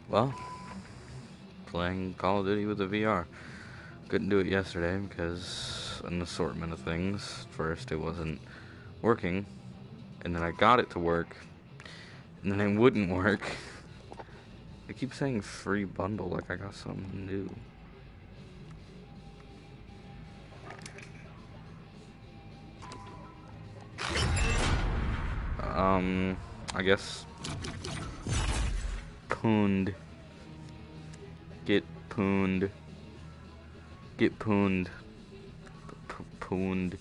Well, playing Call of Duty with a VR. Couldn't do it yesterday because an assortment of things. First, it wasn't working, and then I got it to work, and then it wouldn't work. I keep saying free bundle like I got something new. I guess pooned. Get pooned. Get pooned. Pooned.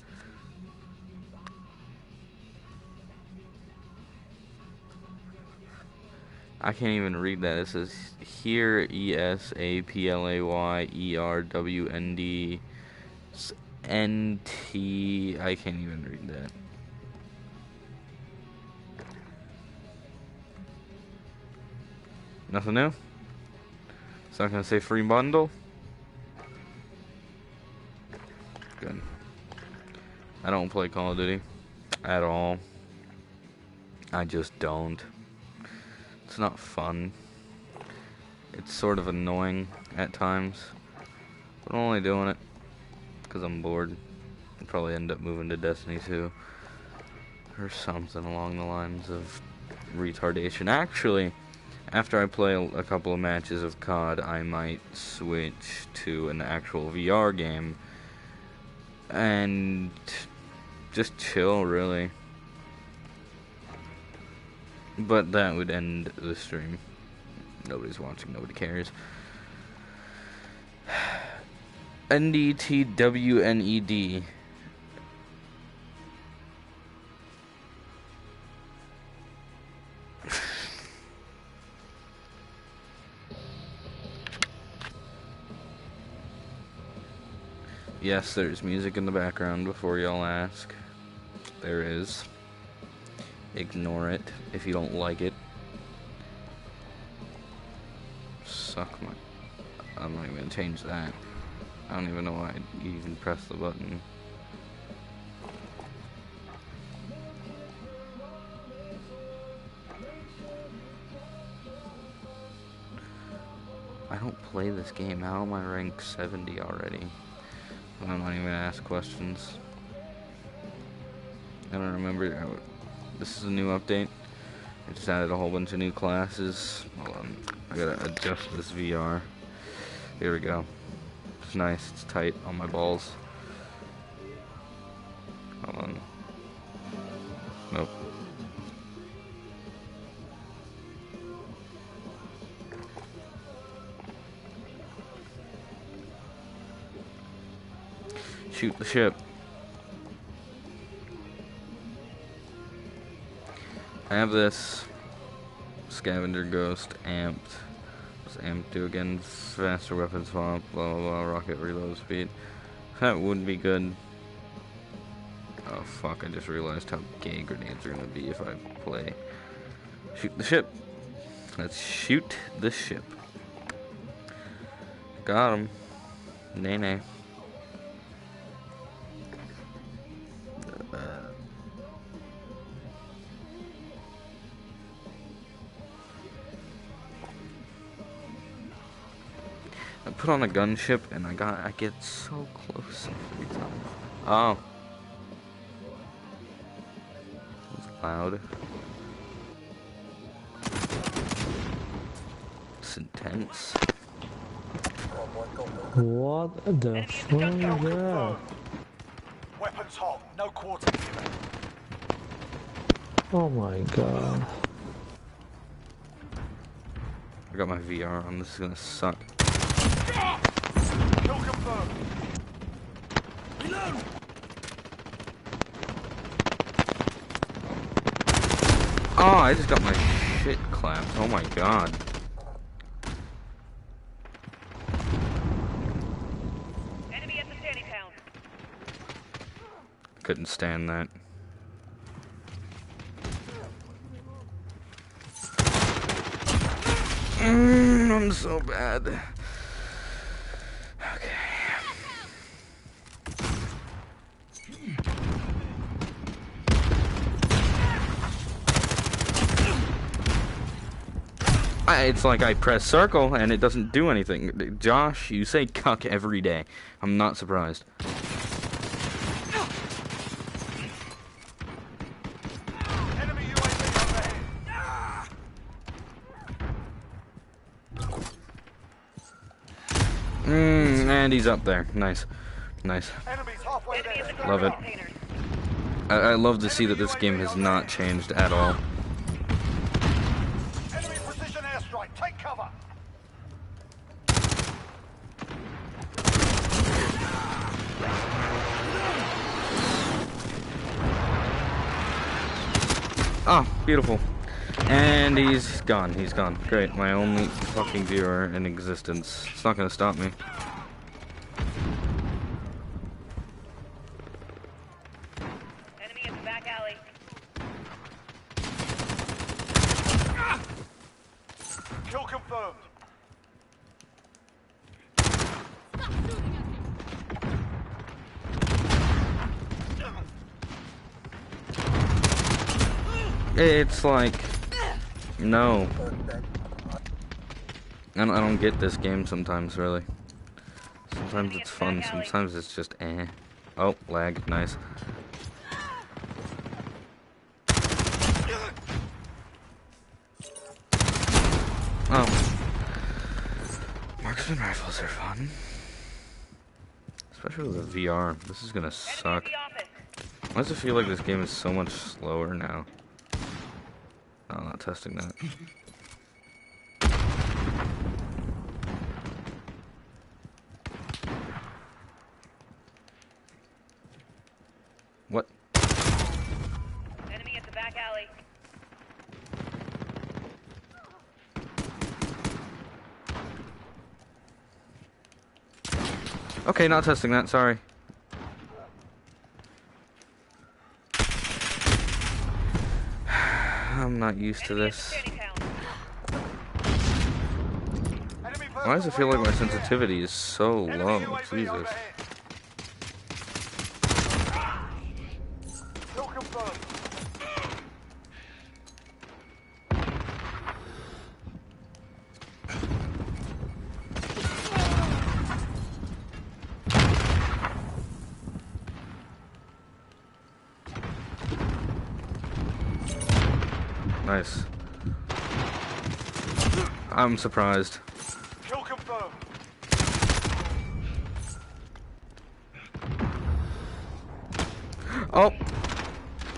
I can't even read that. It says here ESAPLAYERWND I can't even read that. Nothing new? It's not gonna say free bundle? Good. I don't play Call of Duty at all. I just don't. It's not fun. It's sort of annoying at times. But I'm only doing it because I'm bored. I'll probably end up moving to Destiny 2. Or something along the lines of retardation. Actually, after I play a couple of matches of COD, I might switch to an actual VR game. And just chill, really. But that would end the stream. Nobody's watching, nobody cares. NDTWNED. Yes, there's music in the background before y'all ask. There is. Ignore it if you don't like it. Suck my... I'm not even gonna change that. I don't even know why I even pressed the button. I don't play this game. How am I rank 70 already? I'm not even gonna ask questions. I don't remember. This is a new update. I just added a whole bunch of new classes. Hold on. I gotta adjust this VR. Here we go. It's nice. It's tight on my balls. Hold on. Nope. Shoot the ship. I have this Scavenger Ghost amped. What's amped do again? Faster weapon swap, blah blah blah, rocket reload speed. That would be good. Oh fuck, I just realized how gay grenades are gonna be if I play. Shoot the ship. Let's shoot the ship. Got him. Nay nay. I put on a gunship and I get so close every time. Oh. That was loud. It's intense. What the fuck is that? Weapons hot, no quarters. Oh my god. I got my VR on, this is gonna suck. Kill confirmed. Reload! Oh, I just got my shit clapped. Oh my god. Enemy at the sandy town. Couldn't stand that. I'm so bad. Okay. It's like I press circle and it doesn't do anything. Josh, you say cuck every day. I'm not surprised. Enemy UAV overhead. And he's up there. Nice. Nice. Enemies halfway Enemy in the there. Love it. containers. I love to see that this game has not changed at all. Enemy precision airstrike. Take cover. Oh, beautiful. And he's gone. He's gone. Great. My only fucking viewer in existence. It's not gonna stop me. Enemy in the back alley. Kill confirmed. It's like, no. I don't get this game sometimes, really. Sometimes it's fun, sometimes it's just eh. Oh, lag, nice. Oh. Marksman rifles are fun. Especially with the VR. This is gonna suck. Enemy in the office. Why does it feel like this game is so much slower now? Oh, I'm not testing that. What? Enemy at the back alley. Okay, not testing that, sorry. I'm not used to Enemy at the this. sandy town. Enemy Why does it feel like my personal radar sensitivity is so here. low? Enemy UAV Jesus. overhead. Kill confirmed. Nice. I'm surprised. Kill confirmed. Oh!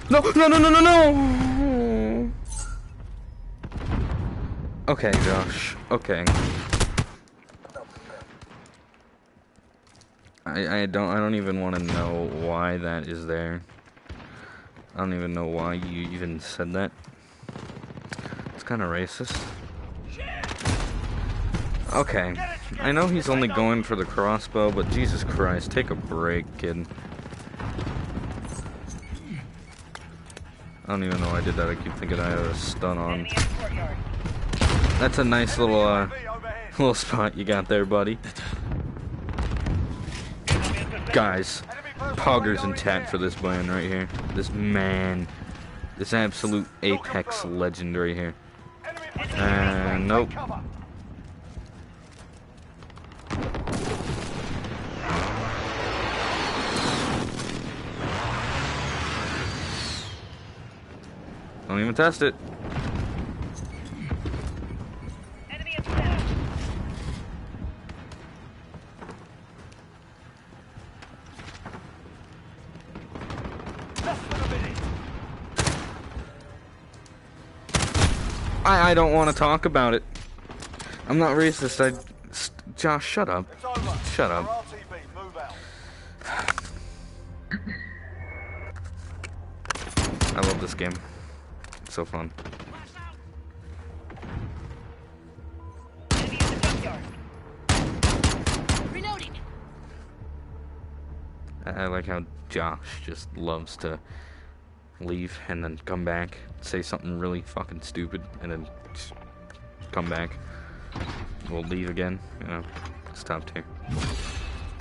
No, no, no, no, no, no! Okay, Josh. Okay. I don't even want to know why that is there. I don't even know why you even said that. It's kind of racist. Okay. I know he's only going for the crossbow, but Jesus Christ, take a break, kid. I don't even know why I did that. I keep thinking I had a stun on. Enemy in the courtyard. That's a nice little UAV overhead. little spot you got there, buddy. Guys, Enemy personal poggers radar and in tat there. for this man right here. This man. This absolute apex confirmed. legend right here. Enemy precision airstrike. Nope. Take cover. Don't even test it. Enemy at the center. Less than a minute. I don't want to talk about it. I'm not racist. Josh, shut up. It's over. Shut up. For RTB, move out. I love this game. It's so fun. Enemy in the junkyard. Reloading. I like how Josh just loves to leave and then come back, say something really fucking stupid, and then just come back. We'll leave again, you know. It's top tier.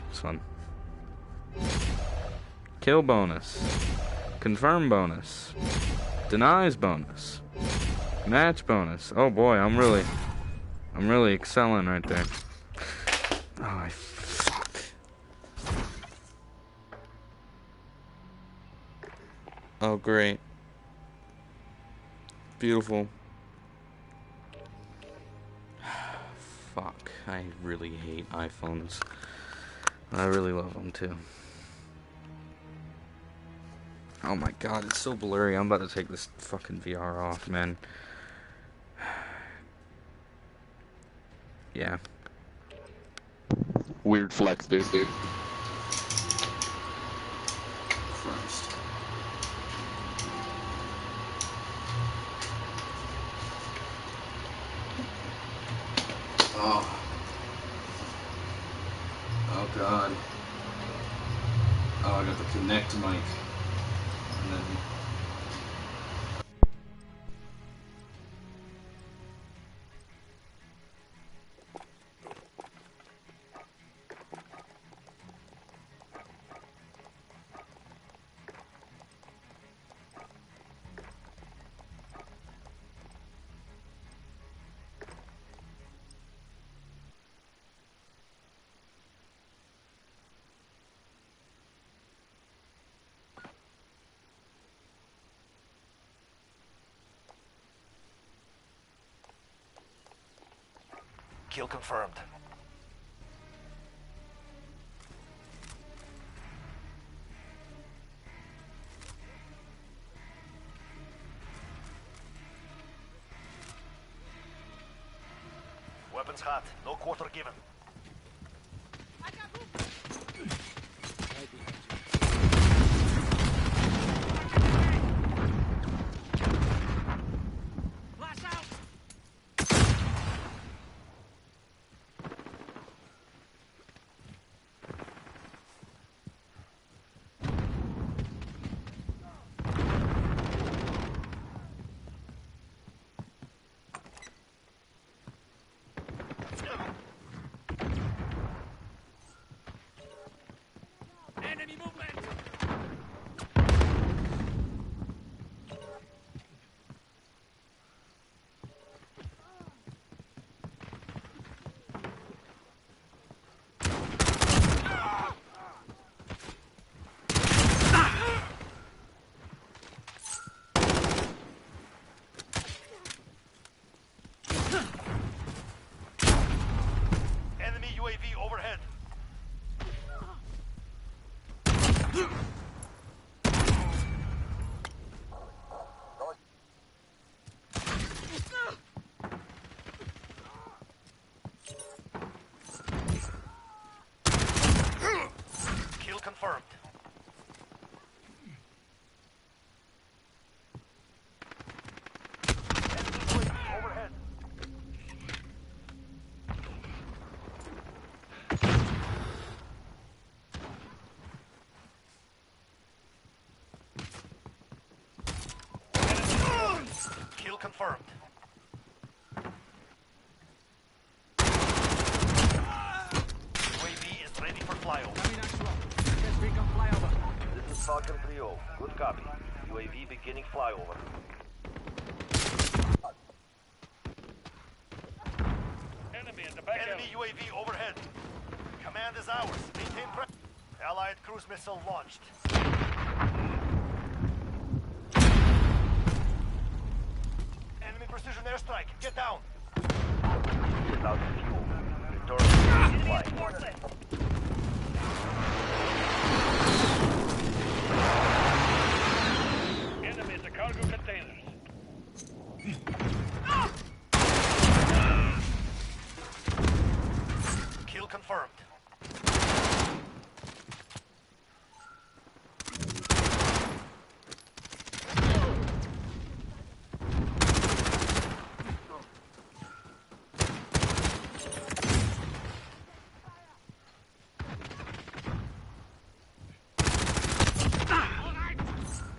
It's fun. Kill bonus. Confirm bonus. Denies bonus. Match bonus. Oh boy, I'm really I'm really excelling right there. Oh, fuck. Oh, great. Beautiful. Fuck. I really hate iPhones. I really love them too. Oh my god, it's so blurry. I'm about to take this fucking VR off, man. Yeah. Weird flex, dude. Christ. Oh. Oh god. Oh, I got the Connect mic. And then... Kill confirmed. Weapons hot. No quarter given. Enemy UAV overhead. Kill confirmed. Enemy UAV overhead. Kill confirmed. UAV is ready for flyover. This is Falcon 3-0. Good copy. UAV beginning flyover. Enemy UAV overhead. Command is ours. Maintain pressure. Allied cruise missile launched. Enemy precision airstrike. Get down. Without fuel. Return to flight. Enemy at the cargo containers. Kill confirmed.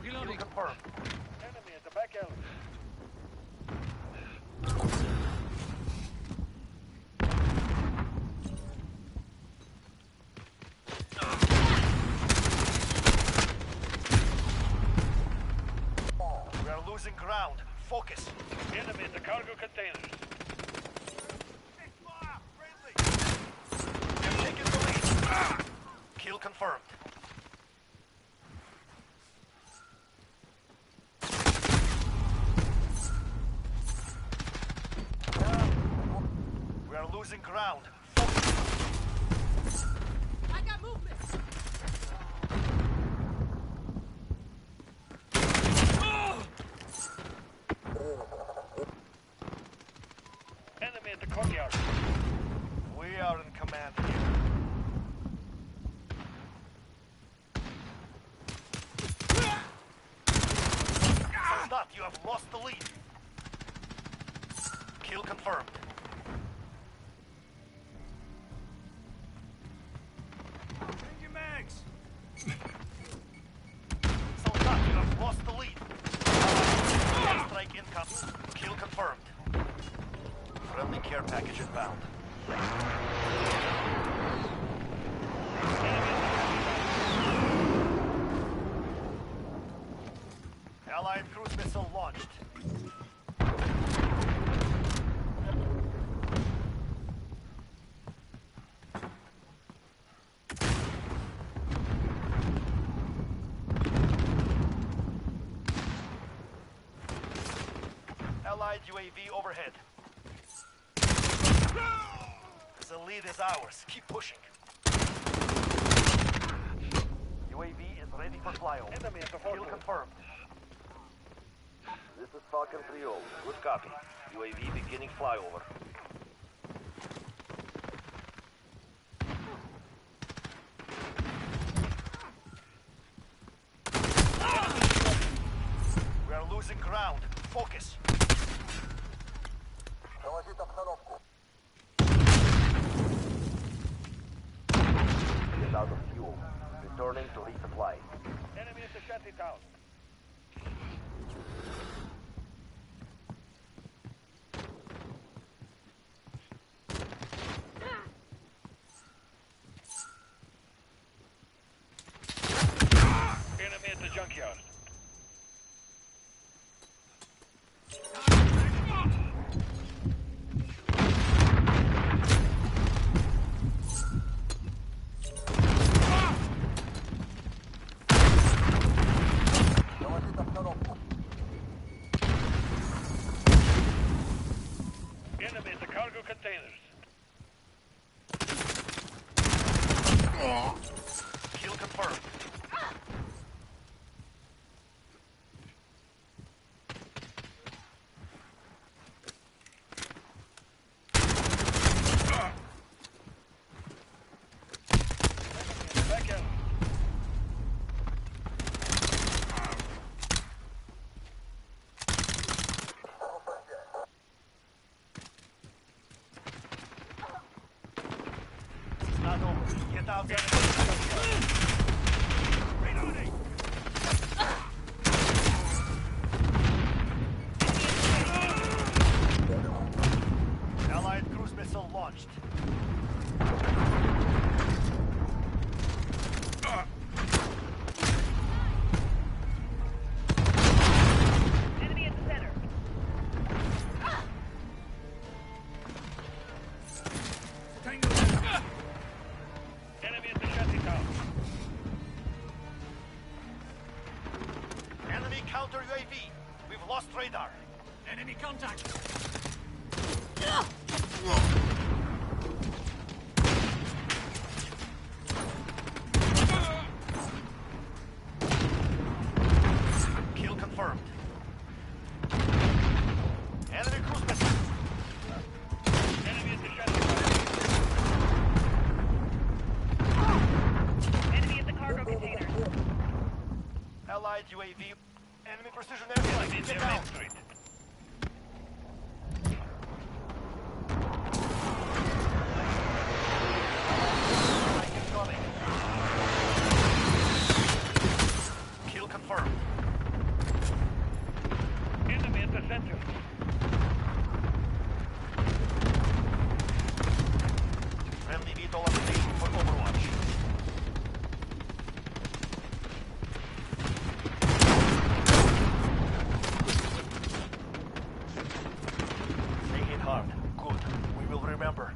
Kill confirmed. Enemy at the back alley. We are losing ground. Focus. Enemy at the cargo containers. losing ground. I got movement. Enemy at the courtyard. We are in command here. Soldat, you have lost the lead. Kill confirmed. Change your mags. Soldat, you have lost the lead. Strike incoming. Kill confirmed. Friendly care package inbound. Allied cruise missile launched. Allied UAV overhead. The lead is ours. Keep pushing. UAV is ready for flyover. Enemy at the Kill hotel. confirmed. This is Falcon 3-0. Good copy. UAV beginning flyover. We are losing ground. Focus. Is out of fuel. Returning to resupply. Enemy at the shanty town. Enemy at the junkyard. Enemy at the cargo containers. Kill confirmed. Back alley. It's not over. Get out there. Reloading. Allied cruise missile launched. Enemy at the center. Enemy at the shanty town. Enemy counter UAV. We've lost radar. Enemy contact. Kill confirmed. Enemy cruise missile. Enemy at the shanty town. Enemy at the cargo containers. Allied UAV. Enemy precision airstrike. Enemy Get at down. Main Street. Strike incoming. Kill confirmed. Enemy at the center. Friendly VTOL on station for Overwatch. They hit hard. Good. We will remember.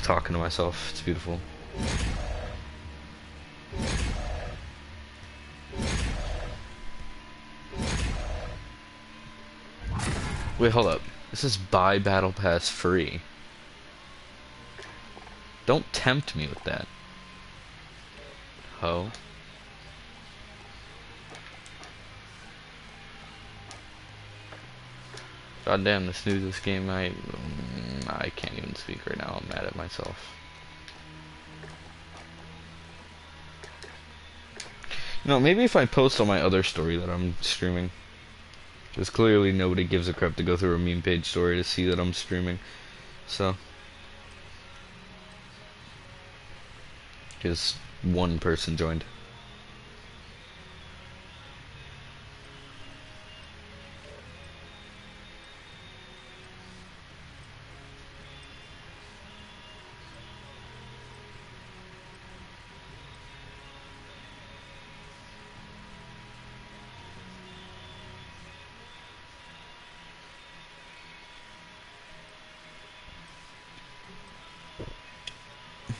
talking to myself. It's beautiful. Wait, hold up. This is buy Battle Pass free. Don't tempt me with that. Ho. God damn, this new this game, I can't even speak right now. I'm mad at myself. You know, maybe if I post on my other story that I'm streaming. Because clearly nobody gives a crap to go through a meme page story to see that I'm streaming. So. Because one person joined.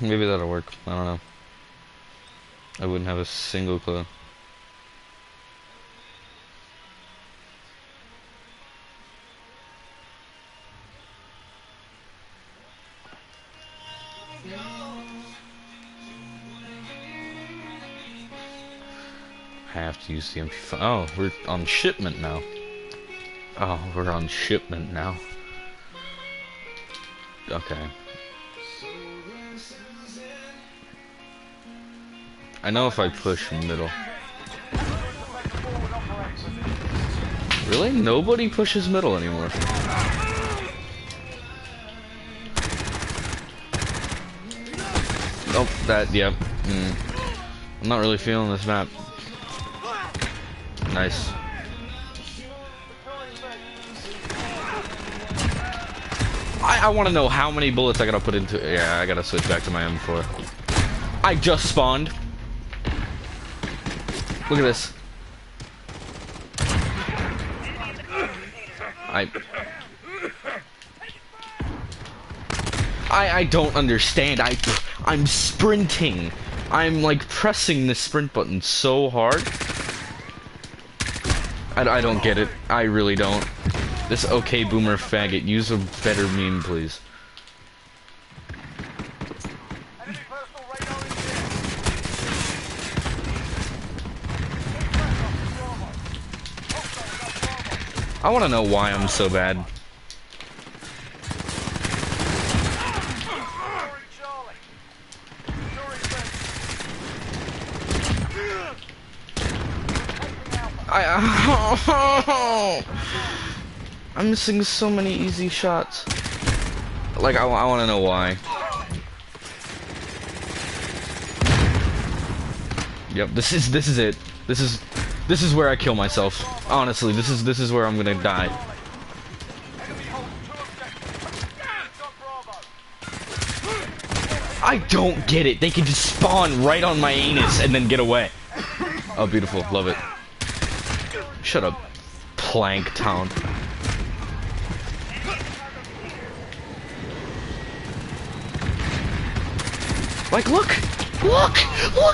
Maybe that'll work. I don't know. I wouldn't have a single clue. I have to use the MP5. Oh, we're on shipment now. Oh, we're on shipment now. Okay. I know if I push middle. Really? Nobody pushes middle anymore. Oh, that, yeah. I'm not really feeling this map. Nice. I want to know how many bullets I gotta put into. Yeah, I gotta switch back to my M4. I just spawned. Look at this. I don't understand. I'm sprinting. I'm like pressing the sprint button so hard. I don't get it. I really don't. This okay boomer faggot. Use a better meme, please. I want to know why I'm so bad. I'm missing so many easy shots. Like, I want to know why. Yep, this is it. This is where I kill myself. Honestly, this is where I'm gonna die. I don't get it. They can just spawn right on my anus and then get away. Oh, beautiful. Love it. Shut up, Planktown. Like, look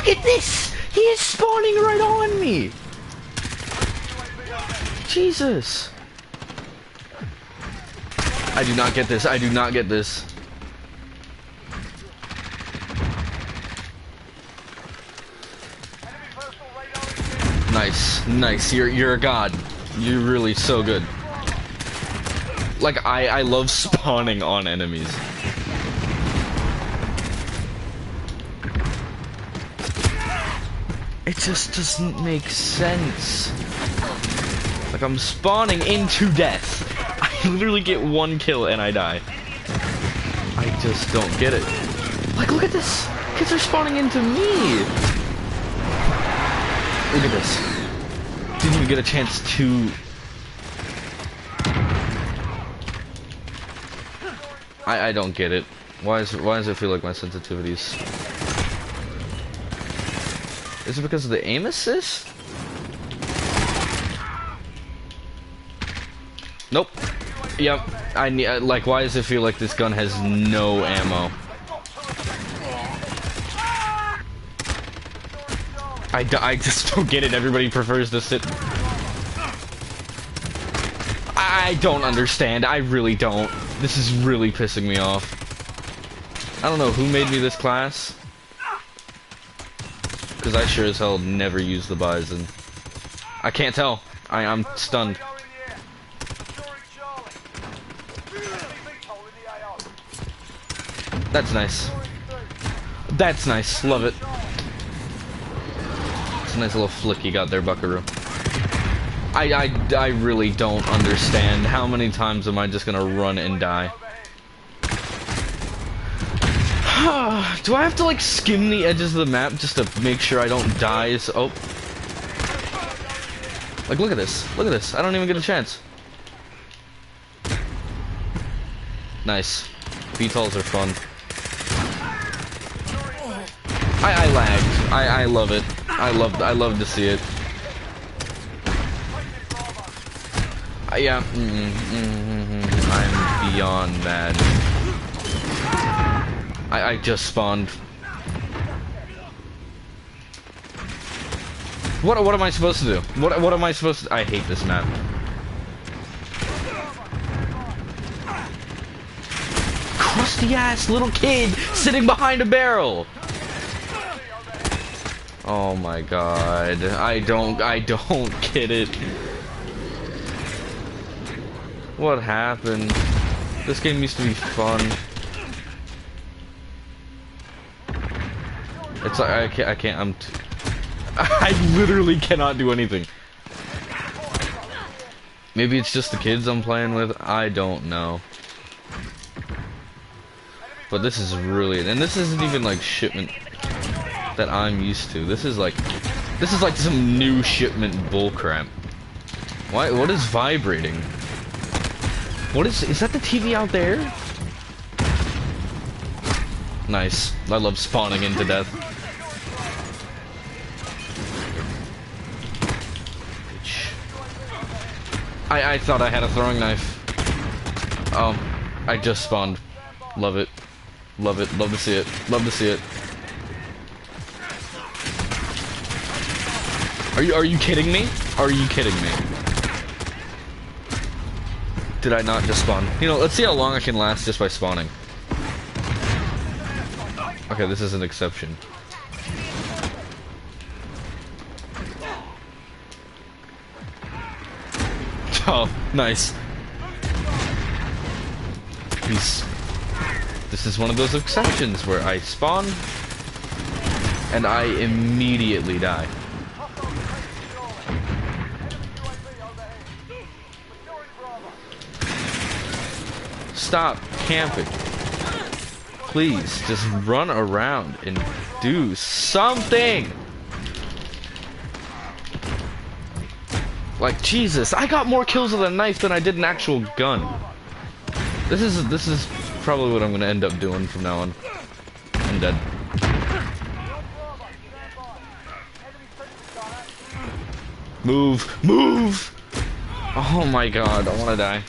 at this. He is spawning right on me. Jesus. I do not get this. I do not get this. Nice, nice. You're a god. You're really so good. Like, I love spawning on enemies. It just doesn't make sense. Like, I'm spawning into death. I literally get one kill and I die. I just don't get it. Like, look at this. Kids are spawning into me. Look at this. Didn't even get a chance to... I don't get it. Why does it feel like my sensitivities? Is it because of the aim assist? Nope. Yep. I need, like, why does it feel like this gun has no ammo? I just don't get it. Everybody prefers to sit. I don't understand. I really don't. This is really pissing me off. I don't know who made me this class. Because I sure as hell never use the Bison. I can't tell. I'm stunned. That's nice. That's nice. Love it. It's a nice little flick you got there, Buckaroo. I really don't understand. How many times am I just gonna run and die? Do I have to like skim the edges of the map just to make sure I don't die? Oh. Like, look at this. Look at this. I don't even get a chance. Nice. VTOLs are fun. I lagged. I love it. I love to see it. Yeah. I'm beyond mad. I just spawned. What am I supposed to do? What am I supposed to? I hate this map. Crusty ass little kid sitting behind a barrel. Oh my god. I don't get it. What happened? This game used to be fun. It's like I can't. I literally cannot do anything. Maybe it's just the kids I'm playing with. I don't know. But this is really, and this isn't even like shipment that I'm used to. This is like some new shipment bullcrap. Why? What is vibrating? What is that the TV out there? Nice. I love spawning into death. I thought I had a throwing knife. Oh, I just spawned. Love it. Love it. Love to see it. Love to see it. Are you kidding me? Are you kidding me? Did I not just spawn? You know, let's see how long I can last just by spawning. Okay, this is an exception. Oh, nice. This is one of those exceptions where I spawn and I immediately die. Stop camping. Please, just run around and do something. Like, Jesus, I got more kills with a knife than I did an actual gun. This is probably what I'm gonna end up doing from now on. I'm dead. Move! Move! Oh my god, I wanna die.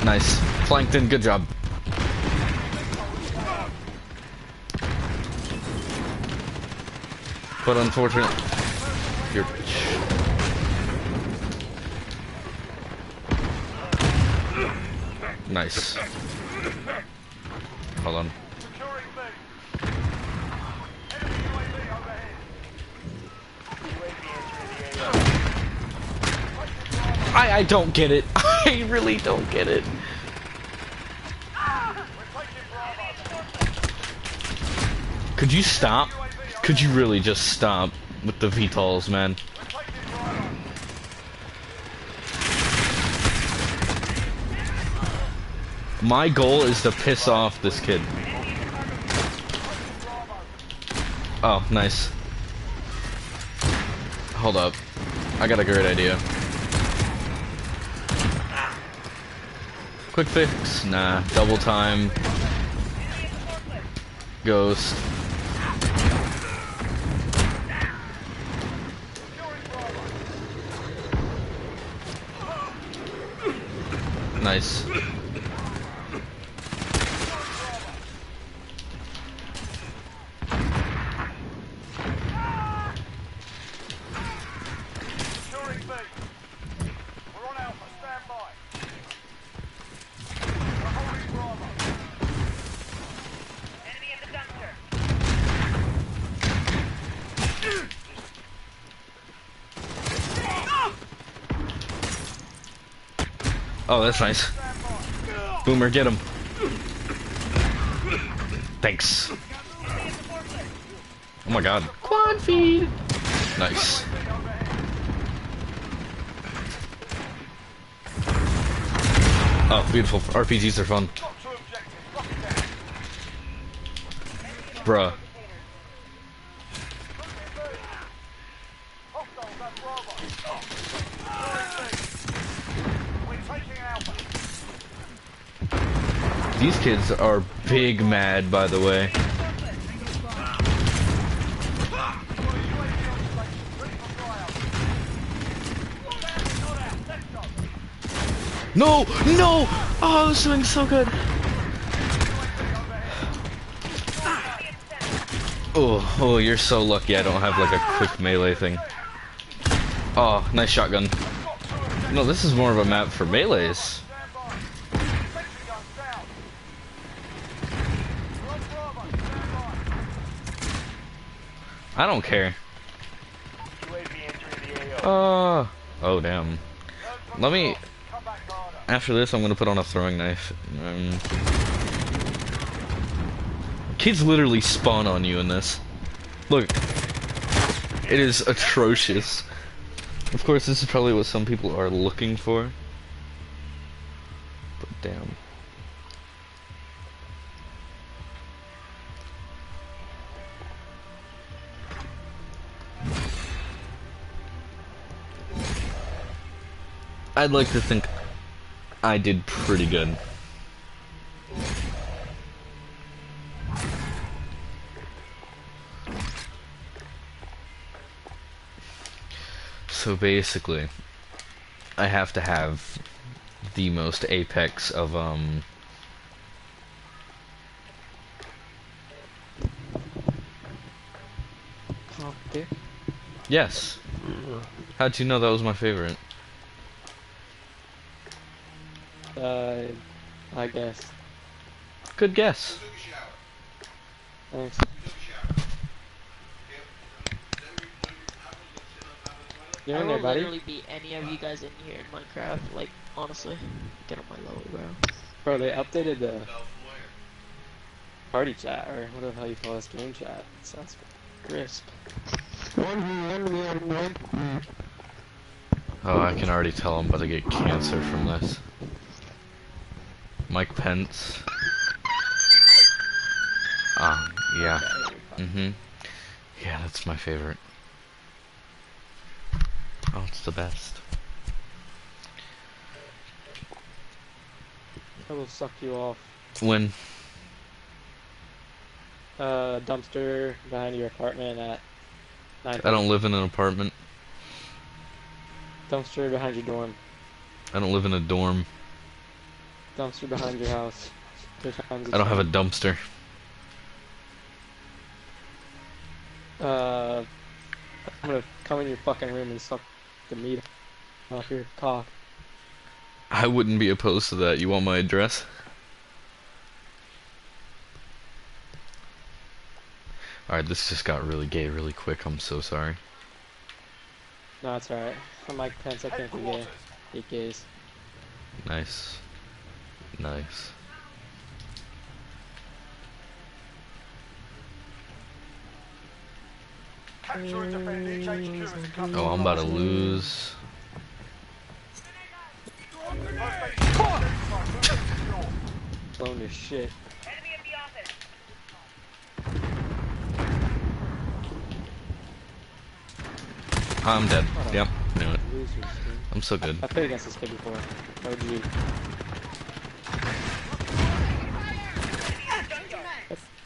Nice. Plankton, good job. But unfortunately, you're a bitch. Nice. Hold on. I don't get it. I really don't get it. Could you stop? Could you really just stop with the VTOLs, man? My goal is to piss off this kid. Oh, nice. Hold up. I got a great idea. Quick fix? Nah. Double time. Ghost. Nice. Oh, that's nice. Boomer, get him. Thanks. Oh my god. Quad feed. Nice. Oh, beautiful. RPGs are fun. Bruh. These kids are big mad, by the way. No! No! Oh, I was doing so good. Oh, you're so lucky I don't have like a quick melee thing. Oh, nice shotgun. No, this is more of a map for melees. I don't care. Oh damn. Let me. After this, I'm gonna put on a throwing knife. Kids literally spawn on you in this. Look, it is atrocious. Of course, this is probably what some people are looking for. But damn. I'd like to think I did pretty good. So basically, I have to have the most apex of Okay. Yes. How'd you know that was my favorite? I guess. Good guess. Thanks. You're I in will there, buddy. literally beat any of you guys in here in Minecraft. Like, honestly, get on my level, bro. Bro, they updated the party chat, or whatever the hell you call this, game chat. It sounds crisp. Oh, I can already tell I'm about to get cancer from this. Mike Pence. Yeah. Mm-hmm. Yeah, that's my favorite. Oh, it's the best. I will suck you off. When? Dumpster behind your apartment at 9. I don't live in an apartment. Dumpster behind your dorm. I don't live in a dorm. Dumpster behind your house. I don't have a dumpster. I'm gonna come in your fucking room and suck the meat off your cock. I wouldn't be opposed to that. You want my address? Alright, this just got really gay really quick. I'm so sorry. No, it's alright. I'm Mike Pence, I can't be gay. Hate gays. Nice. Nice. Capture and defend each HQ as it comes Oh, I'm about to lose. Blown to shit. Enemy at the office. I'm dead. Yep, knew it. Losers, dude. I'm so good. I played against this kid before. OG.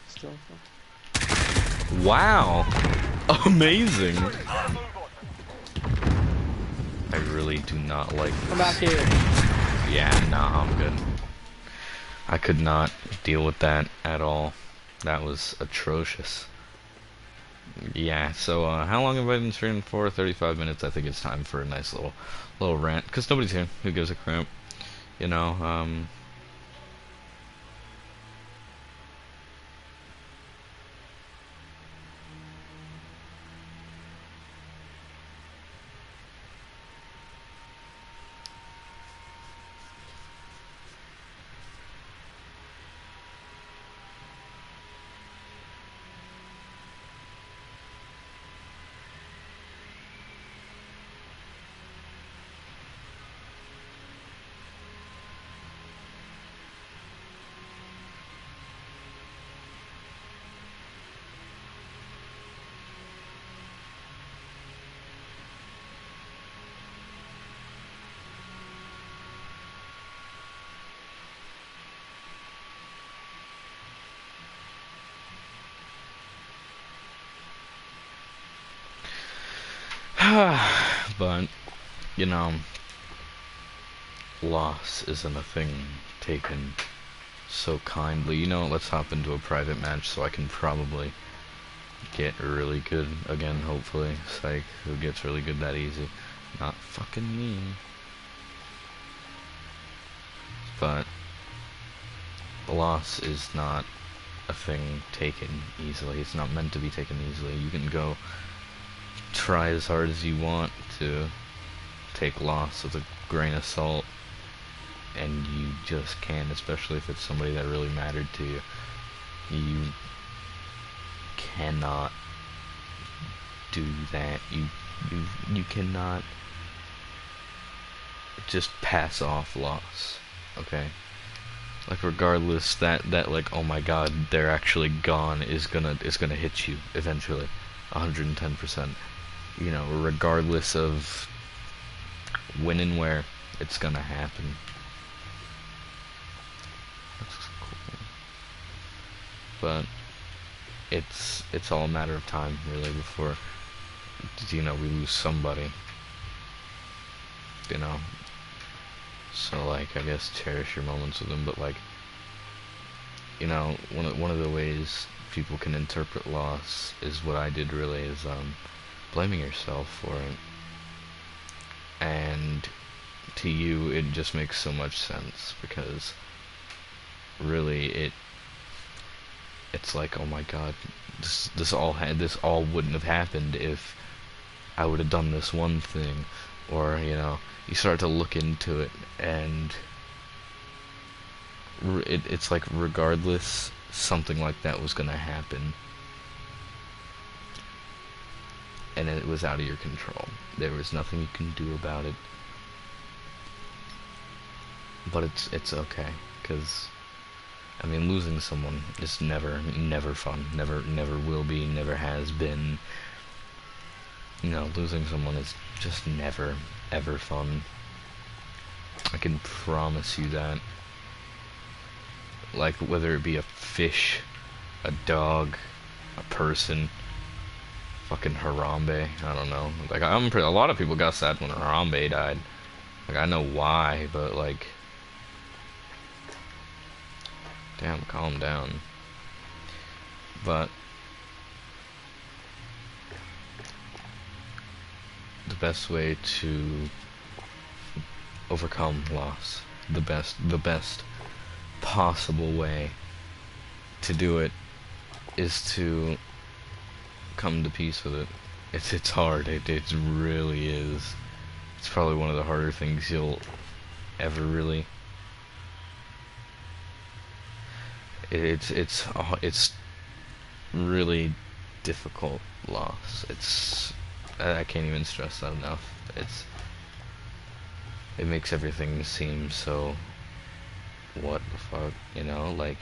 Still. Wow. Amazing. I really do not like this. Come back here. Yeah, nah, I'm good. I could not deal with that at all. That was atrocious. Yeah, so how long have I been streaming for? 35 minutes. I think it's time for a nice little rant. Because nobody's here. Who gives a crap? You know, But, you know, loss isn't a thing taken so kindly. You know, let's hop into a private match so I can probably get really good again, hopefully. Psych, who gets really good that easy? Not fucking me. But loss is not a thing taken easily. It's not meant to be taken easily. You can go try as hard as you want to take loss with a grain of salt, and you just can't, especially if it's somebody that really mattered to you. You cannot do that. You cannot just pass off loss. Okay? Like, regardless, that like, oh my god, they're actually gone is gonna hit you eventually. 110%. You know, regardless of when and where, it's gonna happen. That's cool. But it's all a matter of time, really, before, you know, we lose somebody. You know. So, like, I guess cherish your moments with them, but, like, you know, one of the ways people can interpret loss is what I did, really, is blaming yourself for it. And to you, it just makes so much sense, because really it's like, oh my god, this all wouldn't have happened if I would have done this one thing. Or, you know, you start to look into it, and it's like, regardless, something like that was gonna happen, and it was out of your control. There was nothing you can do about it. But it's okay, because, I mean, losing someone is never fun. Never will be, never has been. You know, losing someone is just never, ever fun. I can promise you that. Like, whether it be a fish, a dog, a person, fucking Harambe, I don't know. Like, a lot of people got sad when Harambe died. Like, I know why, but, like, damn, calm down. But the best way to overcome loss, the best possible way to do it, is to come to peace with it. It's hard. It really is. It's probably one of the harder things you'll ever really. It's really difficult loss. I can't even stress that enough. It makes everything seem so, what the fuck, you know, like,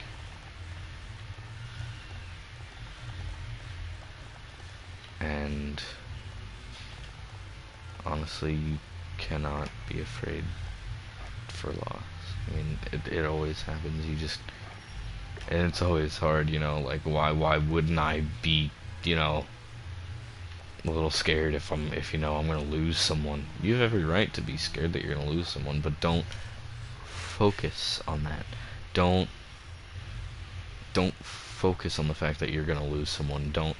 and honestly, you cannot be afraid for loss. I mean, it always happens. You just, and it's always hard, you know, like, why wouldn't I be, you know, a little scared if you know I'm gonna lose someone? You have every right to be scared that you're gonna lose someone, but don't focus on that. Don't focus on the fact that you're gonna lose someone. Don't,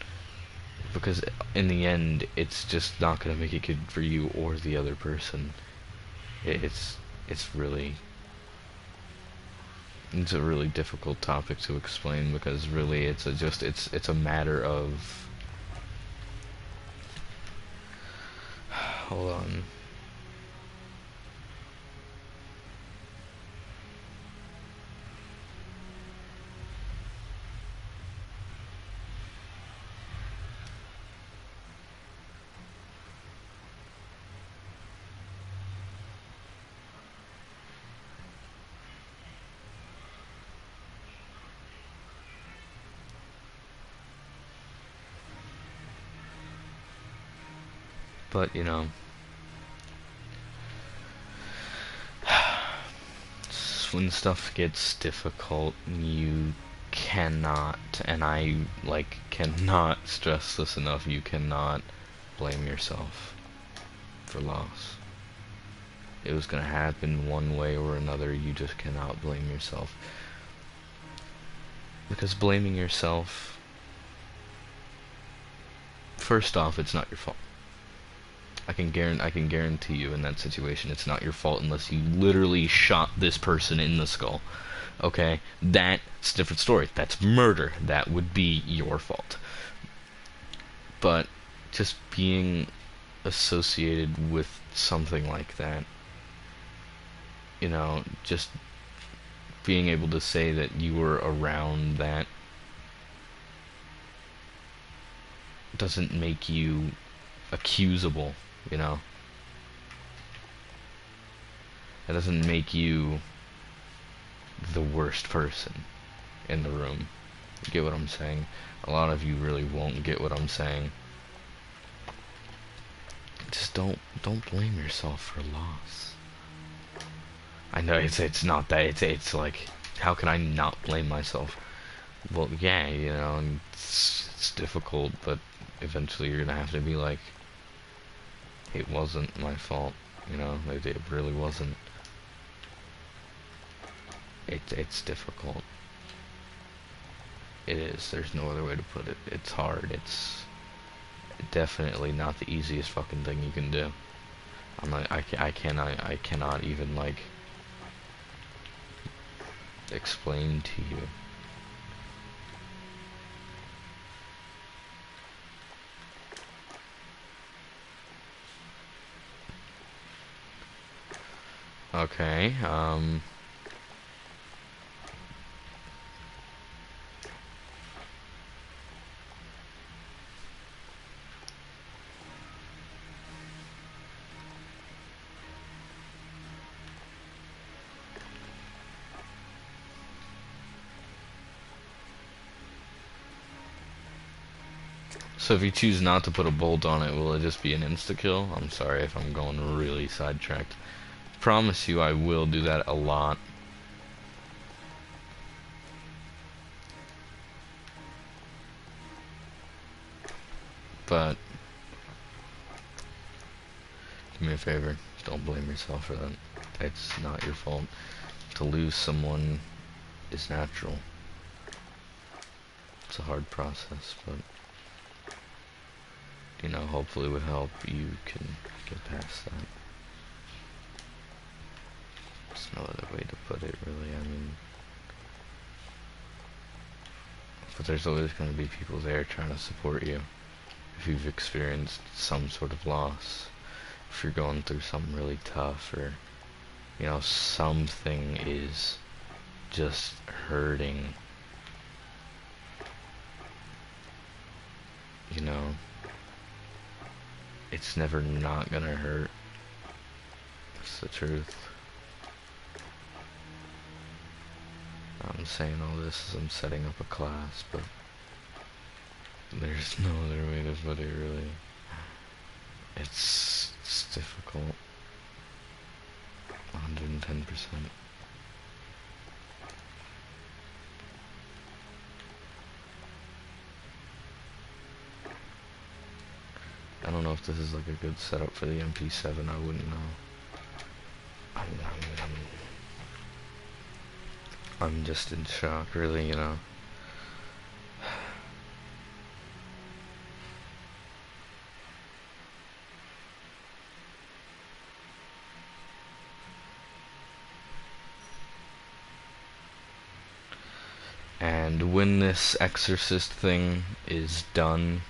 because in the end, it's just not gonna make it good for you or the other person. It's a really difficult topic to explain, because really it's a matter of, hold on. But, you know, when stuff gets difficult, you cannot, and I, like, cannot stress this enough, you cannot blame yourself. for loss. It was gonna happen one way or another. You just cannot blame yourself. Because blaming yourself, first off, it's not your fault. I can guarantee you in that situation, it's not your fault unless you literally shot this person in the skull. Okay? That's a different story. That's murder. That would be your fault. But just being associated with something like that, you know, just being able to say that you were around that doesn't make you accusable, you know? It doesn't make you the worst person in the room. You get what I'm saying? A lot of you really won't get what I'm saying. Just don't blame yourself for loss. I know it's not that, it's like, how can I not blame myself? Well, yeah, you know, and it's difficult, but eventually you're gonna have to be like, it wasn't my fault, you know, it really wasn't. It's difficult. It is, there's no other way to put it. It's hard, it's definitely not the easiest fucking thing you can do. I'm like, I cannot even, like, explain to you. Okay, so if you choose not to put a bolt on it, will it just be an insta-kill? I'm sorry if I'm going really sidetracked. Promise you I will do that a lot. But do me a favor, don't blame yourself for that. It's not your fault. To lose someone is natural. It's a hard process, but you know, hopefully with help you can get past that. There's no other way to put it, really. I mean, but there's always going to be people there trying to support you if you've experienced some sort of loss, if you're going through something really tough, or you know, something is just hurting, you know, it's never not gonna hurt. That's the truth. I'm saying all this as I'm setting up a class, but there's no other way to put it, really. It's difficult. 110%. I don't know if this is like a good setup for the MP7, I wouldn't know. I'm just in shock, really, you know. And when this Exorcist thing is done,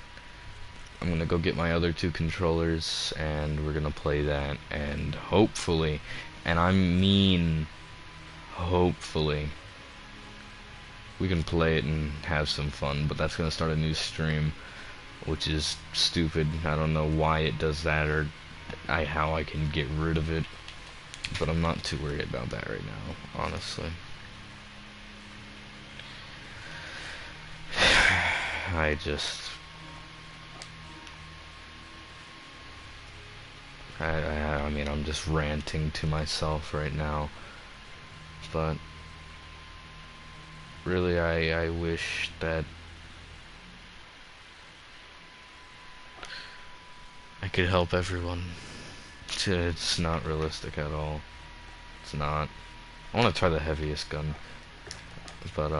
I'm gonna go get my other two controllers and we're gonna play that, and hopefully, and I mean hopefully, we can play it and have some fun. But that's gonna start a new stream, which is stupid. I don't know why it does that, or how I can get rid of it, but I'm not too worried about that right now, honestly. I mean, I'm just ranting to myself right now, but really, I wish that I could help everyone. It's not realistic at all. It's not. I want to try the heaviest gun, but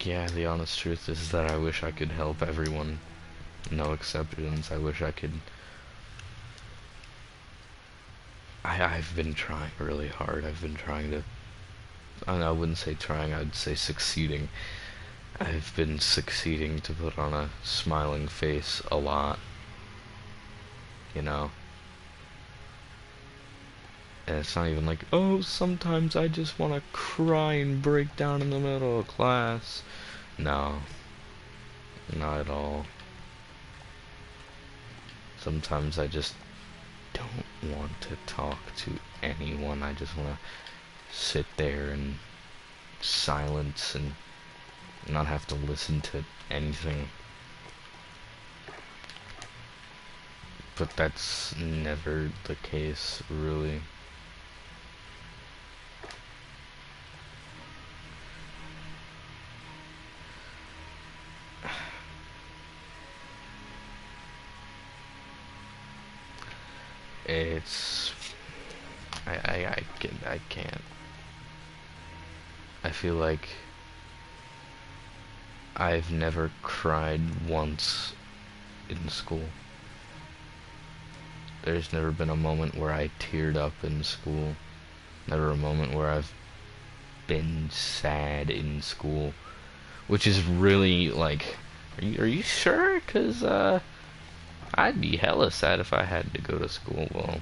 yeah, the honest truth is that I wish I could help everyone. No exceptions. I wish I could. I've been trying really hard. I've been trying to. I wouldn't say trying. I'd say succeeding. I've been succeeding to put on a smiling face a lot. You know. And it's not even like, oh, sometimes I just want to cry and break down in the middle of class. No. Not at all. Sometimes I just don't want to talk to anyone. I just want to sit there in silence and not have to listen to anything. But that's never the case, really. It's I can't. I feel like I've never cried once in school. There's never been a moment where I teared up in school. Never a moment where I've been sad in school. Which is really like, are you sure? 'Cause I'd be hella sad if I had to go to school. Well,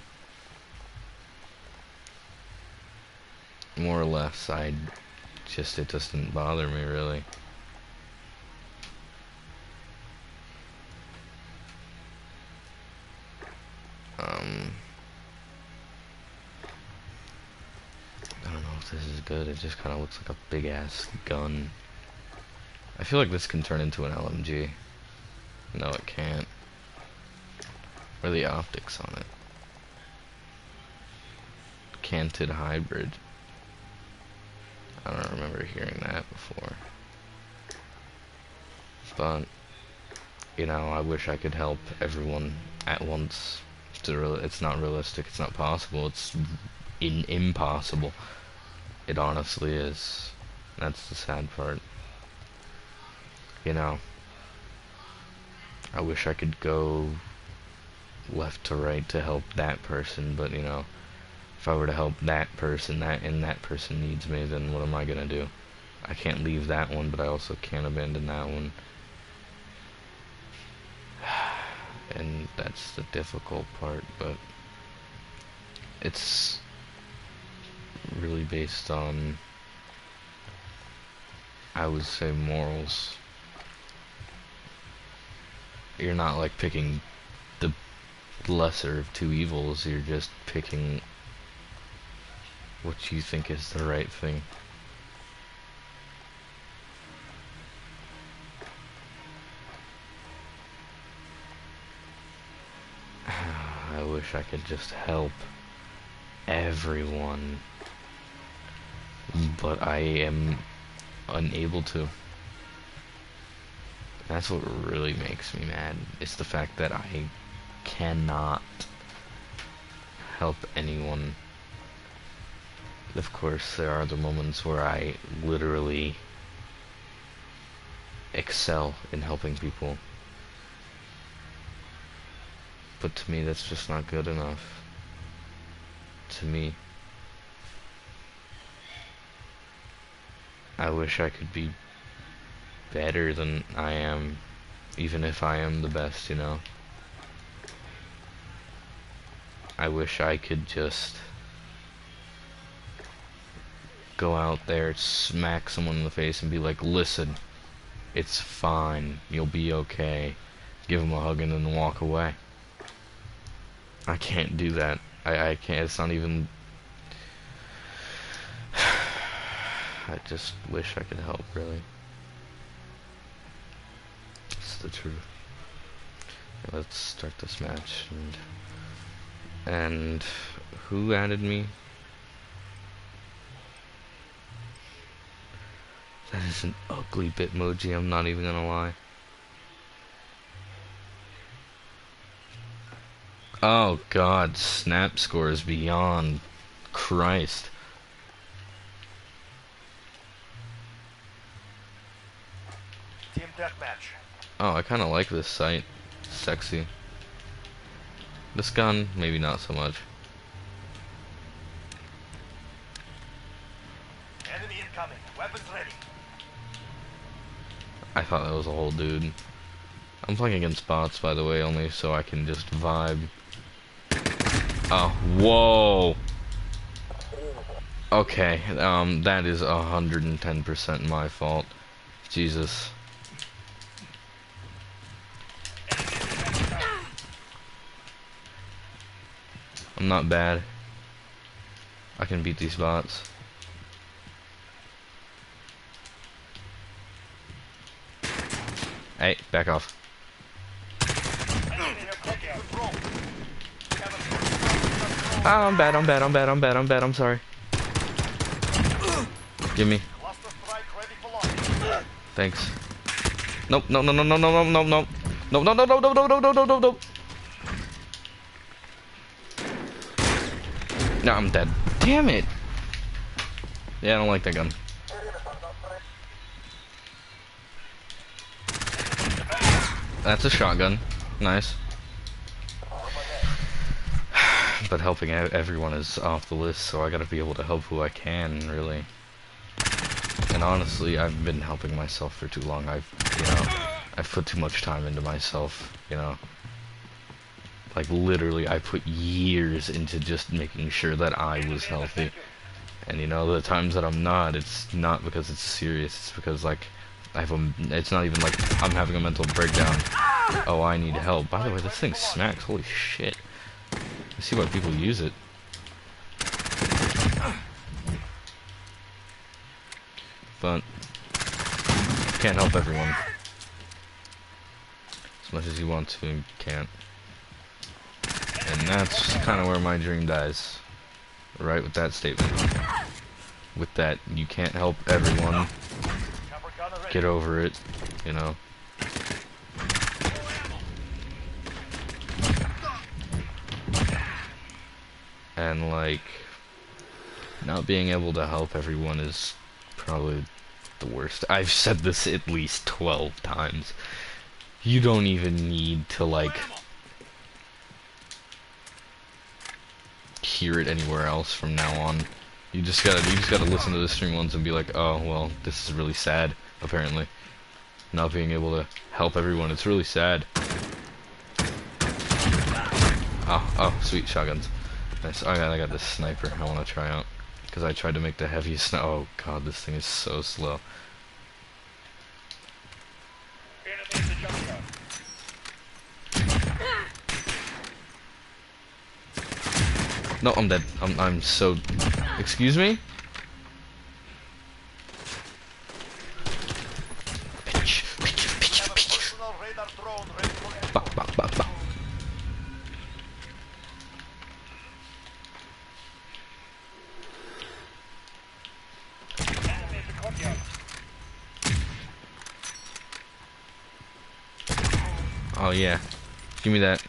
more or less, it just didn't bother me really. I don't know if this is good. It just kind of looks like a big ass gun. I feel like this can turn into an LMG. No, it can't. What are the optics on it? Canted hybrid. I don't remember hearing that before. But, you know, I wish I could help everyone at once. It's not realistic. It's not possible. It's impossible. It honestly is. That's the sad part. You know, I wish I could go left to right to help that person, but you know, if I were to help that person, and that person needs me, then what am I gonna do? I can't leave that one, but I also can't abandon that one. And that's the difficult part, but it's really based on, I would say, morals. You're not like picking the lesser of two evils, you're just picking what you think is the right thing. I wish I could just help everyone, but I am unable to. That's what really makes me mad. It's the fact that I cannot help anyone. Of course, there are the moments where I literally excel in helping people. But to me, that's just not good enough. To me. I wish I could be better than I am, even if I am the best, you know. I wish I could just go out there, smack someone in the face and be like, listen, it's fine, you'll be okay. Give them a hug and then walk away. I can't do that. I can't, it's not even, I just wish I could help, really. It's the truth. Let's start this match. And who added me? That is an ugly Bitmoji, I'm not even gonna lie. Oh god, snap scores beyond Christ. Team deathmatch. Oh, I kinda like this sight. Sexy. This gun, maybe not so much. Enemy incoming. Weapons ready. I thought that was a whole dude. I'm playing against bots, by the way, only so I can just vibe. Oh, whoa! Okay, that is 110% my fault. Jesus. I'm not bad. I can beat these bots. Hey, back off. Ah, I'm bad, I'm sorry. Give me. Cluster strike ready for launch. Thanks. Nope, no, no, no, no, no, no, no, no. No, no, no, no, no, no, no, no, no, no, no. No, I'm dead. Damn it. Yeah, I don't like that gun. That's a shotgun. Nice. But helping everyone is off the list, so I gotta be able to help who I can, really. And honestly, I've been helping myself for too long. I've put too much time into myself, you know. Like, literally, I put years into just making sure that I was healthy. And, you know, the times that I'm not, it's not because it's serious. It's because, like, it's not even like I'm having a mental breakdown. Oh, I need help. By the way, this thing smacks. Holy shit. I see why people use it. But can't help everyone. As much as you want to, you can't. And that's kind of where my dream dies. Right with that statement. With that, you can't help everyone. Get over it, you know. And like, not being able to help everyone is probably the worst. I've said this at least 12 times. You don't even need to like hear it anywhere else from now on. You just gotta listen to the stream once and be like, oh well, this is really sad. Apparently, not being able to help everyone, it's really sad. Oh, sweet shotguns. Nice. I got this sniper I want to try out. Because I tried to make the heaviest oh god, this thing is so slow. No, I'm dead. I'm so... Excuse me? Personal radar drone ready for entry. Bah, bah, bah, bah. Oh yeah. Give me that.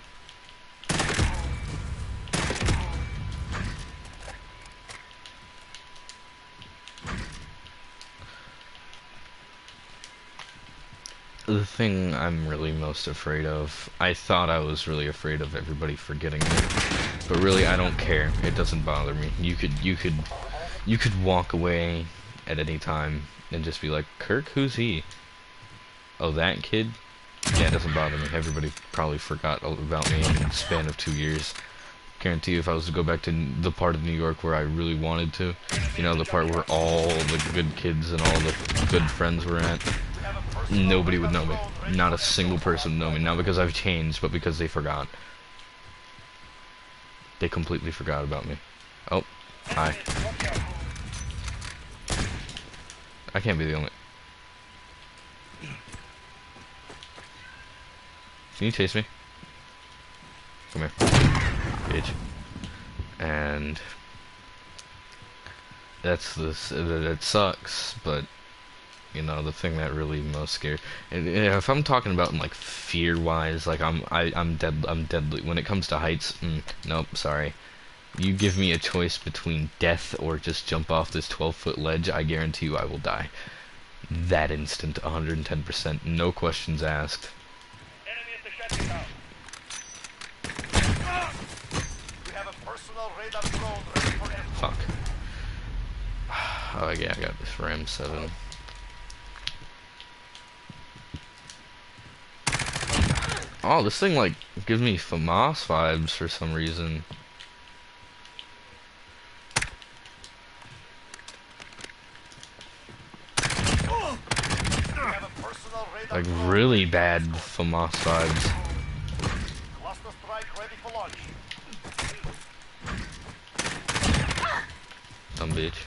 The thing I'm really most afraid of, I thought I was really afraid of everybody forgetting me, but really I don't care. It doesn't bother me. You could walk away at any time and just be like, Kirk, who's he? Oh, that kid? Yeah, it doesn't bother me. Everybody probably forgot about me in the span of 2 years. Guarantee you, if I was to go back to the part of New York where I really wanted to, you know, the part where all the good kids and all the good friends were at, nobody would know me. Not a single person would know me. Not because I've changed, but because they forgot. They completely forgot about me. Oh, hi. I can't be the only. Can you chase me? Come here, bitch. And that's this. It sucks, but you know the thing that really most scared. And if I'm talking about like fear-wise, like I'm deadly when it comes to heights. Nope, sorry. You give me a choice between death or just jump off this 12-foot ledge, I guarantee you I will die. That instant, 110%, no questions asked. Enemy at the shanty town. We have a personal radar drone ready for escort. Fuck. Oh yeah, I got this Ram 7. Oh, this thing like gives me FAMAS vibes for some reason. We have a personal radar Like drone really bad FAMAS vibes. Cluster strike ready for launch. Dumb bitch.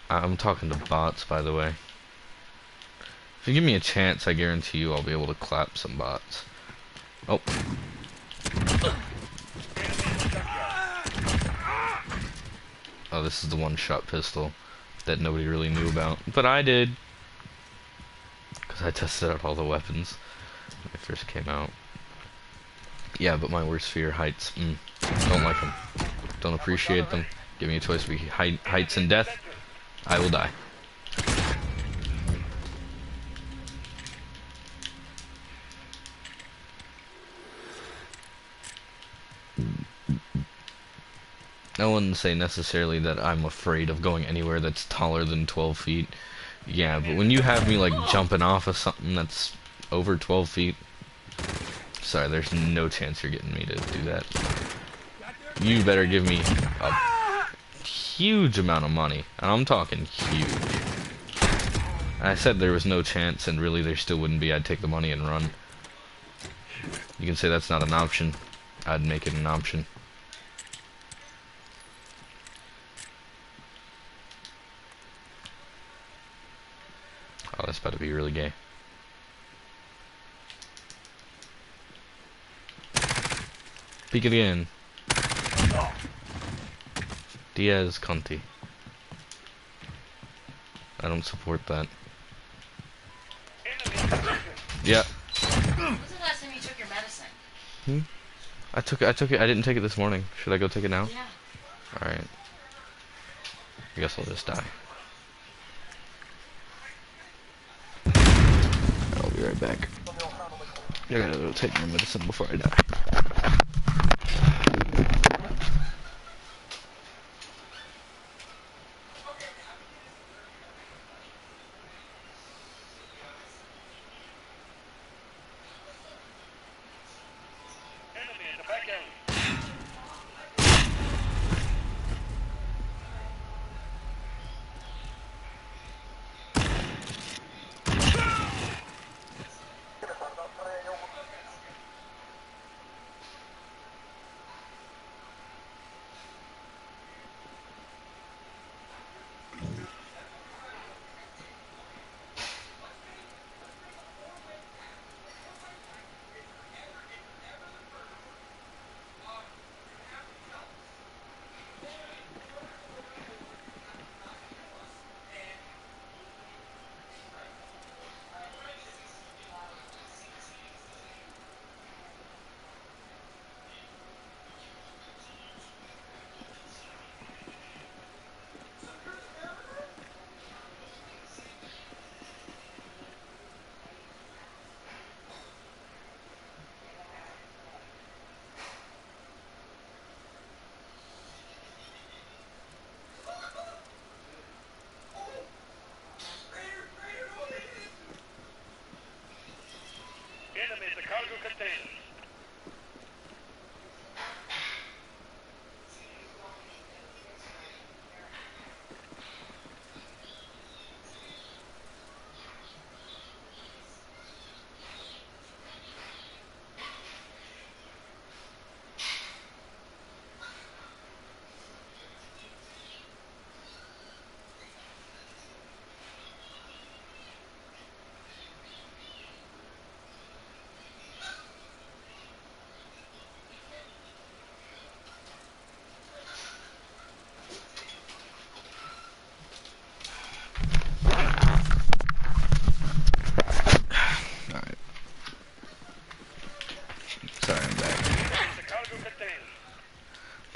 I'm talking to bots, by the way. If you give me a chance, I guarantee you I'll be able to clap some bots. Oh. Oh, this is the one-shot pistol that nobody really knew about. But I did. Because I tested out all the weapons when they first came out. Yeah, but my worst fear, heights. Don't like them. Don't appreciate them. Give me a choice between heights and death. I will die. I wouldn't say necessarily that I'm afraid of going anywhere that's taller than 12 feet. Yeah, but when you have me like jumping off of something that's over 12 feet, sorry, there's no chance you're getting me to do that. You better give me a huge amount of money, and I'm talking huge. I said there was no chance, and really there still wouldn't be. I'd take the money and run. You can say that's not an option. I'd make it an option. Oh, that's about to be really gay. Peek it again. Diaz Conti. I don't support that. Yeah. When's the last time you took your medicine? I took it. I didn't take it this morning. Should I go take it now? Yeah. Alright. I guess I'll just die. I'll be right back. I gotta go take my medicine before I die. Enemy at the back alley.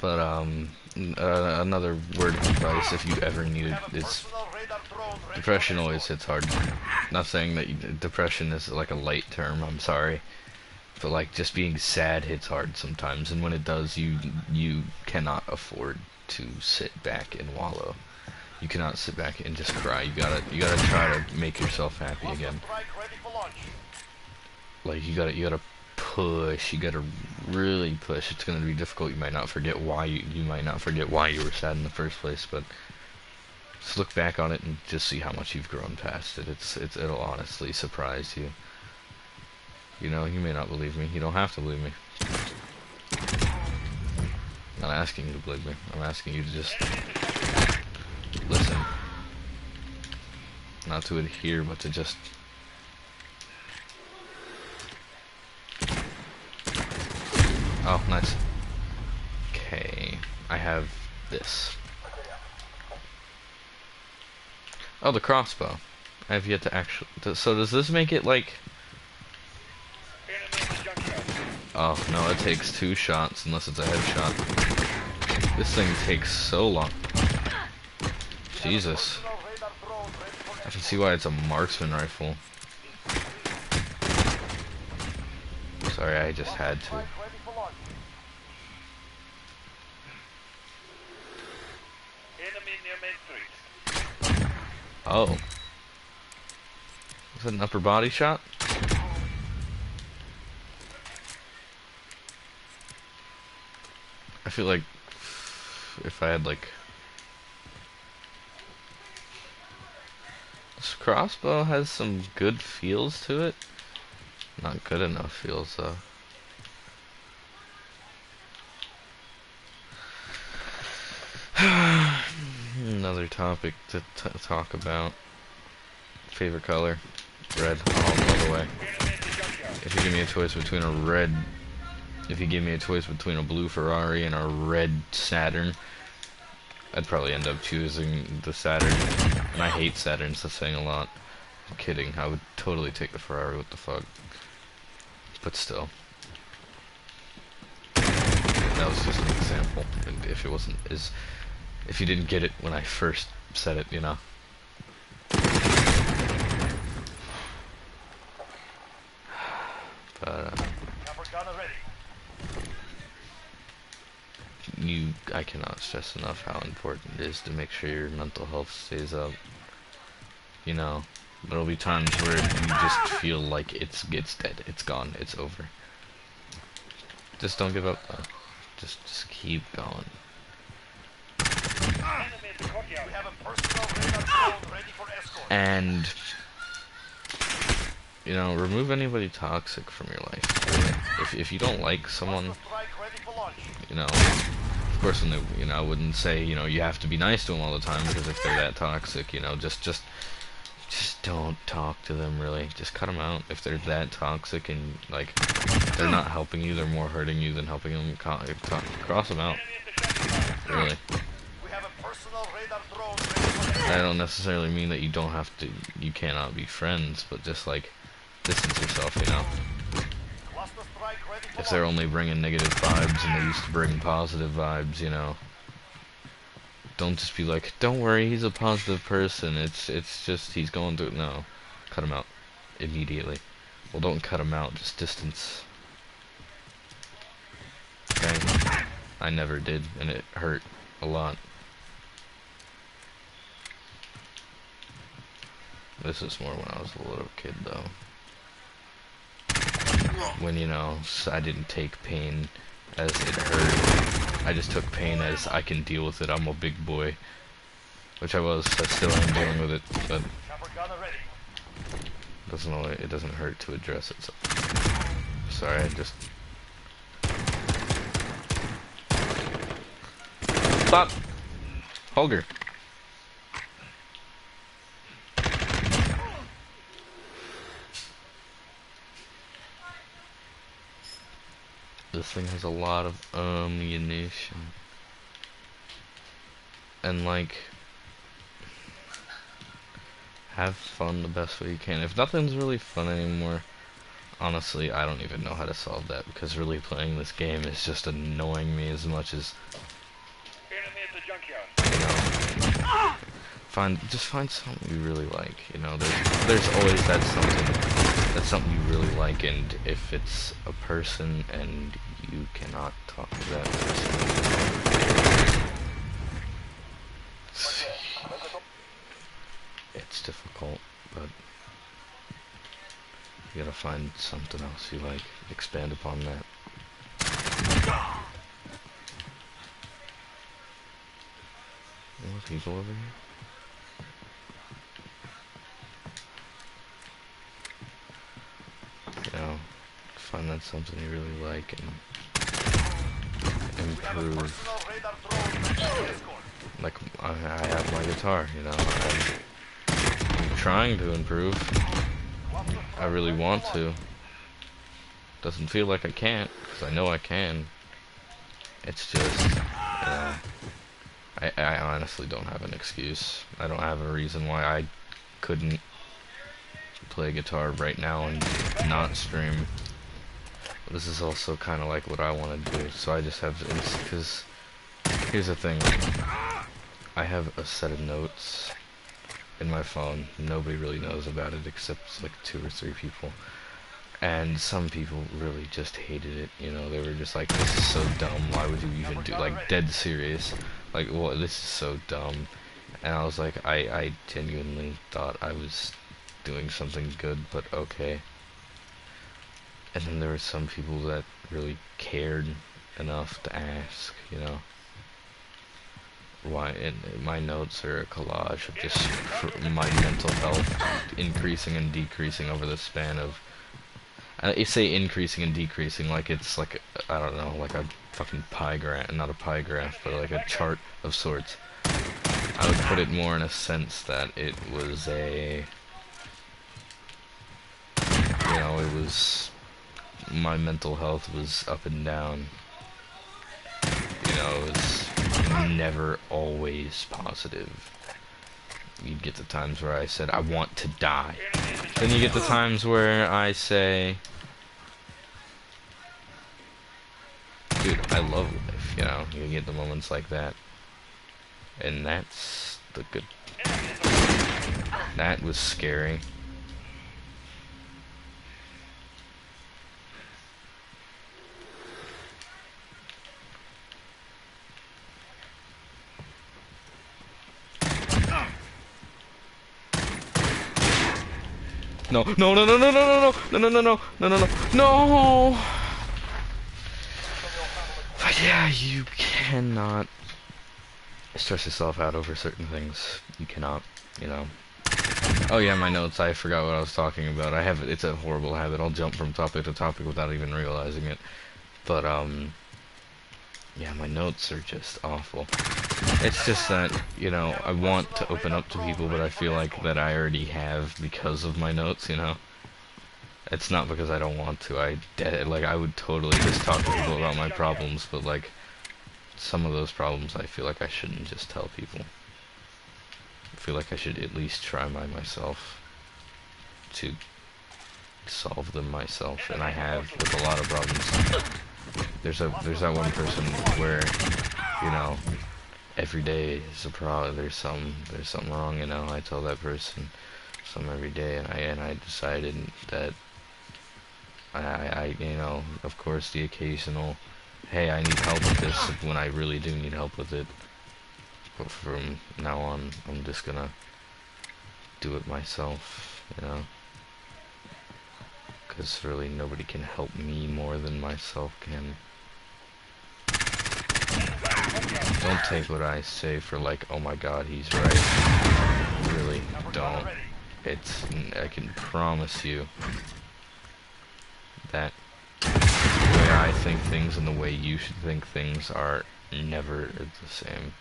But another word of advice, if you ever need it, is Personal radar drone ready depression for always hits hard. Not saying that depression is like a light term. I'm sorry, but like just being sad hits hard sometimes, and when it does, you cannot afford to sit back and wallow. You cannot sit back and just cry. You gotta try to make yourself happy again. strike ready for launch. Like you gotta push. You gotta really push. It's gonna be difficult. You might not forget why you might not forget why you were sad in the first place, but just look back on it and just see how much you've grown past it. It'll honestly surprise you. You know, you may not believe me. You don't have to believe me. I'm not asking you to believe me. I'm asking you to just listen. Not to adhere, but to just oh, nice. Okay, I have this. Oh, the crossbow. I have yet to actually. So does this make it like? Enemy in the junkyard. Oh no, it takes 2 shots unless it's a headshot. This thing takes so long. Jesus. Personal radar drone ready for I can see why it's a marksman rifle. Sorry, I just had to. strike ready for launch. Enemy near main street. Oh. Is that an upper body shot? I feel like if I had like this crossbow has some good feels to it. Not good enough feels though. Another topic to talk about. Favorite color? Red, all the way. Enemy in the junkyard. If you give me a choice between a red, if you give me a choice between a blue Ferrari and a red Saturn, I'd probably end up choosing the Saturn. And I hate Saturns, that's saying a lot. I'm kidding, I would totally take the Ferrari, what the fuck. But still. That was just an example. And if it wasn't if you didn't get it when I first said it, you know. But Chopper gunner ready. I cannot stress enough how important it is to make sure your mental health stays up. You know, there'll be times where you just feel like it's dead, it's gone, it's over. Just don't give up though. Just keep going. Enemy in the courtyard. We have a personal radar drone ready for escort. And you know, remove anybody toxic from your life. Really. If you don't like someone, Strike ready for launch. you know, of course, you know, I wouldn't say, you know, you have to be nice to them all the time, because if they're that toxic, you know, just don't talk to them, really. Just cut them out. If they're that toxic and, like, they're not helping you, they're more hurting you than helping them, cross them out. Really. We have a personal radar drone ready for escort. I don't necessarily mean that you cannot be friends, but just, like, distance yourself, you know. Cluster strike ready for If they're launch. only bringing negative vibes and they used to bring positive vibes, you know. Don't just be like, don't worry, he's a positive person. It's just he's going through. No, cut him out immediately. Well, don't cut him out. Just distance. Okay. I never did, and it hurt a lot. This was more when I was a little kid, though. When, you know, I didn't take pain as it hurt. I just took pain as I can deal with it. I'm a big boy. Which I was. I still am dealing with it, but Chopper gunner ready. it doesn't hurt to address it. So. Sorry, I just... Stop! Holger! This thing has a lot of ammunition. And like, have fun the best way you can. If nothing's really fun anymore, honestly, I don't even know how to solve that, because really playing this game is just annoying me as much as, Enemy at the junkyard. you know, just find something you really like, you know, there's always that's something you really like, and if it's a person and you cannot talk to that person, it's difficult, but you gotta find something else you like, expand upon that. More people over here? You know, find that something you really like and improve. Personal radar drone escort. Like, I have my guitar, you know, I'm trying to improve. I really want to. Doesn't feel like I can't, because I know I can. It's just, you know, I honestly don't have an excuse. I don't have a reason why I couldn't play guitar right now and not stream. This is also kind of like what I want to do, so I just have, because here's the thing. I have a set of notes in my phone. Nobody really knows about it except like 2 or 3 people. And some people really just hated it, you know, they were just like, this is so dumb, why would you even do, like, dead serious, like, well, this is so dumb. And I was like, I genuinely thought I was doing something good, but okay. And then there were some people that really cared enough to ask, you know, why, and my notes are a collage of just my mental health increasing and decreasing over the span of, I say increasing and decreasing like it's like, I don't know, like a fucking pie graph, not a pie graph, but like a chart of sorts. I would put it more in a sense that it was a, you know, it was, my mental health was up and down. You know, it was never always positive. You'd get the times where I said, I want to die. Then you get the times where I say, dude, I love life, you know, you get the moments like that. And that's the good, that was scary. No, no, no, no, no, no, no, no, no, no, no, no, no, no, no. But yeah, you cannot stress yourself out over certain things. You cannot, you know. Oh yeah, my notes, I forgot what I was talking about. I have, it's a horrible habit. I'll jump from topic to topic without even realizing it. But, yeah, my notes are just awful. It's just that, you know, I want to open up to people, but I feel like that I already have because of my notes, you know? It's not because I don't want to. Like, I would totally just talk to people about my problems, but, like, some of those problems I feel like I shouldn't just tell people. I feel like I should at least try myself to solve them myself, and I have with a lot of problems. There's that one person where, you know, every day is a problem. There's something wrong, you know. I tell that person something every day, and I decided that I you know, of course the occasional, hey, I need help with this when I really do need help with it. But from now on, I'm just gonna do it myself, you know. Because really nobody can help me more than myself can. Don't take what I say for like, oh my god, he's right. Really, don't. I can promise you that the way I think things and the way you should think things are never the same.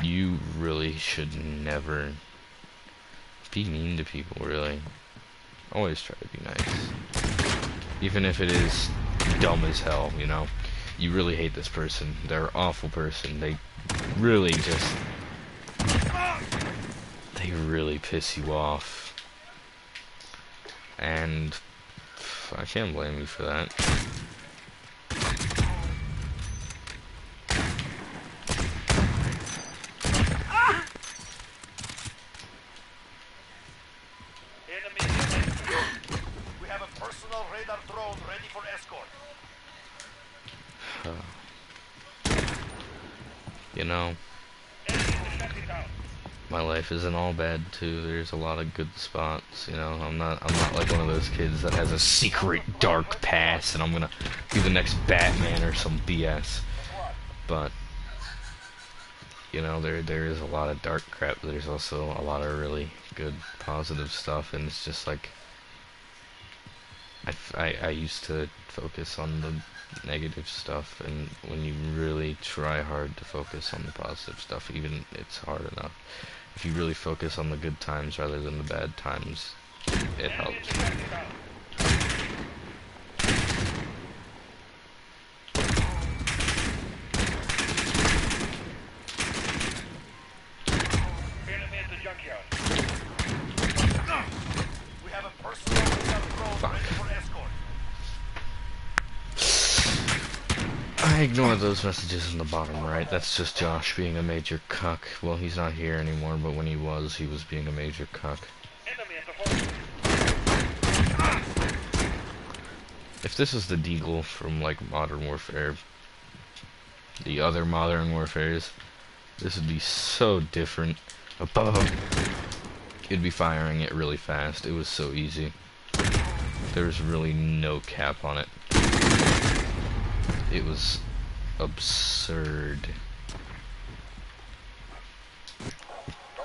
You really should never be mean to people, really. Always try to be nice. Even if it is dumb as hell, you know? You really hate this person. They're an awful person. They really just, they really piss you off. And I can't blame you for that. We have a personal radar drone ready for escort. You know, my life isn't all bad too. There's a lot of good spots. You know, I'm not like one of those kids that has a secret dark past and I'm gonna be the next Batman or some BS. But you know, there is a lot of dark crap. But there's also a lot of really good positive stuff, and it's just like I used to focus on the negative stuff, and when you really try hard to focus on the positive stuff, even it's hard enough. If you really focus on the good times rather than the bad times, it helps. Enemy at the junkyard. We have a personal radar drone ready for escort. I ignore those messages in the bottom right. That's just Josh being a major cuck. Well, he's not here anymore, but when he was being a major cuck. Enemy at the front. If this is the Deagle from, like, Modern Warfare, the other Modern Warfares, this would be so different. Above, you'd be firing it really fast. It was so easy. There was really no cap on it. It was absurd.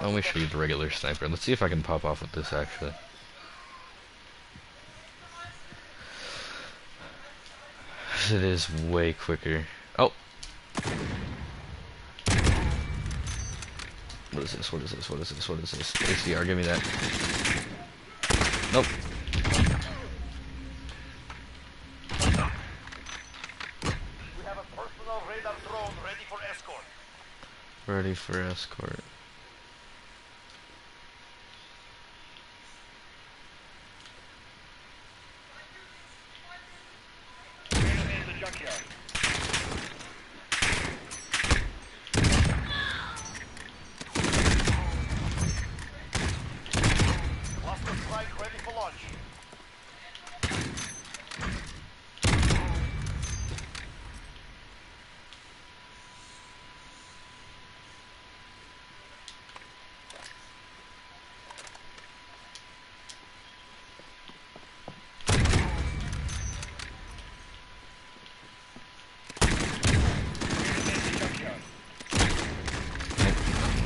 Let me show you the regular sniper. Let's see if I can pop off with this, actually. It is way quicker. Oh! What is this? What is this? What is this? What is this? HDR, give me that. Nope. We have a personal radar drone ready for escort. Ready for escort. Enemy at the junkyard. Cluster strike ready for launch.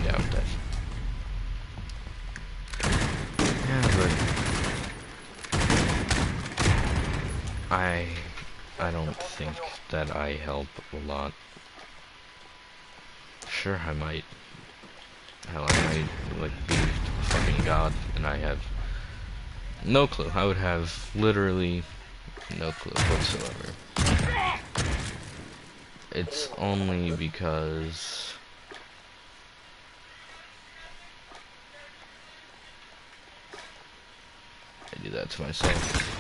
Yeah, I'm dead. Yeah, but I don't think that I help a lot. Sure, I might. Hell, I might, like, be a fucking god, and I have no clue. I would have literally no clue whatsoever. It's only because I do that to myself.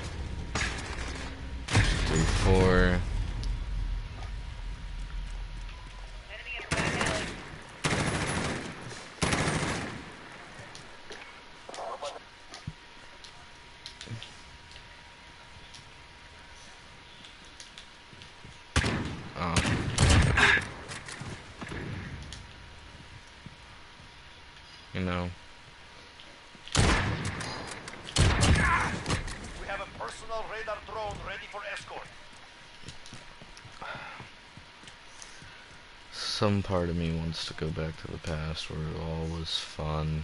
3, 4. Enemy in the back alley. You know, We have a personal radar drone ready for escort. some part of me wants to go back to the past where it all was fun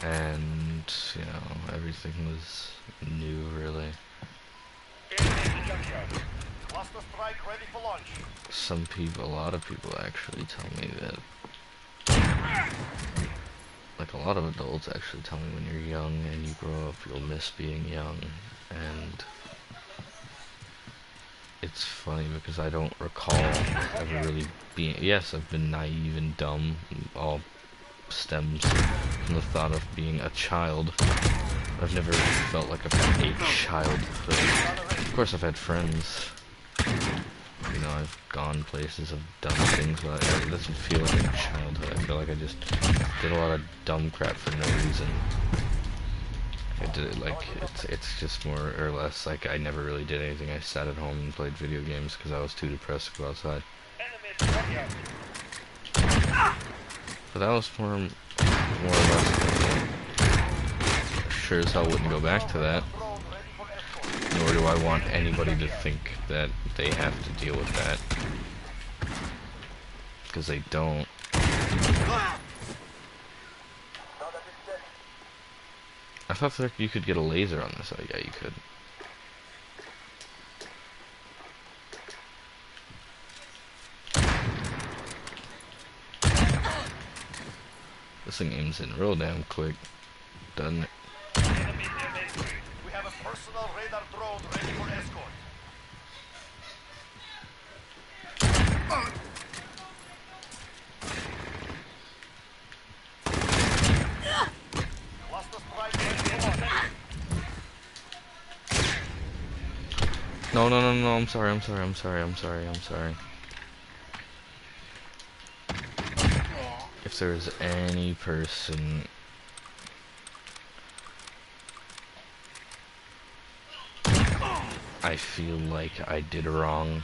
and, you know, everything was new, really. Enemy at the junkyard. Cluster strike ready for launch. Some people, a lot of people actually tell me that, like, a lot of adults actually tell me when you're young and you grow up, you'll miss being young, and it's funny because I don't recall ever really being. Yes, I've been naive and dumb. All stems from the thought of being a child. I've never felt like I've had a childhood. Of course, I've had friends. You know, I've gone places, I've done things, but it doesn't feel like a childhood. I feel like I just did a lot of dumb crap for no reason. I did it like, it's just more or less like I never really did anything. I sat at home and played video games because I was too depressed to go outside. Enemy at the junkyard. But that was more or less. Sure as hell wouldn't go back to that. Nor do I want anybody to think that they have to deal with that. Because they don't. I thought that you could get a laser on this. Oh, yeah, you could. This thing aims in real damn quick, doesn't it? Enemy near me. We have a personal radar drone ready for escort. Cluster strike ready. No, no, no, no, I'm sorry, I'm sorry, I'm sorry, I'm sorry, I'm sorry. If there's any person I feel like I did wrong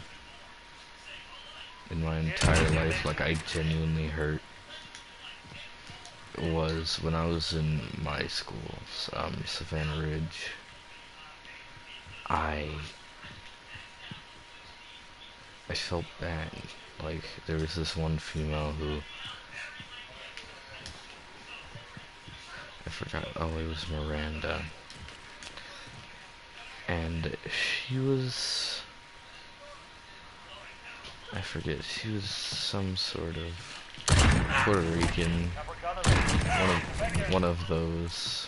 in my entire life, like I genuinely hurt, was when I was in my school, Savannah Ridge. I felt bad. Like, there was this one female who, I forgot, oh, it was Miranda. And she was, I forget, she was some sort of Puerto Rican, one of those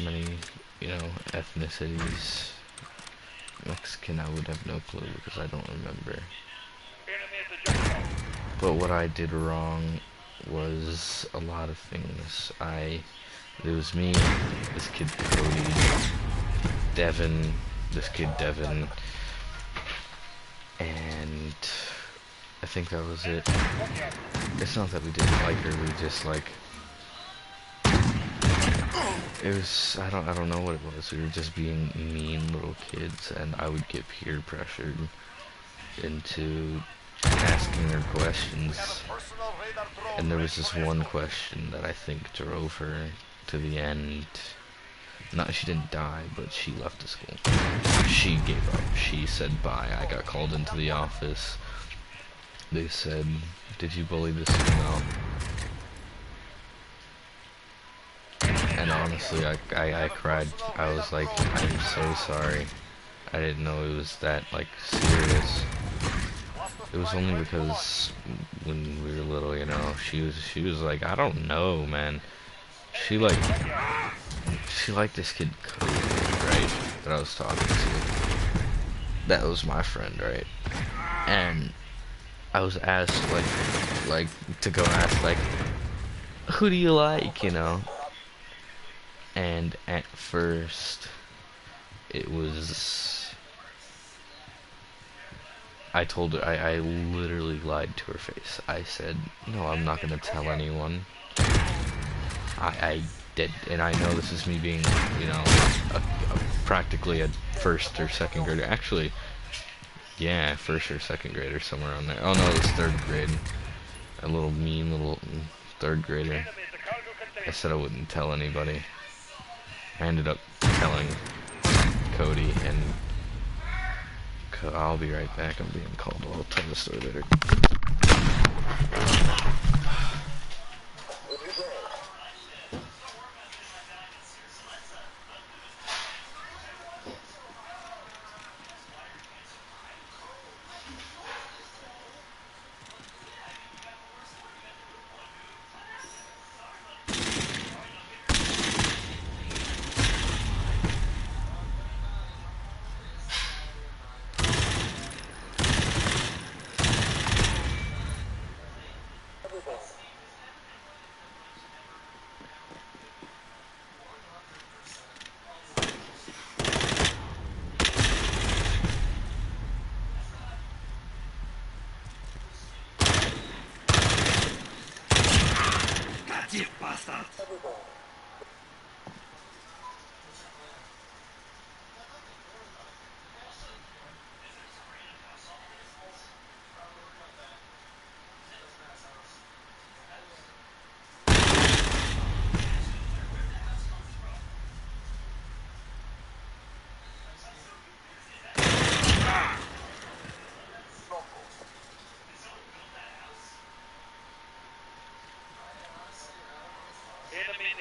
many, you know, ethnicities. Mexican, I would have no clue because I don't remember. Enemy at the junkyard. But what I did wrong was a lot of things. It was me, this kid Cody, Devin, this kid Devin, and I think that was it. It's not that we didn't like her, we just like, it was, I don't know what it was. We were just being mean little kids, and I would get peer pressured into asking her questions. And there was this one question that I think drove her to the end. Not she didn't die, but she left the school. She gave up. She said bye. I got called into the office. They said, "Did you bully this female?" And honestly, I cried. I was like, I'm so sorry. I didn't know it was that, like, serious. It was only because when we were little, you know, she was like, I don't know, man. She liked this kid Cody, right, that I was talking to. That was my friend, right? And I was asked, like, to go ask, like, who do you like, you know? And at first, it was, I told her, I literally lied to her face. I said, no, I'm not gonna tell anyone. I did, and I know this is me being, you know, practically a first or second grader. Actually, yeah, first or second grader, somewhere on there. Oh no, it was third grade. A little mean little third grader. Enemy at the cargo I container. said I wouldn't tell anybody. I ended up telling Cody, and I'll be right back. I'm being called. I'll tell the story later.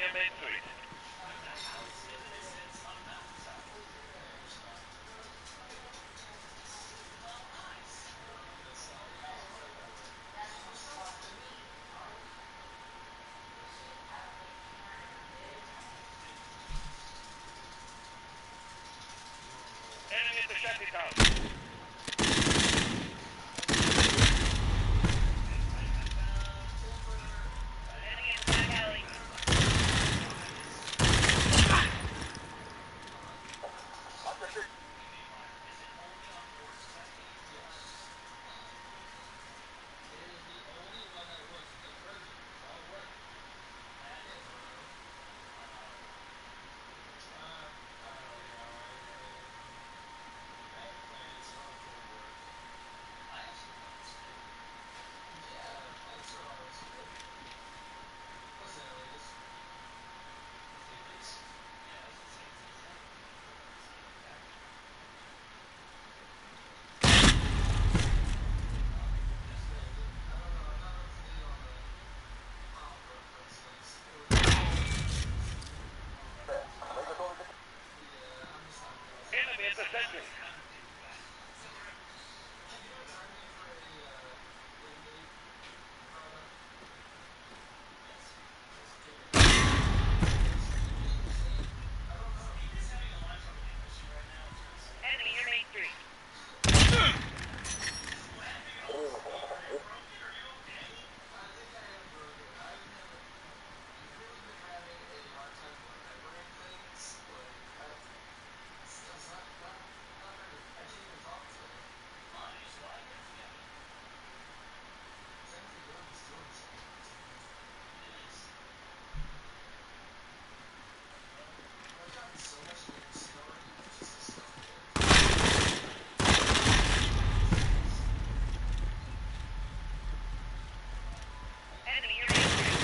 near Main Street. Enemy at the shanty town. Enemy in the back alley. Enemy at the center. Enemy near Main Street. Enemy near Main Street.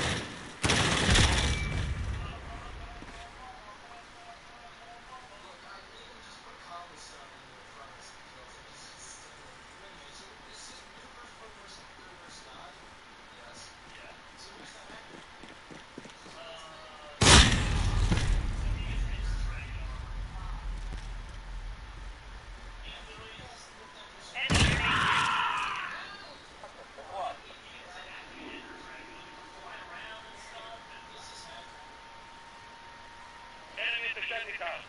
Enemy near Main Enemy at the shanty town.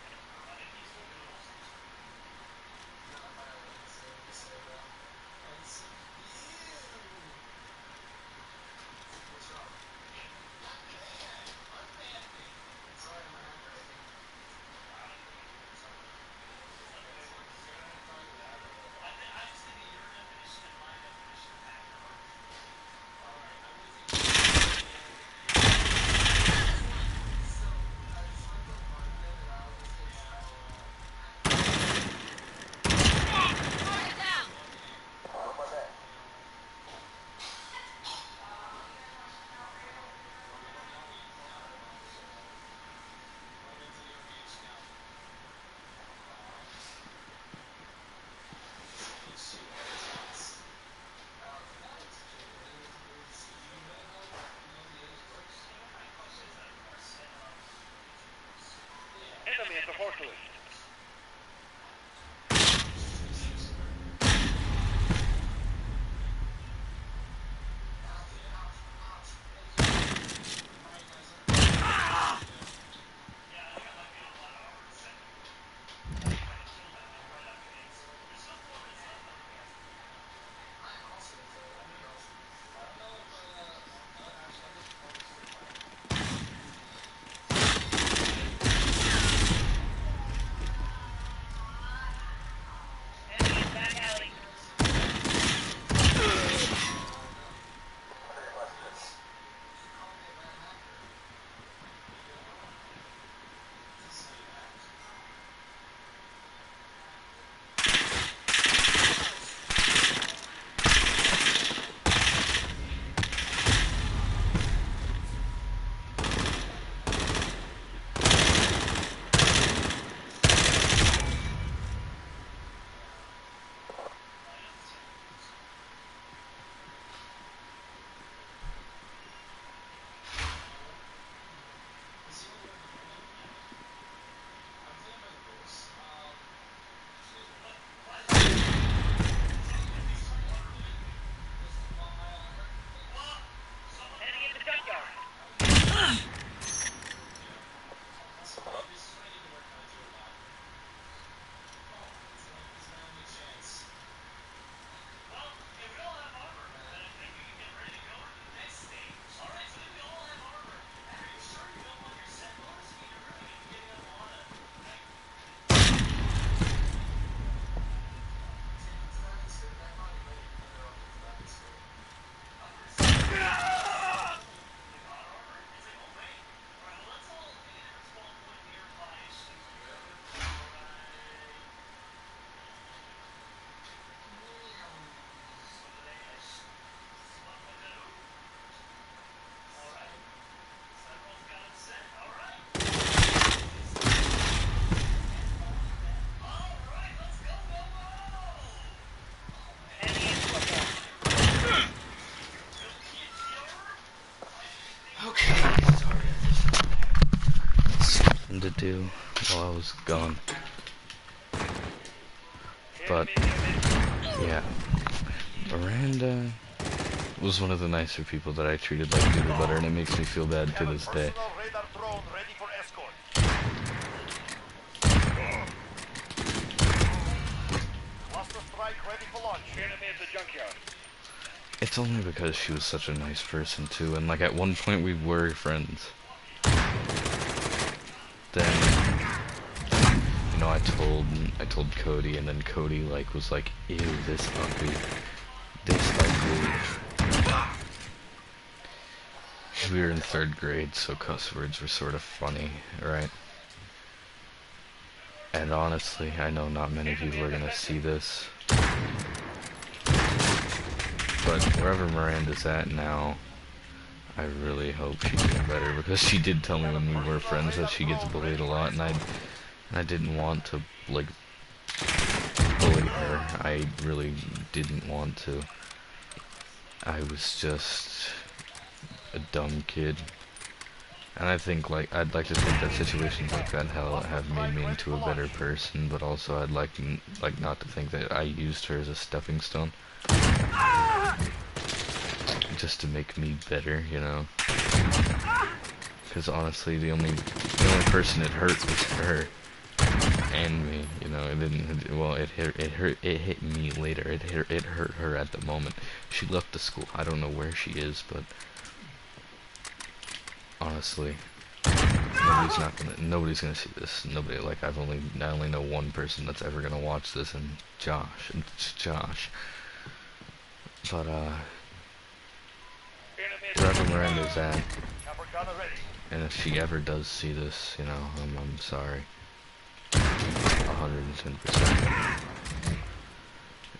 Enemy at the forklift. to do while I was gone. But, yeah. Miranda was one of the nicer people that I treated like noodle butter, and it makes me feel bad to this day. Personal radar drone ready for escort. Cluster strike ready for launch. Enemy at the junkyard. It's only because she was such a nice person too, and like at one point we were friends. Then, you know, I told Cody, and then Cody like was like, ew, this ugly. We were in 3rd grade, so cuss words were sort of funny, right? And honestly, I know not many people are gonna see this, but wherever Miranda's at now, I really hope she's doing better, because she did tell me when we were friends that she gets bullied a lot, and I didn't want to, like, bully her. I really didn't want to. I was just a dumb kid. And I think, like, I'd like to think that situations like that have made me into a better person, but also I'd like not to think that I used her as a stepping stone. Just to make me better, you know? Because honestly, the only person it hurt was her. And me, you know, it didn't, well, it hit me later, it hurt her at the moment. She left the school, I don't know where she is, but honestly, nobody's gonna see this, nobody, like, I only know one person that's ever gonna watch this, and it's Josh, but, wherever Miranda's at, and if she ever does see this, you know, I'm sorry. 110%.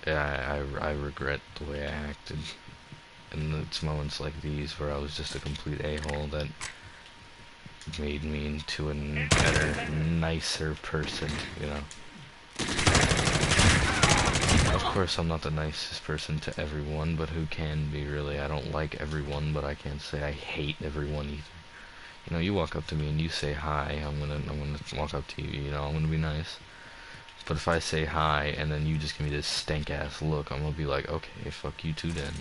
Yeah, I regret the way I acted. And it's moments like these where I was just a complete a-hole that made me into a better, nicer person, you know. Of course, I'm not the nicest person to everyone, but who can be, really? I don't like everyone, but I can't say I hate everyone either. You know, you walk up to me and you say hi, I'm gonna walk up to you, you know, I'm gonna be nice. But if I say hi and then you just give me this stank-ass look, I'm gonna be like, okay, fuck you too then.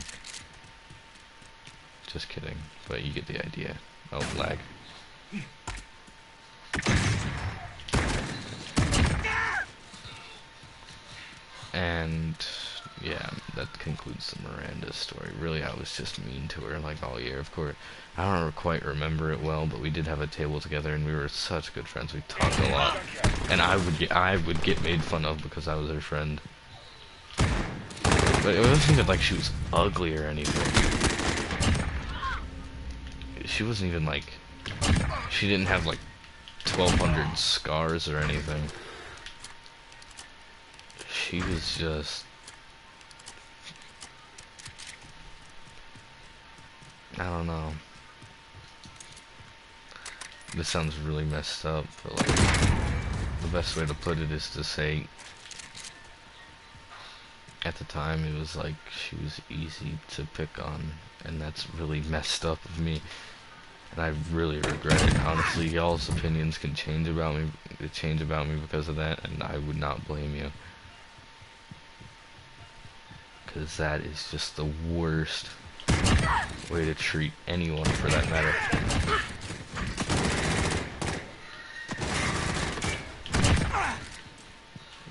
Just kidding, but you get the idea. Oh, lag. And yeah, that concludes the Miranda story. Really, I was just mean to her like all year. Of course, I don't quite remember it well, but we did have a table together, and we were such good friends. We talked a lot, and I would get made fun of because I was her friend. But it wasn't even like she was ugly or anything. She wasn't even like, she didn't have like 1,200 scars or anything. She was just, I don't know. This sounds really messed up, but like, the best way to put it is to say, at the time it was like she was easy to pick on, and that's really messed up of me. And I really regret it. Honestly, y'all's opinions can change about me because of that, and I would not blame you. Because that is just the worst way to treat anyone, for that matter.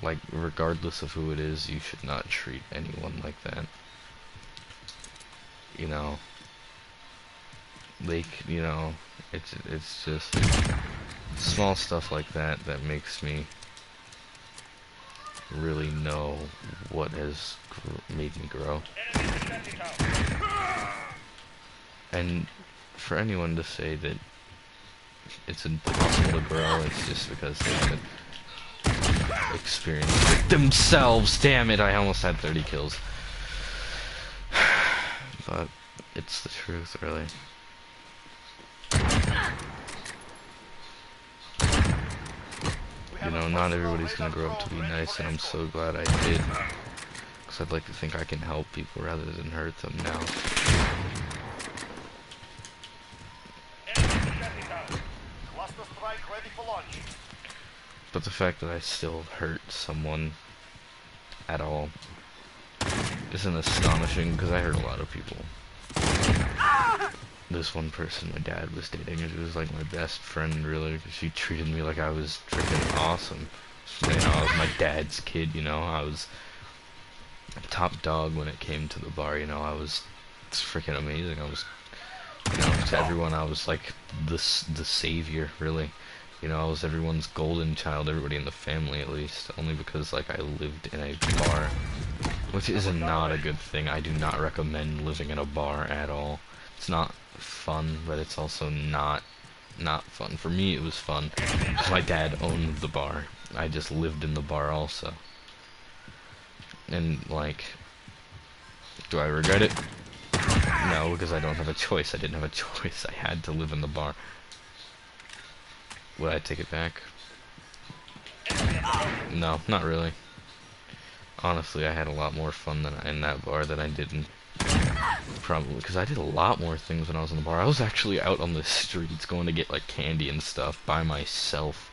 Like, regardless of who it is, you should not treat anyone like that. You know, like, you know, it's just small stuff like that that makes me really know what has made me grow. And for anyone to say that it's impossible to grow, it's just because they haven't experienced it themselves. Damn it, I almost had 30 kills. But it's the truth, really. You know, not everybody's gonna grow up to be nice, and I'm so glad I did. Because I'd like to think I can help people rather than hurt them now. Cluster strike ready for launch. But the fact that I still hurt someone at all isn't astonishing, because I hurt a lot of people. This one person my dad was dating, she was like my best friend, really, because she treated me like I was freaking awesome. You know, I was my dad's kid, you know, I was top dog when it came to the bar, you know, I was freaking amazing. I was, you know, to everyone, I was like the savior, really. You know, I was everyone's golden child, everybody in the family at least, only because, like, I lived in a bar, which is not a good thing. I do not recommend living in a bar at all. It's not fun, but it's also not fun. For me, it was fun, because my dad owned the bar. I just lived in the bar also. And, like, do I regret it? No, because I don't have a choice. I didn't have a choice. I had to live in the bar. Would I take it back? No, not really. Honestly, I had a lot more fun in that bar than I did in... Probably, because I did a lot more things when I was in the bar. I was actually out on the streets going to get, like, candy and stuff by myself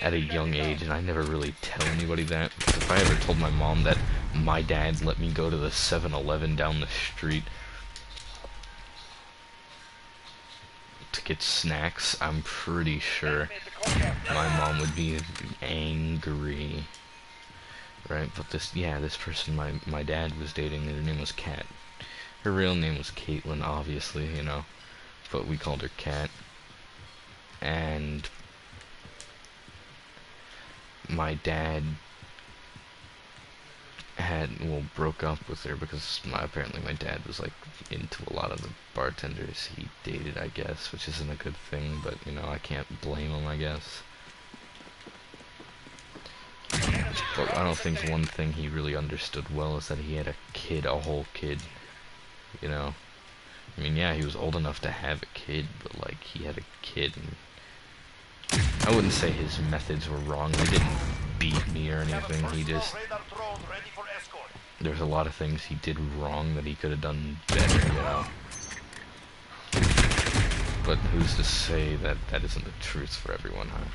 at a young age, and I never really tell anybody that. Because if I ever told my mom that my dad let me go to the 7-Eleven down the street to get snacks, I'm pretty sure my mom would be angry. Right, but this person my dad was dating, her name was Kat. Her real name was Caitlin, obviously, you know, but we called her Kat. And my dad broke up with her because apparently my dad was, like, into a lot of the bartenders he dated, I guess, which isn't a good thing, but, you know, I can't blame him, I guess. But I don't think one thing he really understood well is that he had a kid, a whole kid, you know. I mean, yeah, he was old enough to have a kid, but, like, he had a kid, and I wouldn't say his methods were wrong. He didn't beat me or anything. He just... There's a lot of things he did wrong that he could have done better, you know. But who's to say that that isn't the truth for everyone, huh?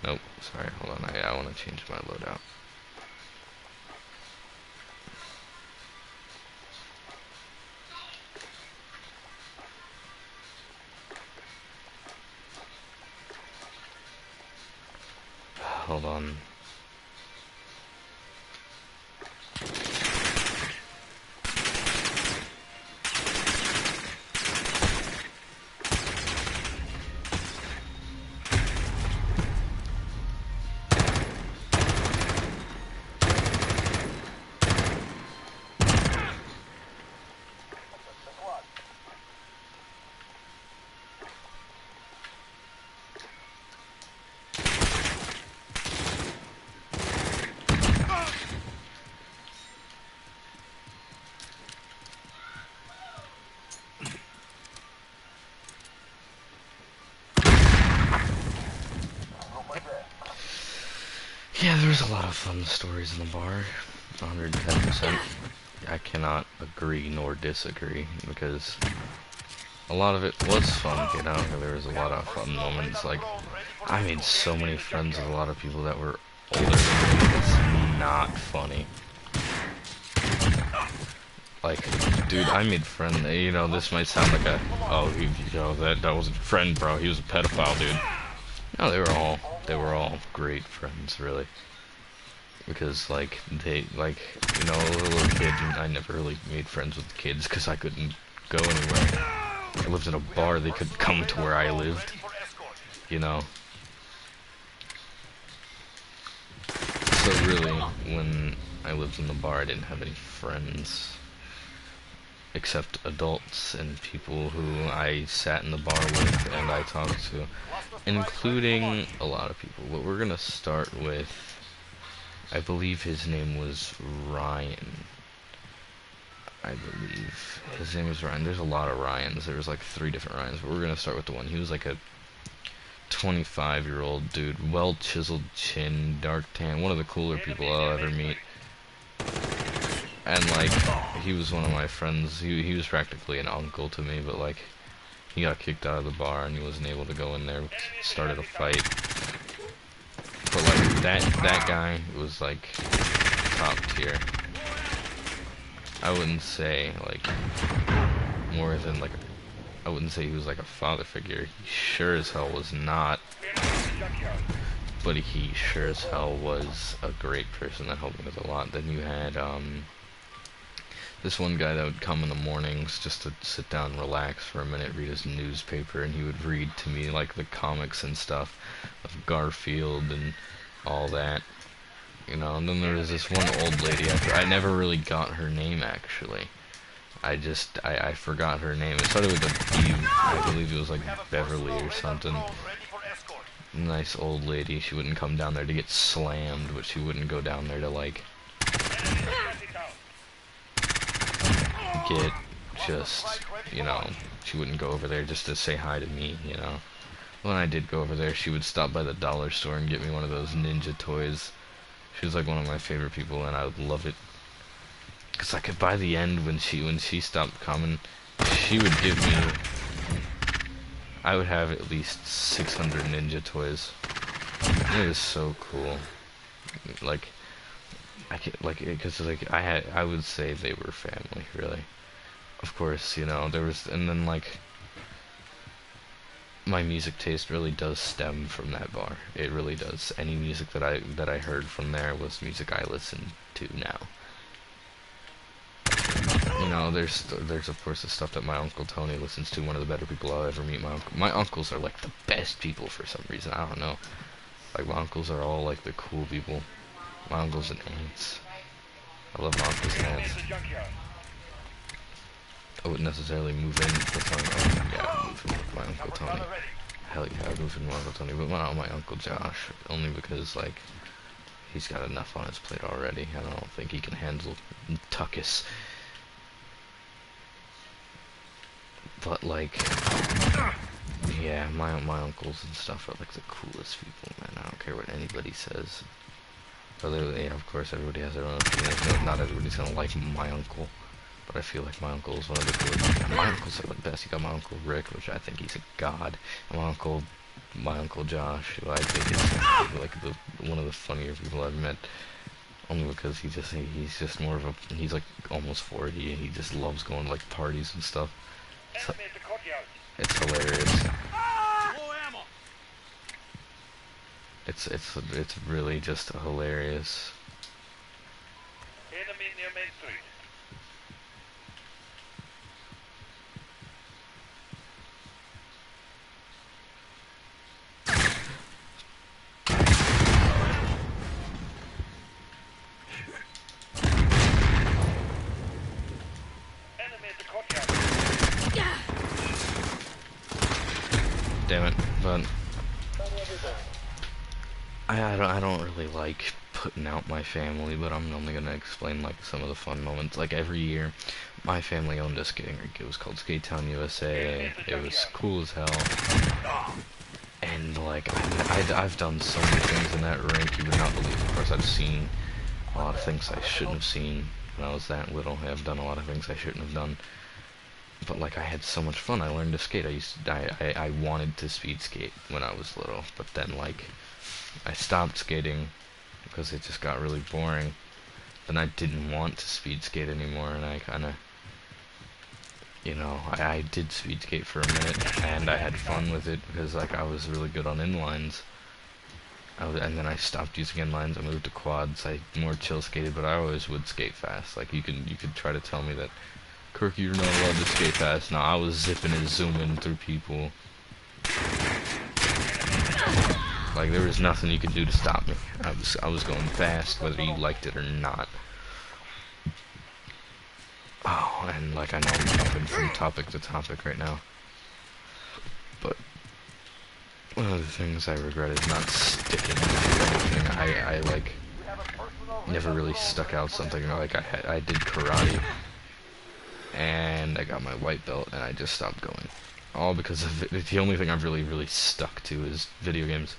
Nope, sorry, hold on, I want to change my loadout. Hold on. Yeah, there's a lot of fun stories in the bar, 110%. I cannot agree nor disagree, because a lot of it was fun, you know, there was a lot of fun moments. Like, I made so many friends with a lot of people that were older than me. It's not funny. Like, dude, I made friends, you know, this might sound like that wasn't a friend, bro, he was a pedophile, dude. No, they were all great friends, really. Because, like, you know, a little kid, I never really made friends with kids because I couldn't go anywhere. I lived in a bar, they couldn't come to where I lived, you know. So really, when I lived in the bar, I didn't have any friends. Except adults and people who I sat in the bar with and I talked to, including a lot of people. But we're gonna start with, I believe his name was Ryan. I believe his name was Ryan. There's a lot of Ryans. There was like 3 different Ryans, but we're gonna start with the one. He was like a 25-year-old dude, well chiseled chin, dark tan, one of the cooler people I'll ever meet. And, like, he was one of my friends. He was practically an uncle to me, but, like, he got kicked out of the bar and he wasn't able to go in there. Started a fight. But like that guy was like top tier. I wouldn't say like more than like I wouldn't say he was like a father figure. He sure as hell was not. But he sure as hell was a great person that helped me with a lot. Then you had this one guy that would come in the mornings just to sit down and relax for a minute, read his newspaper, and he would read to me like the comics and stuff of Garfield and all that. You know, and then there was this one old lady after. I never really got her name, actually. I forgot her name. It started with a B. I believe it was like Beverly or something. Nice old lady. She wouldn't come down there to get slammed, but she wouldn't go down there to like get just, you know, she wouldn't go over there just to say hi to me, you know. When I did go over there, she would stop by the dollar store and get me one of those ninja toys. She was like one of my favorite people, and I would love it. Cause like by the end, when she stopped coming, she would give me. I would have at least 600 ninja toys. It was so cool. Like, I could, like, cause like I would say they were family, really. Of course, you know, there was, and then like. My music taste really does stem from that bar. It really does. Any music that I heard from there was music I listen to now. You know, there's of course the stuff that my Uncle Tony listens to. One of the better people I'll ever meet. My uncles are like the best people for some reason. I don't know. Like my uncles are all like the cool people. My uncles and aunts. I love my uncles and aunts. I wouldn't necessarily move in with I'd move in with my Uncle Tony. Hell yeah, I'd move in with my Uncle Tony, but not my Uncle Josh. Only because, like, he's got enough on his plate already. I don't think he can handle Tuckus. But, like, yeah, my uncles and stuff are, like, the coolest people, man. I don't care what anybody says. But, yeah, of course, everybody has their own opinions. Not everybody's gonna like my uncle. But I feel like my uncle is one of the coolest. My uncles are the best. You got my Uncle Rick, which I think he's a god. And my Uncle Josh, who I think is like one of the funnier people I've met. Only because he's just more of a, he's like almost 40 and he just loves going to like parties and stuff. So, it's hilarious. It's really just hilarious. Enemy near Main Street. Damn it, but I don't really like putting out my family, but I'm only gonna explain like some of the fun moments. Like every year, my family owned a skating rink. It was called Skate Town USA. It was cool as hell. And like I've done so many things in that rink you would not believe. Of course, I've seen a lot of things I shouldn't have seen when I was that little. I've done a lot of things I shouldn't have done. But like I had so much fun. I learned to skate. I wanted to speed skate when I was little, but then like I stopped skating because it just got really boring. Then I didn't want to speed skate anymore, and I kind of, you know, I did speed skate for a minute, and I had fun with it because like I was really good on inlines. And then I stopped using inlines. I moved to quads. I more chill skated, but I always would skate fast. Like you could try to tell me that, Kirk, you're not allowed to skate fast. No, I was zipping and zooming through people. Like there was nothing you could do to stop me. I was going fast, whether you liked it or not. Oh, and like I know I'm jumping from topic to topic right now, but one of the things I regret is not sticking to anything. I like never really stuck out something. Like I did karate. And I got my white belt, and I just stopped going. All because of it. The only thing I've really stuck to is video games.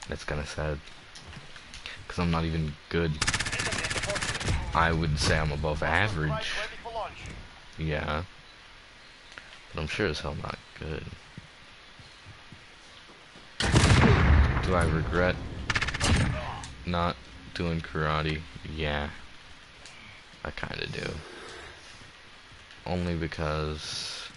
That's kind of sad. Because I'm not even good. I would say I'm above average. Yeah. But I'm sure as hell not good. Do I regret not doing karate? Yeah. I kinda do. Only because...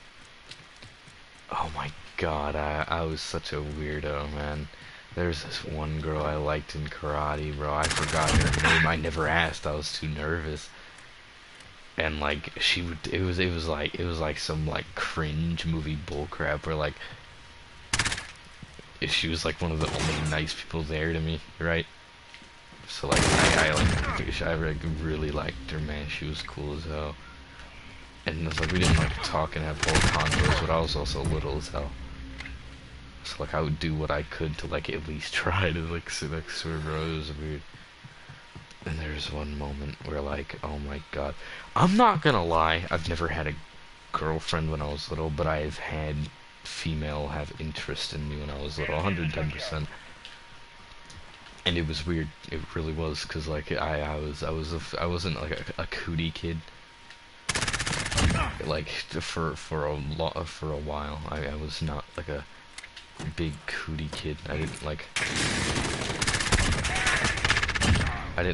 Oh my god, I was such a weirdo, man. There's this one girl I liked in karate, bro. I forgot her name. I never asked. I was too nervous. And like she would, it was like some like cringe movie bullcrap where like she was like one of the only nice people there to me, right? So like I really liked her, man. She was cool as hell. And it's like we didn't like talk and have full convos, but I was also little as hell. So like I would do what I could to like at least try to like sort of grow. It was weird. And there's one moment where like, oh my god, I'm not gonna lie, I've never had a girlfriend when I was little, but I've had female have interest in me when I was little, 110%. And it was weird. It really was, cause like I wasn't like a cootie kid. Like for a while, I was not like a big cootie kid. I didn't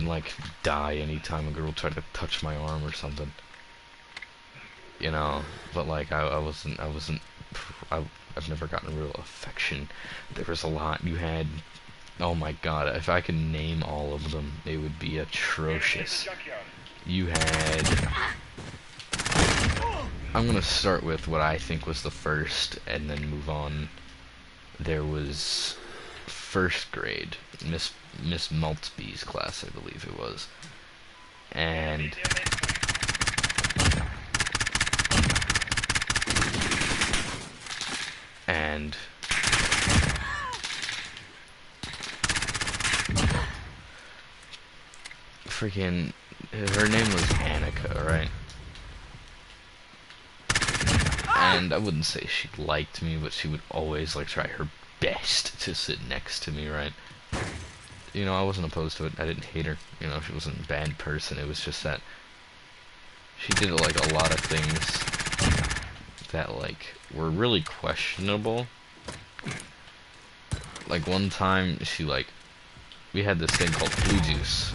like die anytime a girl tried to touch my arm or something. You know, but like I've never gotten a real affection. There was a lot. You had, oh my god, if I could name all of them, they would be atrocious. You had, I'm gonna start with what I think was the first and then move on. There was first grade, Miss Maltby's class, I believe it was. And freaking, her name was Annika, right? And I wouldn't say she liked me, but she would always like try her best to sit next to me, right? You know, I wasn't opposed to it. I didn't hate her. You know, she wasn't a bad person. It was just that she did like a lot of things that like were really questionable. Like one time she like, we had this thing called blue juice,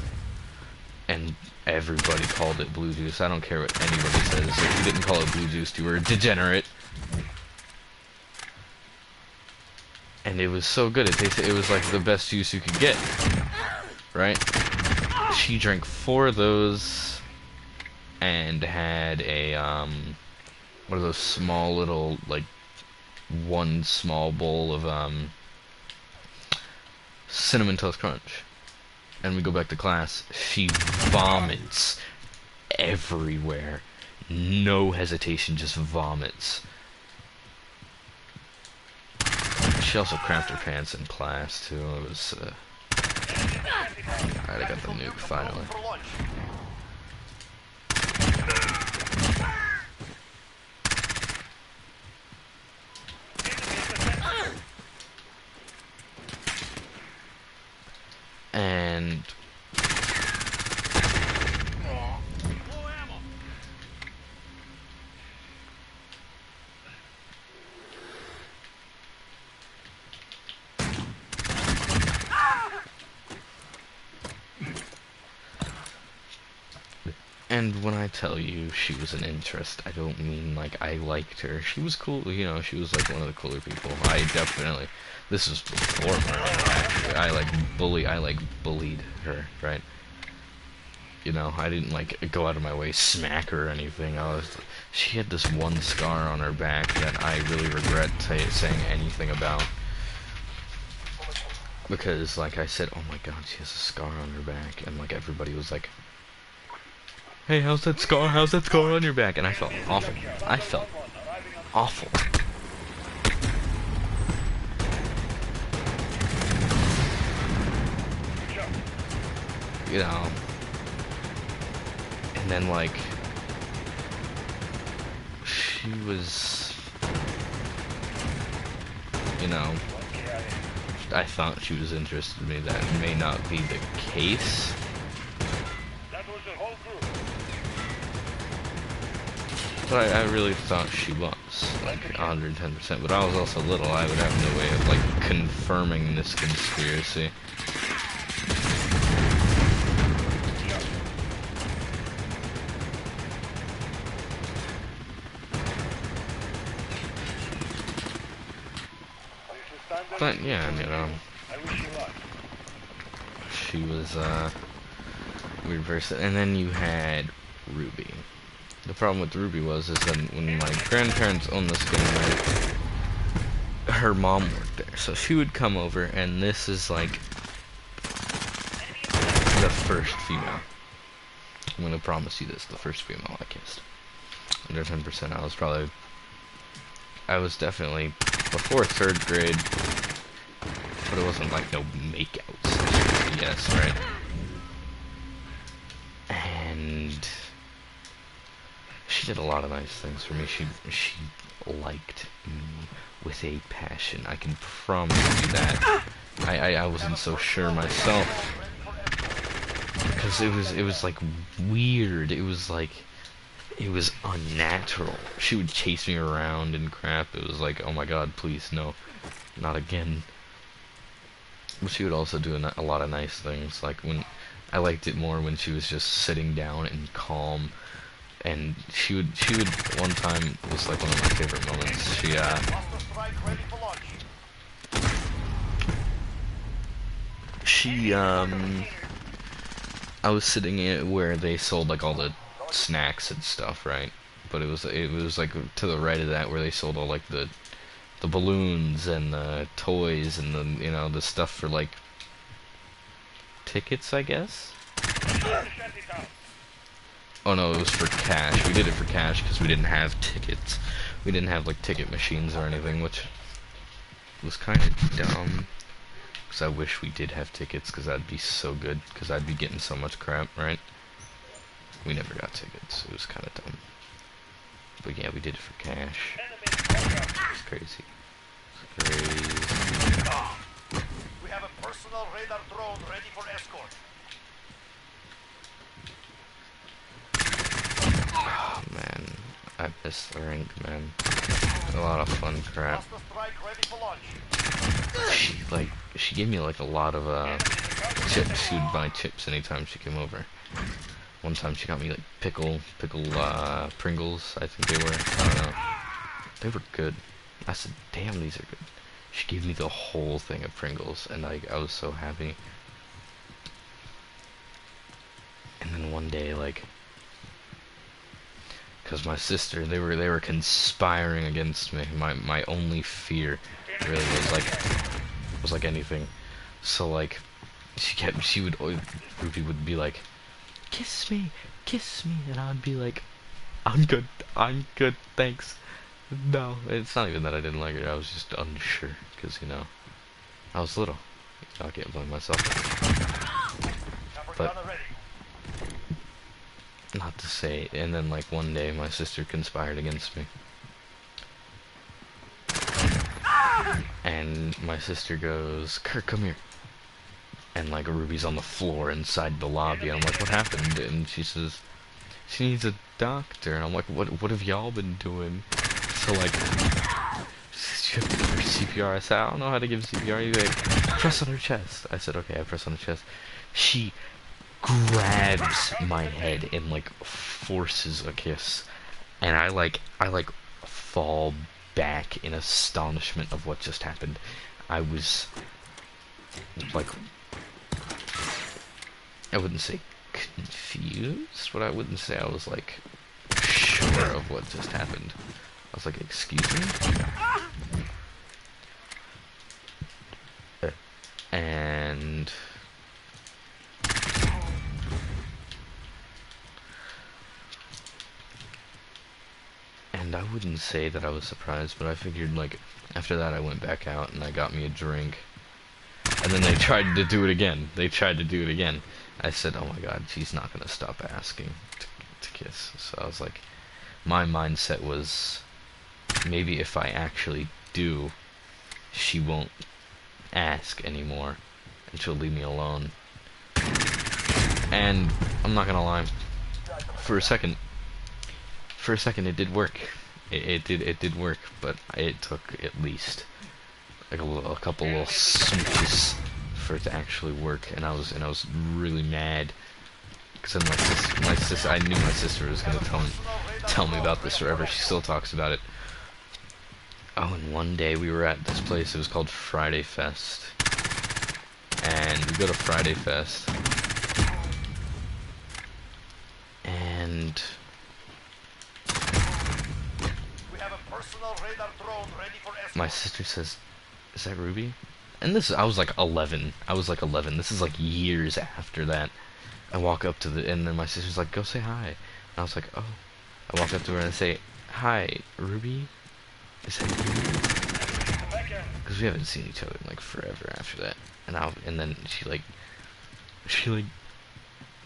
and everybody called it blue juice. I don't care what anybody says. If you didn't call it blue juice, you were a degenerate. And it was so good. It tasted, it was like the best juice you could get, right? She drank 4 of those and had a one of those small little, like, one small bowl of Cinnamon Toast Crunch. And we go back to class. She vomits everywhere. No hesitation, just vomits. She also cramped her pants in class too. It was alright, I got the nuke finally. And when I tell you she was an interest, I don't mean like I liked her. She was cool, you know, she was like one of the cooler people. I definitely, this was before her, actually. I bullied her, right? You know, I didn't like go out of my way, smack her or anything. She had this one scar on her back that I really regret saying anything about. Because, like I said, oh my god, she has a scar on her back. And like everybody was like, hey, how's that scar? How's that scar on your back? And I felt awful. I felt awful. You know. And then, like, she was, you know, I thought she was interested in me. That may not be the case. That was the whole group. But I really thought she was, like, 110%, but I was also little, I would have no way of, like, confirming this conspiracy. But, yeah, you know, I wish you luck. she was, weird person. And then you had Ruby. The problem with Ruby was is that when my grandparents owned this game, right, her mom worked there, so she would come over, and this is like the first female. I'm gonna promise you this: the first female I kissed. Under 10%. I was definitely before 3rd grade, but it wasn't like no makeouts. Yes, right. And she did a lot of nice things for me. She liked me with a passion. I can promise you that. I wasn't so sure myself because it was like weird. It was unnatural. She would chase me around and crap. It was like, oh my god, please no, not again. But she would also do a lot of nice things. Like when I liked it more when she was just sitting down and calm. And she would one time was like one of my favorite moments. I was sitting where they sold like all the snacks and stuff, right? But it was like to the right of that where they sold all like the balloons and the toys and the, you know, the stuff for like tickets, I guess. Oh no, it was for cash. We did it for cash because we didn't have tickets. We didn't have like ticket machines or anything, which was kind of dumb. Because I wish we did have tickets, because that'd be so good. Because I'd be getting so much crap, right? We never got tickets. It was kind of dumb. But yeah, we did it for cash. It's crazy. It's crazy. We have a personal radar drone ready for escort. Oh man, I miss the rink, man. A lot of fun crap. She gave me like a lot of chips. She would buy chips anytime she came over. One time she got me like pickle Pringles, I think they were. I don't know. They were good. I said, damn, these are good. She gave me the whole thing of Pringles, and I was so happy. And then one day, like, because my sister, they were conspiring against me. My only fear really was like anything. So like Ruby would be like, kiss me, and I'd be like, I'm good, thanks. No, it's not even that I didn't like her. I was just unsure because, you know, I was little. I can't blame myself. But not to say, and then like one day my sister conspired against me. And my sister goes, Kirk, come here. And like Ruby's on the floor inside the lobby. I'm like, what happened? And she says, she needs a doctor. And I'm like, what have y'all been doing? So like, she have to give her CPR. I said, I don't know how to give CPR. You like, press on her chest. I said, okay, I press on her chest. She grabs my head and like forces a kiss, and I fall back in astonishment of what just happened. I was like, I wouldn't say confused, but I wouldn't say I was like sure of what just happened. I was like, excuse me? And I wouldn't say that I was surprised, but I figured, like, after that I went back out and I got me a drink. And then they tried to do it again. I said, oh my god, she's not gonna stop asking to kiss. So I was like, my mindset was, maybe if I actually do, she won't ask anymore, and she'll leave me alone. And I'm not gonna lie, for a second for a second it did work. It did work, but it took at least like a couple little smooches for it to actually work, and I was really mad because then my sister, I knew my sister was gonna tell me about this forever. She still talks about it. Oh, and one day we were at this place. It was called Friday Fest, and we go to Friday Fest, and We have a personal radar drone ready for escort. my sister says, "Is that Ruby?" And this, I was like 11. I was like 11. This is like years after that. I walk up to and then my sister's like, "Go say hi." And I was like, "Oh." I walk up to her and I say, "Hi, Ruby. Is that you?" Because we haven't seen each other in like forever after that. And then she like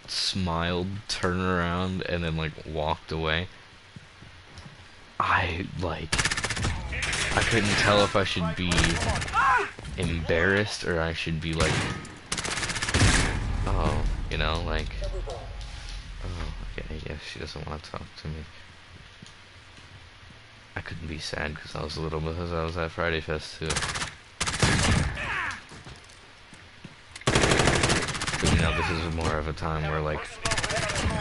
smiled, turned around, and then like walked away. I couldn't tell if I should be embarrassed or I should be like, oh, you know, like, oh, okay, yeah, she doesn't want to talk to me. I couldn't be sad because I was little because I was at Friday Fest too. But you know, this is more of a time where like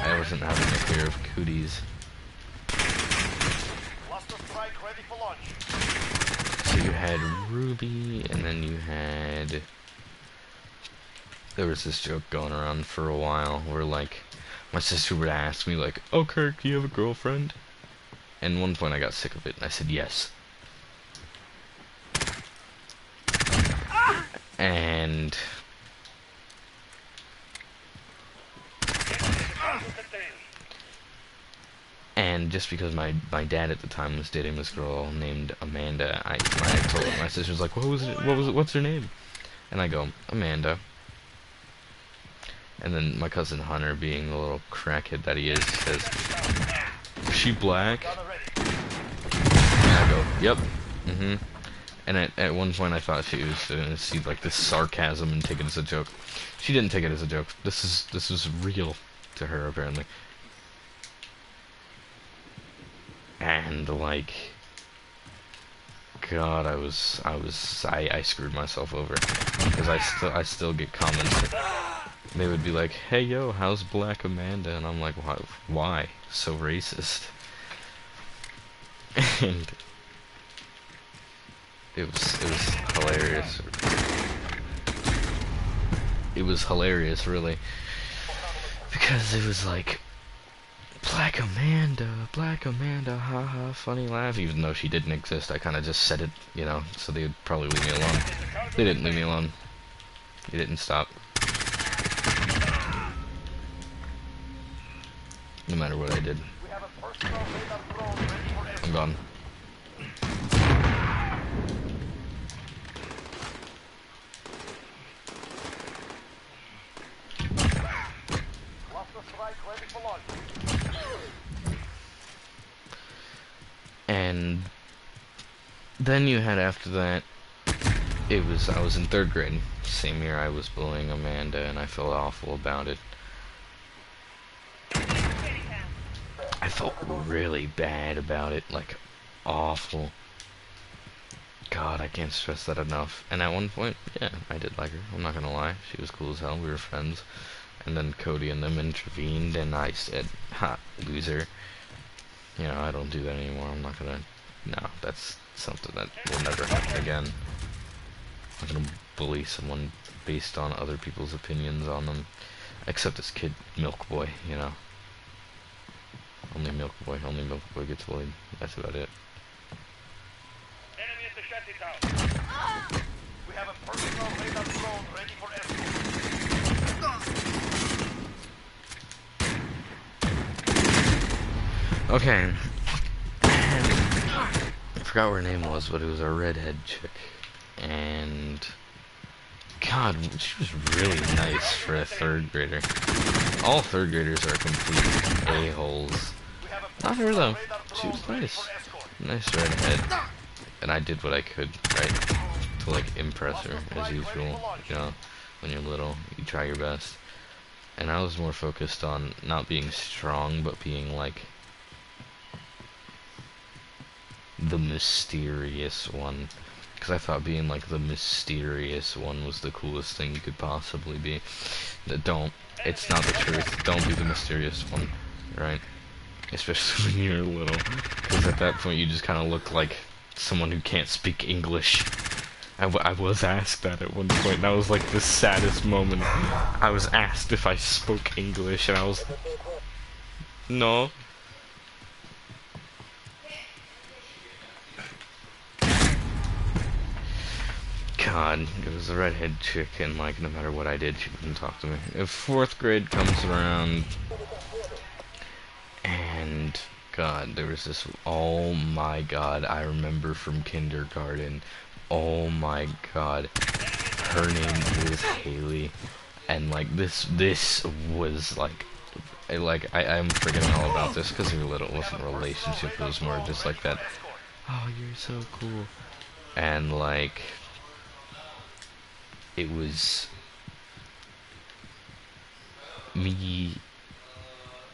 I wasn't having a fear of cooties. Cluster strike ready for launch. So you had Ruby, and then you had... There was this joke going around for a while where, like, my sister would ask me, like, "Oh, Kirk, do you have a girlfriend?" And at one point I got sick of it, and I said yes. And... And just because my dad at the time was dating this girl named Amanda, I told my sister's like, what's her name? And I go, Amanda. And then my cousin Hunter, being the little crackhead that he is, says, "Is she black?" And I go, "Yep, mm-hmm." And at one point I thought she was gonna see like this sarcasm and take it as a joke. She didn't take it as a joke. This was real to her apparently. And like, God, I screwed myself over because I still get comments. They would be like, "Hey yo, how's Black Amanda?" And I'm like, why? So racist. And it was hilarious. It was hilarious, really, because it was like, Black Amanda, haha, funny laugh. Even though she didn't exist, I kind of just said it, you know, so they would probably leave me alone. They didn't leave me alone. They didn't stop. No matter what I did. We have a personal radar drone ready for escort. I'm gone. Cluster strike ready for launch. And then you had after that, I was in 3rd grade. Same year I was bullying Amanda, and I felt awful about it. I felt really bad about it, like, awful. God, I can't stress that enough. And at one point, yeah, I did like her. I'm not gonna lie. She was cool as hell. We were friends. And then Cody and them intervened, and I said, "Ha, loser. You know, I don't do that anymore. I'm not gonna..." No, that's something that will never happen again. I'm not gonna bully someone based on other people's opinions on them. Except this kid, Milk Boy, you know. Only Milk Boy gets bullied. That's about it. Enemy at the shanty town. We have a personal radar drone ready for escort. Okay. I forgot what her name was, but it was a redhead chick. And... God, she was really nice for a 3rd grader. All 3rd graders are complete a-holes. Not her though. She was nice. Nice redhead. And I did what I could, right? To like impress her, as usual. You know, when you're little, you try your best. And I was more focused on not being strong, but being like the mysterious one. Because I thought being like the mysterious one was the coolest thing you could possibly be. Don't. It's not the truth. Don't be the mysterious one, right? Especially when you're little. Because at that point you just kind of look like someone who can't speak English. I was asked that at one point, and that was like the saddest moment. I was asked if I spoke English, and I was... No. God, it was a redhead chick, and like, no matter what I did, she wouldn't talk to me. If 4th grade comes around, and God, there was this, oh my God, I remember from kindergarten, oh my God, her name was Haley, and like, this was like, I'm forgetting all about this, because we were little, it wasn't a relationship, it was more just like that, oh, you're so cool, and like, it was me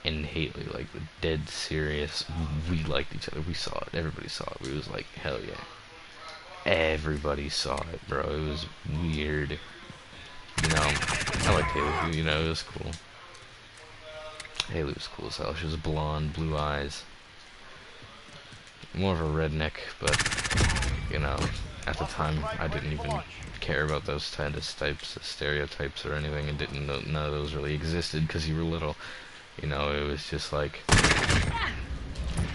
and Haley, like, dead serious. We liked each other. We saw it. Everybody saw it. We was like, hell yeah. Everybody saw it, bro. It was weird. You know, I liked Haley. You know, it was cool. Haley was cool as hell. She was blonde, blue eyes. More of a redneck, but, you know, at the time, I didn't even care about those kind of types of stereotypes or anything, and didn't know none of those really existed because you were little. You know, it was just like,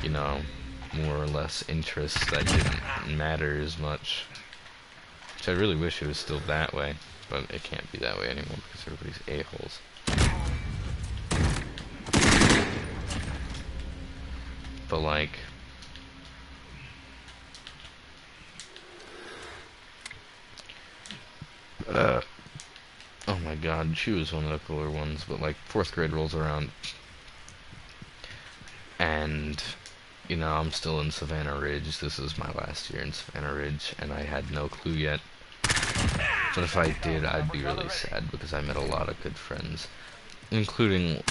you know, more or less interests that didn't matter as much. Which I really wish it was still that way, but it can't be that way anymore because everybody's a-holes. But like, oh my God, she was one of the cooler ones, but like 4th grade rolls around, and, you know, I'm still in Savannah Ridge. This is my last year in Savannah Ridge, and I had no clue yet. But if I did, I'd be really sad, because I met a lot of good friends, including,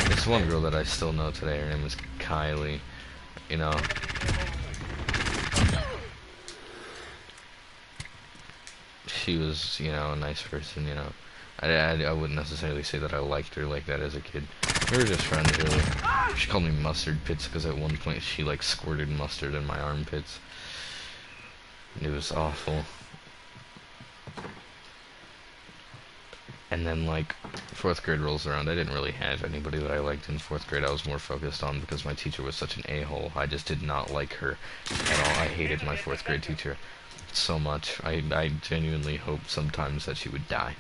this one girl that I still know today. Her name is Kylie, you know. She was, you know, a nice person, you know. I wouldn't necessarily say that I liked her like that as a kid. We were just friends, really. She called me Mustard Pits because at one point she, like, squirted mustard in my armpits. It was awful. And then, like, 4th grade rolls around. I didn't really have anybody that I liked in 4th grade. I was more focused on because my teacher was such an a-hole. I just did not like her at all. I hated my 4th grade teacher so much. I genuinely hope sometimes that she would die.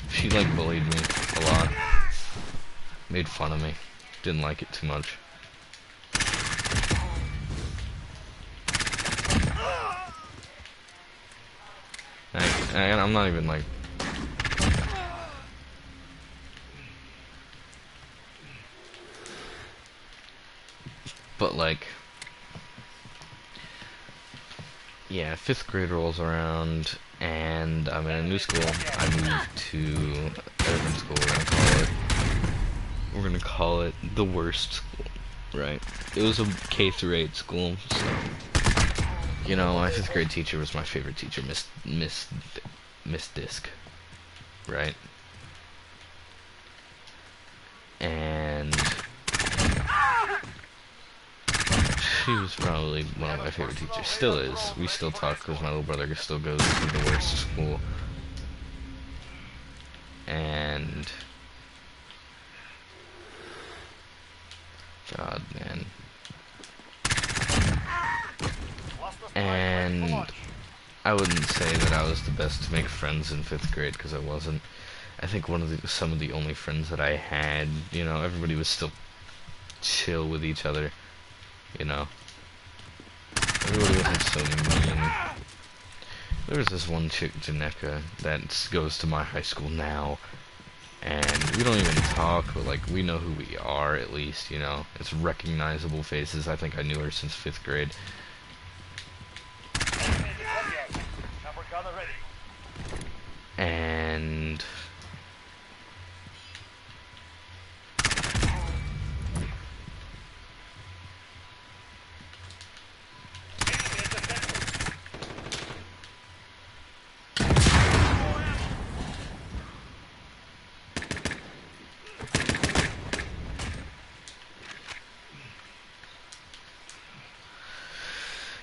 She, like, bullied me a lot. Made fun of me. Didn't like it too much. And I'm not even, like... But, like... Yeah, 5th grade rolls around, and I'm in a new school. I moved to a different school. We're gonna call it the worst school, right? It was a K through 8 school, so, you know, my 5th grade teacher was my favorite teacher, Miss Disc, right? And she was probably one of my favorite teachers. Still is. We still talk because my little brother still goes to the worst school. And God, man. And I wouldn't say that I was the best to make friends in 5th grade because I wasn't. I think some of the only friends that I had, you know, everybody was still chill with each other. You know, everybody wasn't so mean. There was this one chick, Janeka, that goes to my high school now, and we don't even talk, but, like, we know who we are, at least, you know. It's recognizable faces. I think I knew her since 5th grade. And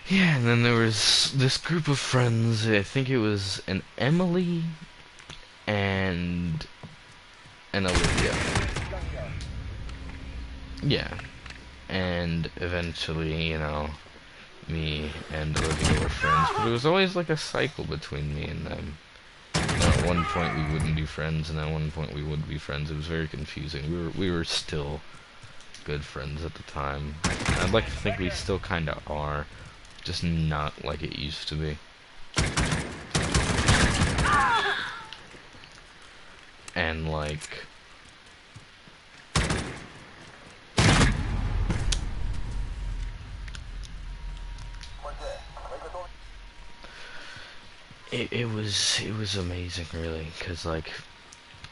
Yeah, and then there was this group of friends. I think it was an Emily and an Olivia. Yeah, and eventually, you know, me and Olivia were friends, but it was always like a cycle between me and them. You know, at one point we wouldn't be friends, and at one point we would be friends. It was very confusing. We were still good friends at the time. I'd like to think we still kind of are, just not like it used to be. And like, it was amazing, really, because like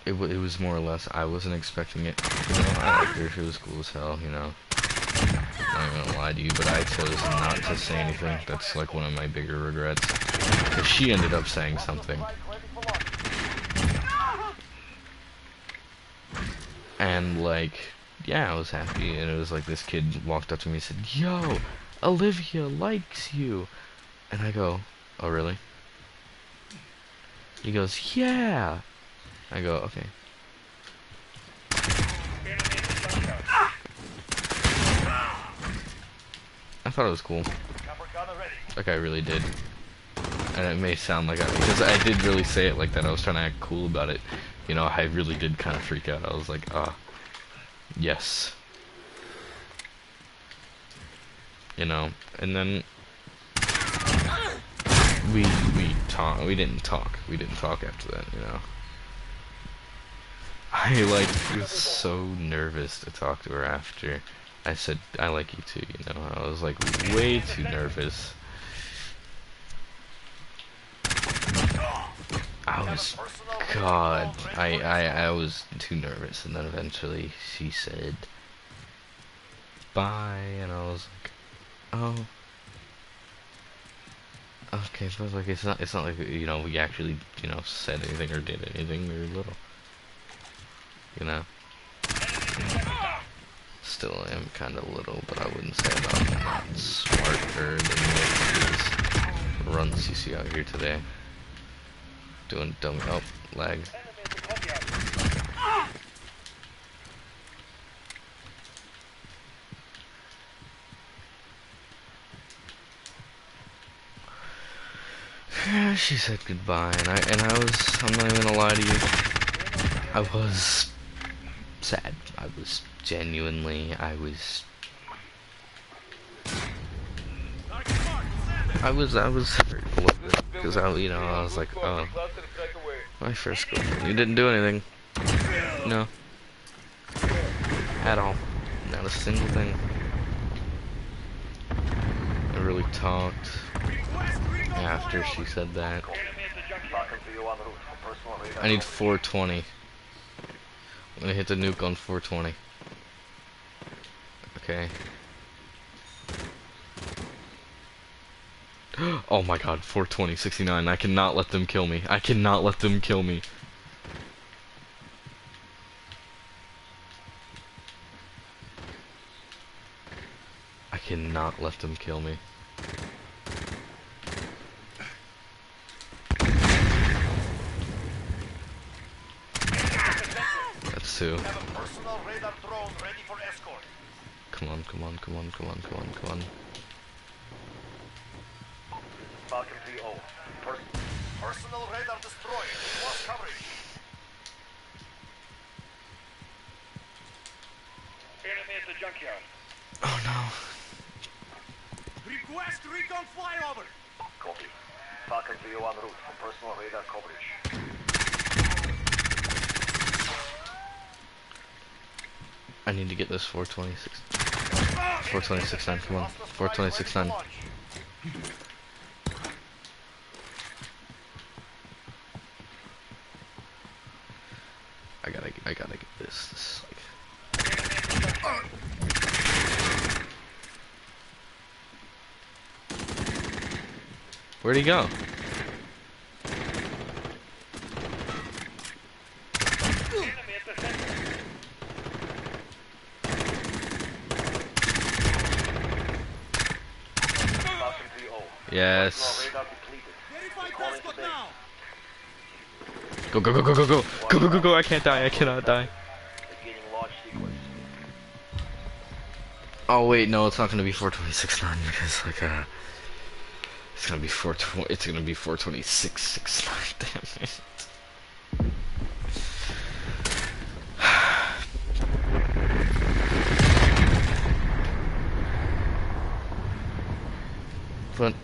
it was more or less, I wasn't expecting it. You know, I liked her. She was cool as hell. You know, I'm not gonna lie to you, but I chose not to say anything. That's like one of my bigger regrets, because she ended up saying something. And like, yeah, I was happy, and it was like this kid walked up to me and said, "Yo, Olivia likes you," and I go, "Oh really?" He goes, "Yeah." I go, "Okay." I thought it was cool. Like I really did. And it may sound like because I did really say it like that. I was trying to act cool about it. You know, I really did kind of freak out. I was like, yes. You know, and then we didn't talk after that, you know. I like was so nervous to talk to her after I said I like you too, you know. I was like way too nervous. I was too nervous, and then eventually she said bye, and I was like, oh, okay. So I was like, it's not like, you know, we actually, you know, said anything or did anything. We were little, you know. Still am kind of little, but I wouldn't say I'm not smarter than most runs you see out here today. Doing dumb, oh, lag. Yeah, she said goodbye, and I'm not even gonna lie to you, I was sad. I was genuinely, I was hurt a little bit, because you know, I was like, oh, my first girlfriend. You didn't do anything. No. At all. Not a single thing. I really talked after she said that. I need 420. I'm gonna hit the nuke on 420. Okay. Oh my god, 420, 69. I cannot let them kill me. I cannot let them kill me. I cannot let them kill me. That's two. Come on, come on, come on, come on, come on, come on. Falcon 3-0. Personal radar destroyed. Lost coverage. Enemy at the junkyard. Oh no. Request recon flyover. Copy. Falcon 3-0 en route for personal radar coverage. I need to get this 426. 426.9, come on. 426.9. I gotta get this. This is like... Where'd he go? Enemy at the center. Falcon 3-0 Yes. Radar depleted. Recall into base. Go, go, go, go, go, go. Go, go, go, go. I can't die. I cannot die. Beginning launch sequence. Oh, wait. No, it's not going to be 426.9 because, like, it's going to be 420. It's going to be 426.69. Damn it. But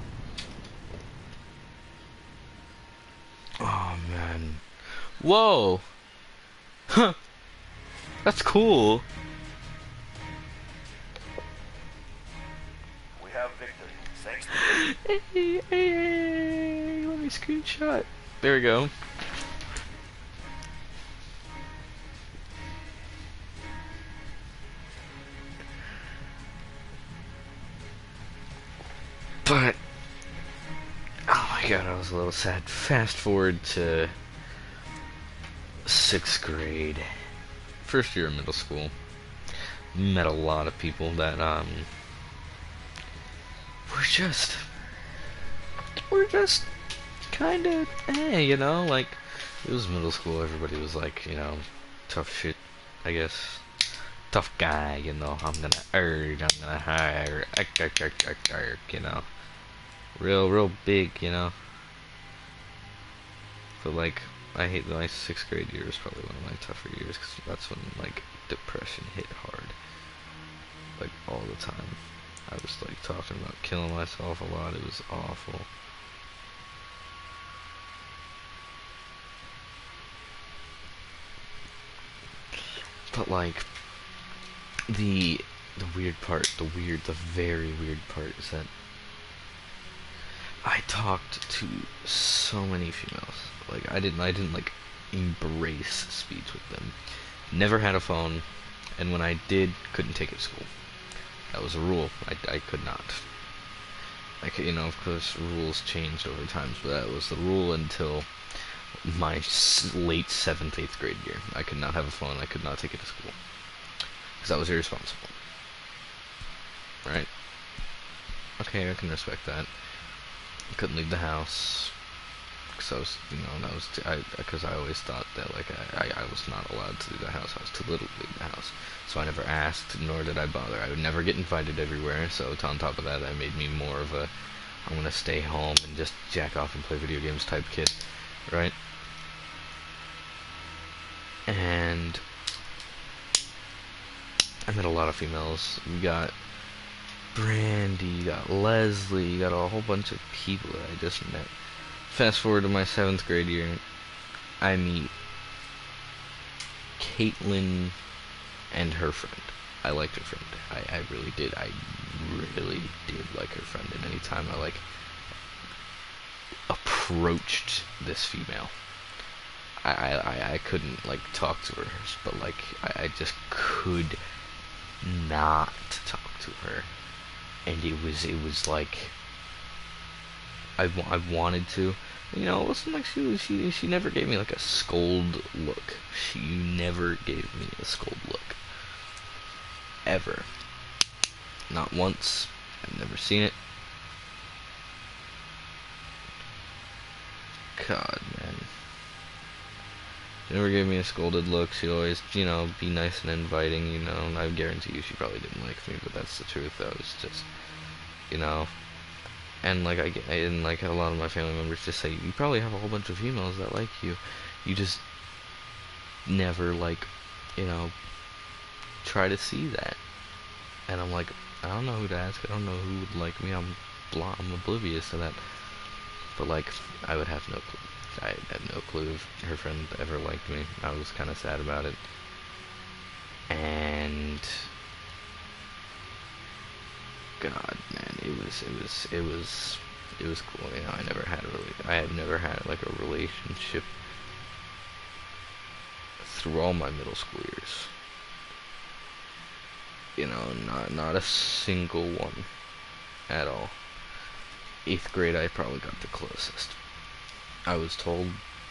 oh man, whoa, huh? That's cool. We have victory. Thanks to Hey, let me screenshot. There we go. But oh my god, I was a little sad. Fast forward to 6th grade, first year of middle school. Met a lot of people that were just kind of you know, like it was middle school. Everybody was like, you know, tough shit, I guess. Tough guy, you know. I'm gonna urge, I'm gonna hire, you know. Real big, you know. But like, I hate my 6th grade year is probably one of my tougher years because that's when like depression hit hard, like all the time. I was like talking about killing myself a lot. It was awful. But like the weird part, the very weird part is that I talked to so many females. Like I didn't like embrace speech with them. Never had a phone, and when I did, couldn't take it to school. That was a rule. I could not. I could, you know, of course, rules changed over time, but that was the rule until my late 7th, 8th grade year. I could not have a phone. I could not take it to school because that was irresponsible. Right? Okay, I can respect that. I couldn't leave the house because I was, you know, because I always thought that like I was not allowed to leave the house. I was too little to leave the house, so I never asked, nor did I bother. I would never get invited everywhere. So on top of that, that made me more of a I'm gonna stay home and just jack off and play video games type kid, right? And I met a lot of females. We got Brandy, you got Leslie, you got a whole bunch of people that I just met. Fast forward to my 7th grade year, I meet Caitlin and her friend. I liked her friend. I really did. I really did like her friend. And anytime I like approached this female, I couldn't like talk to her, but like I just could not talk to her. And it was like I wanted to, you know. It wasn't like she never gave me like a scold look. She never gave me a scold look, ever. Not once. I've never seen it. God, man. She never gave me a scolded look. She'd always, you know, be nice and inviting, you know. And I guarantee you she probably didn't like me, but that's the truth. That was just, you know. And like and like a lot of my family members just say, you probably have a whole bunch of females that like you. You just never like, you know, try to see that. And I'm like, I don't know who to ask. I don't know who would like me. I'm oblivious to that. But like, I would have no clue. I had no clue if her friend ever liked me. I was kind of sad about it. And God, man, it was cool. You know, I have never had like a relationship through all my middle school years. You know, not a single one at all. 8th grade, I probably got the closest. I was told,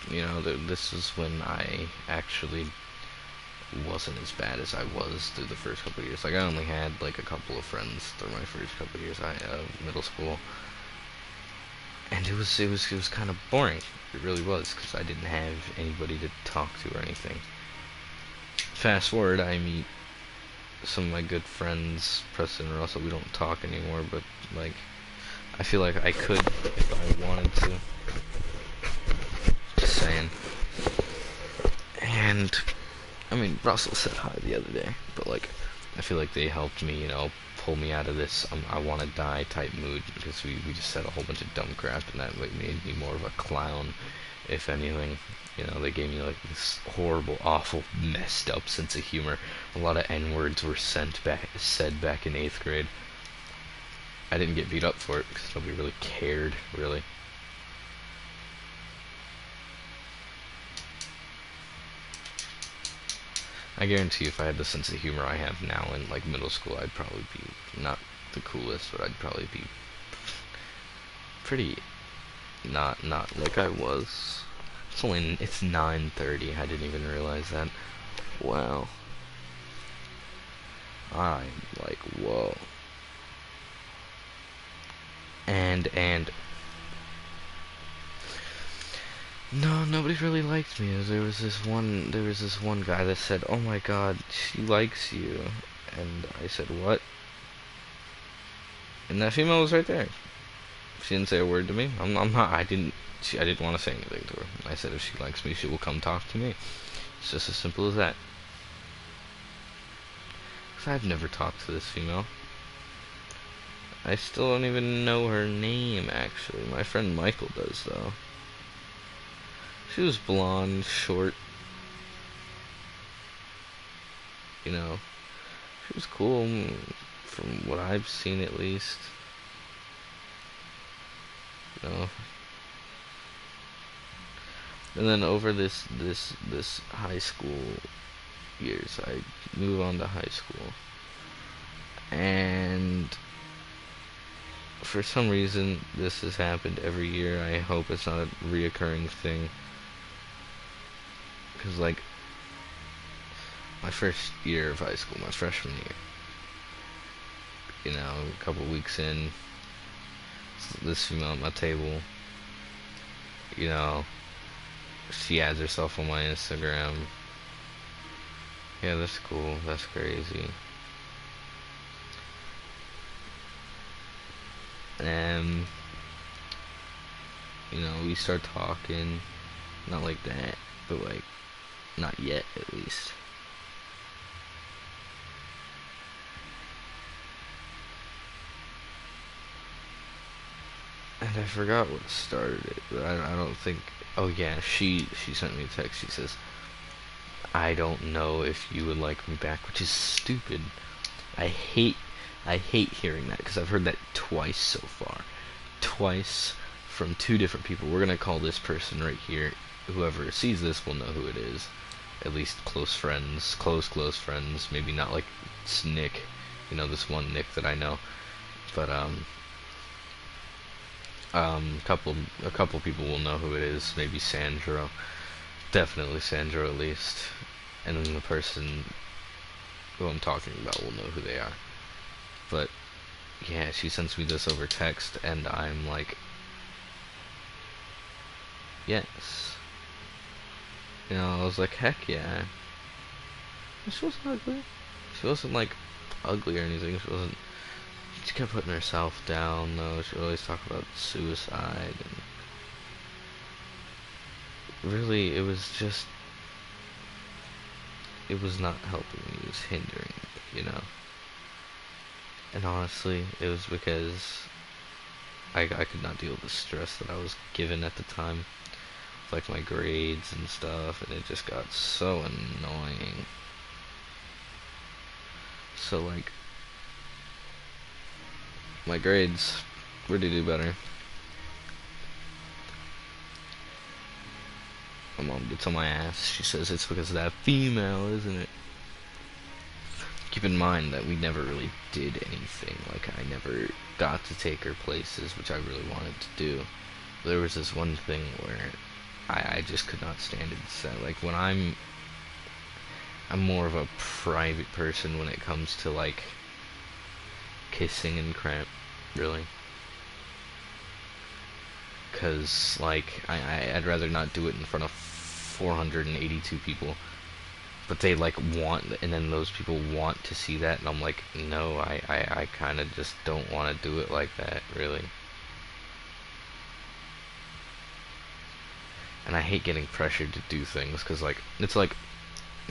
you know, that this is when I actually wasn't as bad as I was through the first couple of years. Like, I only had like a couple of friends through my first couple of years of middle school. and it was kind of boring. It really was, because I didn't have anybody to talk to or anything. Fast forward, I meet some of my good friends, Preston and Russell. We don't talk anymore, but like, I feel like I could if I wanted to. Just saying. And I mean, Russell said hi the other day, but like, I feel like they helped me, you know, pull me out of this I want to die type mood, because we just said a whole bunch of dumb crap, and that like, made me more of a clown, if anything. You know, they gave me like this horrible, awful, messed up sense of humor. A lot of N-words were said back in 8th grade. I didn't get beat up for it, because nobody really cared, really. I guarantee you, if I had the sense of humor I have now in like middle school, I'd probably be not the coolest, but I'd probably be pretty not like I was. It's 9:30. I didn't even realize that. Wow. I'm like, whoa. And no, nobody really liked me. There was this one guy that said, "Oh my God, she likes you," and I said, "What?" And that female was right there. She didn't say a word to me. I didn't want to say anything to her. I said, if she likes me, she will come talk to me. It's just as simple as that. 'Cause I've never talked to this female. I still don't even know her name, actually. My friend Michael does, though. She was blonde, short. You know, she was cool, from what I've seen at least. You know. And then over this high school years, I move on to high school. And for some reason, this has happened every year. I hope it's not a reoccurring thing. Because, like, my first year of high school, my freshman year, you know, a couple weeks in, this female at my table, you know, she adds herself on my Instagram. Yeah, that's cool. That's crazy. And, you know, we start talking. Not like that, but like, not yet, at least. And I forgot what started it, but I don't think... Oh yeah, she sent me a text. She says, "I don't know if you would like me back," which is stupid. I hate hearing that, because I've heard that twice so far. Twice from 2 different people. We're gonna call this person right here. Whoever sees this will know who it is. At least close friends, close friends. Maybe not like it's Nick, you know, this one Nick that I know, but a couple people will know who it is. Maybe Sandro, definitely Sandro at least, and then the person who I'm talking about will know who they are. But yeah, she sends me this over text, and I'm like, yes. You know, I was like, heck yeah. She wasn't ugly. She wasn't like ugly or anything. She kept putting herself down though. She would always talk about suicide, and really, it was not helping me. It was hindering me, you know. And honestly, it was because I could not deal with the stress that I was given at the time. Like my grades and stuff, and it just got so annoying. So like, my grades were to do better. My mom gets on my ass. She says it's because of that female, isn't it? Keep in mind that we never really did anything. Like, I never got to take her places, which I really wanted to do. There was this one thing where I just could not stand it. So, like, when I'm more of a private person when it comes to, like, kissing and crap, really. because like I'd rather not do it in front of 482 people. But they like want, and then those people want to see that, and I'm like, no, I kind of just don't want to do it like that, really. And I hate getting pressured to do things, because like, it's like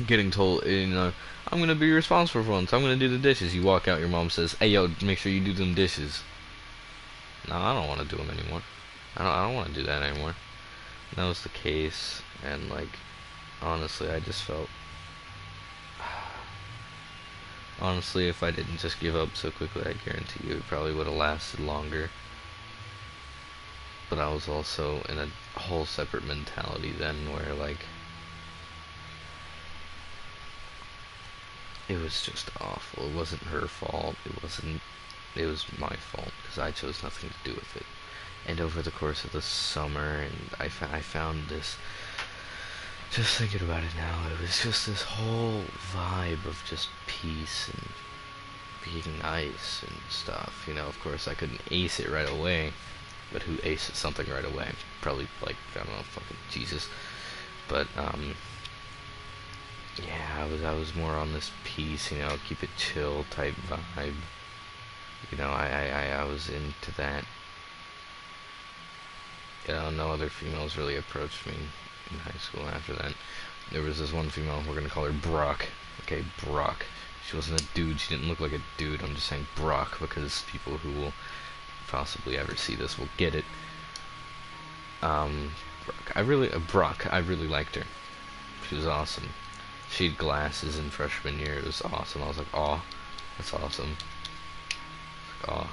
getting told, you know, I'm gonna be responsible for once, I'm gonna do the dishes. You walk out, your mom says, hey yo, make sure you do them dishes. No, I don't want to do them anymore. I don't want to do that anymore. And that was the case, and like, honestly, I just felt, honestly, if I didn't just give up so quickly, I guarantee you it probably would have lasted longer. But I was also in a whole separate mentality then, where like, it was just awful. It wasn't her fault. It was my fault, because I chose nothing to do with it. And over the course of the summer, and I found this, just thinking about it now, it was just this whole vibe of just peace and being nice and stuff. You know, of course I couldn't ace it right away, but who aces something right away? Probably, like, I don't know, fucking Jesus. But, yeah, I was more on this peace, you know, keep it chill type vibe. You know, I was into that. You know, no other females really approached me in high school after that. There was this one female, we're gonna call her Brock. Okay, Brock. She wasn't a dude, she didn't look like a dude, I'm just saying Brock, because people who will possibly ever see this will get it. Brock, I really liked her. She was awesome. She had glasses in freshman year, it was awesome. I was like, aw, that's awesome. Aw.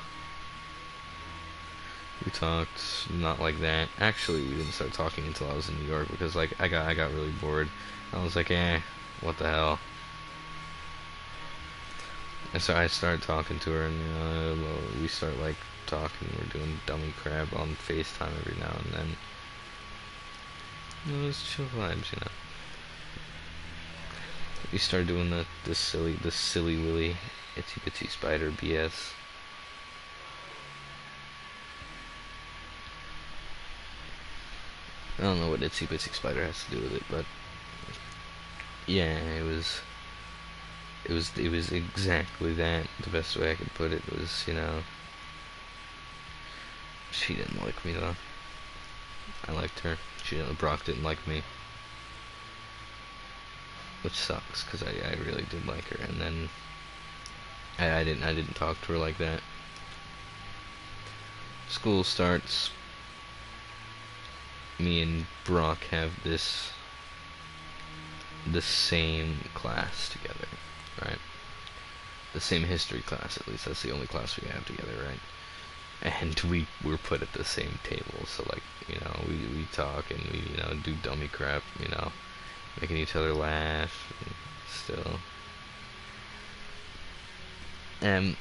We talked not like that. Actually, we didn't start talking until I was in New York, because like I got really bored. I was like, what the hell? And so I started talking to her, and we start like talking. We're doing dummy crap on FaceTime every now and then. It was chill vibes, you know. We started doing the silly willy itsy bitsy spider BS. I don't know what Itsy Bitsy Spider has to do with it, but yeah, it was exactly that. The best way I could put it was, you know, she didn't like me though. I liked her. Brock didn't like me, which sucks, because I really did like her, and then I didn't talk to her like that. School starts. Me and Brock have the same class together, right? The same history class, at least. That's the only class we have together, right? And we were put at the same table, so like, you know, we talk and we, you know, do dummy crap, you know, making each other laugh, and still. And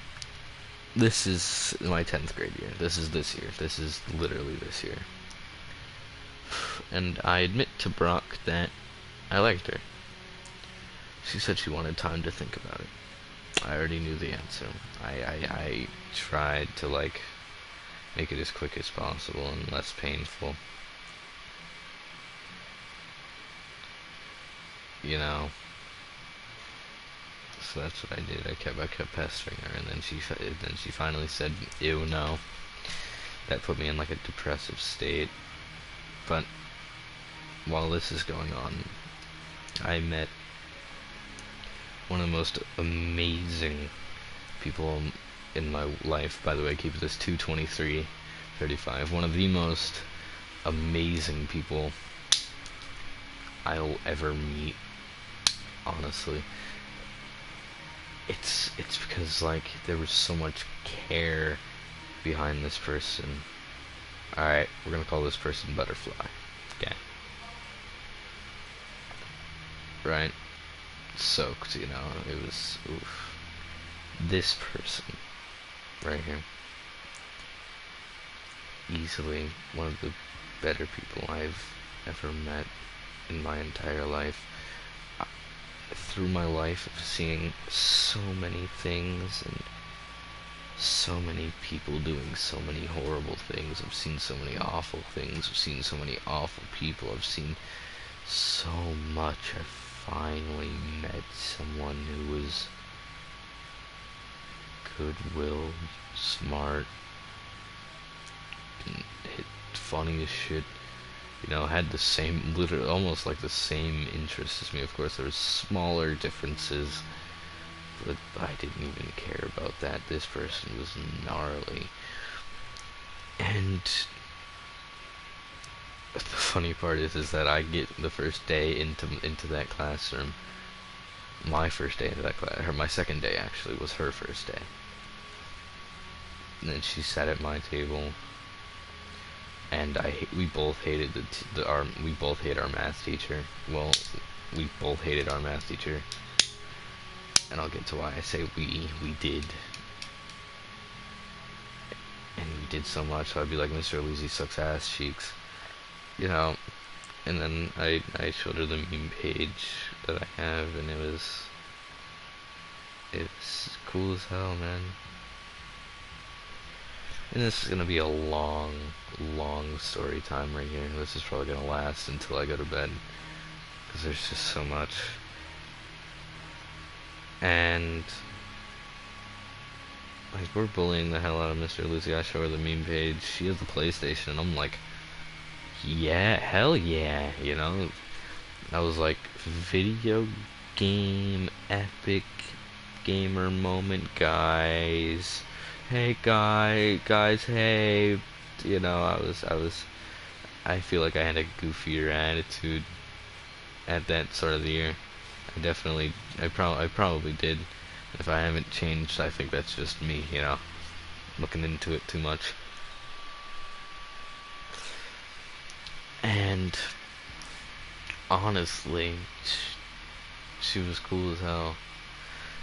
this is my 10th grade year. This is this year. This is literally this year. And I admit to Brock that I liked her. She said she wanted time to think about it. I already knew the answer. I tried to, like, make it as quick as possible and less painful. You know. So that's what I did. I kept pestering her, and then she finally said, "Ew, no." That put me in like a depressive state. But while this is going on, I met one of the most amazing people in my life. By the way, keep this 22335. One of the most amazing people I'll ever meet. Honestly, it's because like there was so much care behind this person. Alright, we're gonna call this person Butterfly. Okay. Right? Soaked, you know, it was, oof. This person, right here, easily one of the better people I've ever met in my entire life. Through my life of seeing so many things and so many people doing so many horrible things. I've seen so many awful things. I've seen so many awful people. I've seen so much. I finally met someone who was goodwill, smart, and funny as shit. You know, had the same, literally, almost like the same interests as me. Of course, there was smaller differences, but I didn't even care about that. This person was gnarly. And the funny part is that I get the first day into that classroom. My first day into that class, or my second day actually, was her first day. And then she sat at my table, and we both hated we both hate our math teacher. Well, we both hated our math teacher, and I'll get to why I say we did. And we did so much, so I'd be like, Mr. Luzzi sucks ass cheeks, you know. And then I showed her the meme page that I have, and it's cool as hell, man. And this is gonna be a long story time right here. This is probably gonna last until I go to bed, because there's just so much. And like, we're bullying the hell out of Mr. Lucy. I show her the meme page. She has the PlayStation, and I'm like, yeah, hell yeah, you know. I was like, video game epic gamer moment, guys. Hey guys, hey, you know, I feel like I had a goofier attitude at that sort of the year. I probably did. If I haven't changed, I think that's just me, you know, looking into it too much. And honestly, she was cool as hell.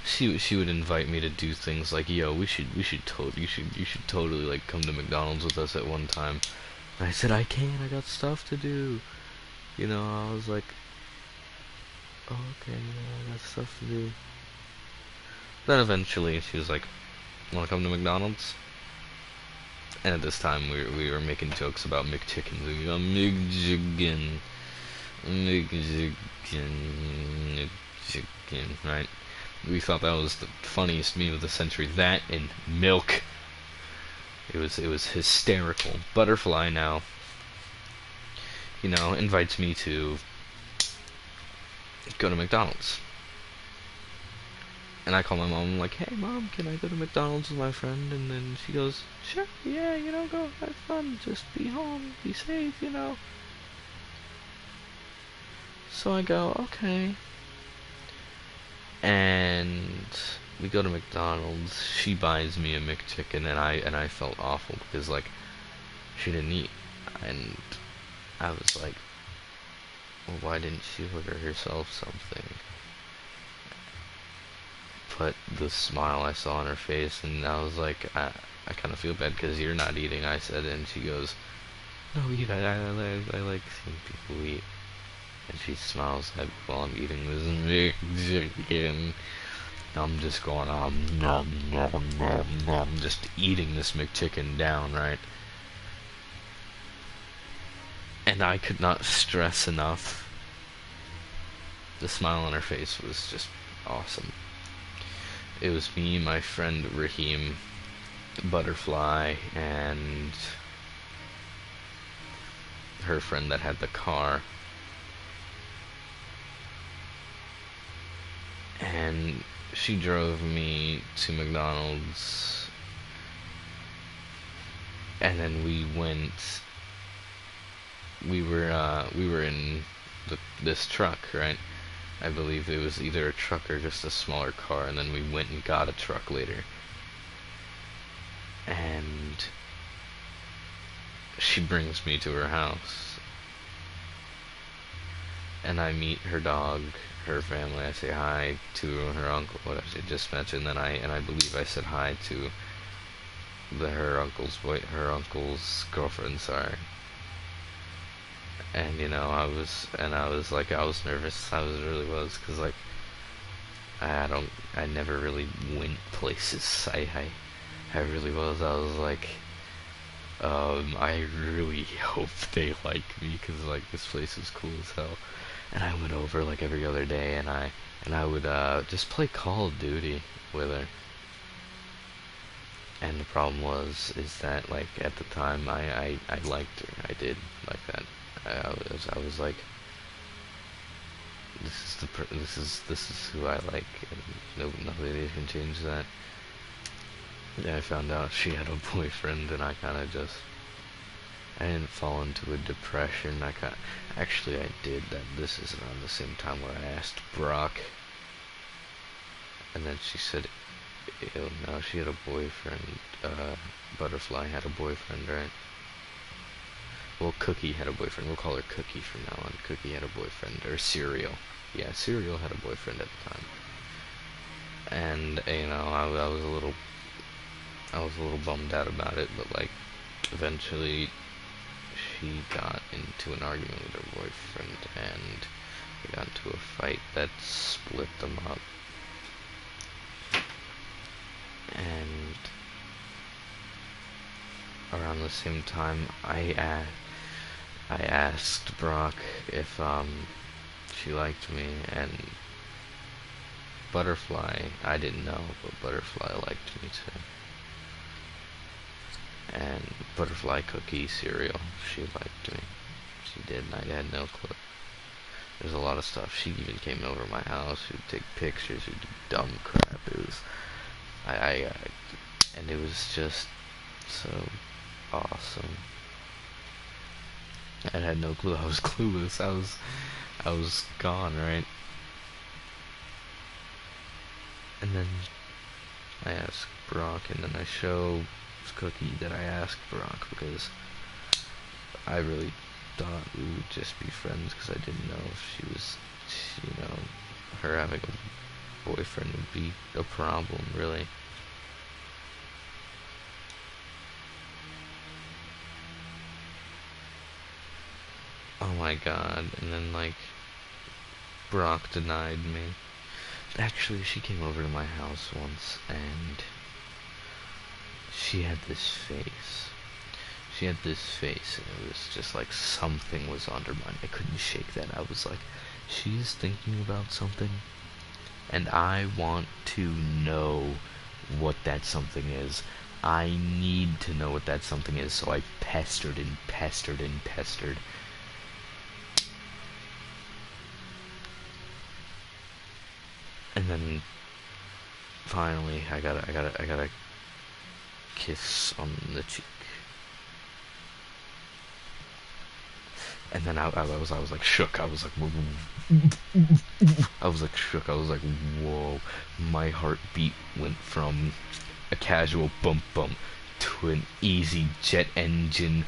She would invite me to do things like, yo, you should totally like come to McDonald's with us at one time. And I said, I can't, I got stuff to do. You know, I was like, oh, okay, you know, I got stuff to do. Then eventually she was like, wanna come to McDonald's? And at this time we were making jokes about McChickens. We go, McChicken, right? We thought that was the funniest meme of the century. That and milk. It was hysterical. Butterfly now, you know, invites me to go to McDonald's. And I call my mom, I'm like, hey mom, can I go to McDonald's with my friend? And then she goes, sure, yeah, you know, go have fun, just be home, be safe, you know. So I go, okay. And we go to McDonald's. She buys me a McChicken, and I felt awful because like she didn't eat, and I was like, well, why didn't she order herself something? But the smile I saw on her face, and I was like, I kind of feel bad because you're not eating, I said, and she goes, no, eat. I like seeing people eat. And she smiles at me while I'm eating this McChicken. I'm just going, nom, just eating this McChicken down, right? And I could not stress enough. The smile on her face was just awesome. It was me, my friend Raheem, Butterfly, and her friend that had the car. And she drove me to McDonald's, and then we were in this truck, right? I believe it was either a truck or just a smaller car, and then we went and got a truck later. And she brings me to her house, and I meet her dog, her family. I say hi to her uncle, what I just mentioned. Then I believe I said hi to her uncle's girlfriend. Sorry. And you know, I was nervous. I really was, because like I never really went places. I really was. I was like, I really hope they like me, because like this place is cool as hell. And I went over like every other day, and I would just play Call of Duty with her. And the problem is that like at the time I liked her. I did like that. I was like, this is who I like, and nobody can change that. Then I found out she had a boyfriend, and I kind of just, I didn't fall into a depression. Actually I did. That this is around the same time where I asked Brock, and then she said, ew, no, she had a boyfriend. Butterfly had a boyfriend, right? Well, Cookie had a boyfriend. We'll call her Cookie from now on. Cookie had a boyfriend, or Cereal. Yeah, Cereal had a boyfriend at the time. And you know, I was a little bummed out about it, but like, eventually, she got into an argument with her boyfriend, and they got into a fight that split them up. And around the same time, I asked Brock if she liked me, and Butterfly, I didn't know, but Butterfly liked me too. And Butterfly, Cookie, Cereal, she liked me. She did, and I had no clue. There's a lot of stuff. She even came over to my house. She'd take pictures. She'd do dumb crap. It was, and it was just so awesome. I had no clue. I was clueless. I was gone, right? And then I asked Brock, and then I show Cookie that I asked Brock, because I really thought we would just be friends, because I didn't know if she was, you know, her having a boyfriend would be a problem, really. Oh my god, and then like, Brock denied me. Actually, she came over to my house once, and she had this face. She had this face, and it was just like something was on her mind. I couldn't shake that. I was like, she's thinking about something, and I want to know what that something is. I need to know what that something is, so I pestered and pestered and pestered. And then finally, I got a kiss on the cheek. And then I was like shook. I was like, I was like shook. I was like, whoa. My heartbeat went from a casual bump bump to an easy jet engine,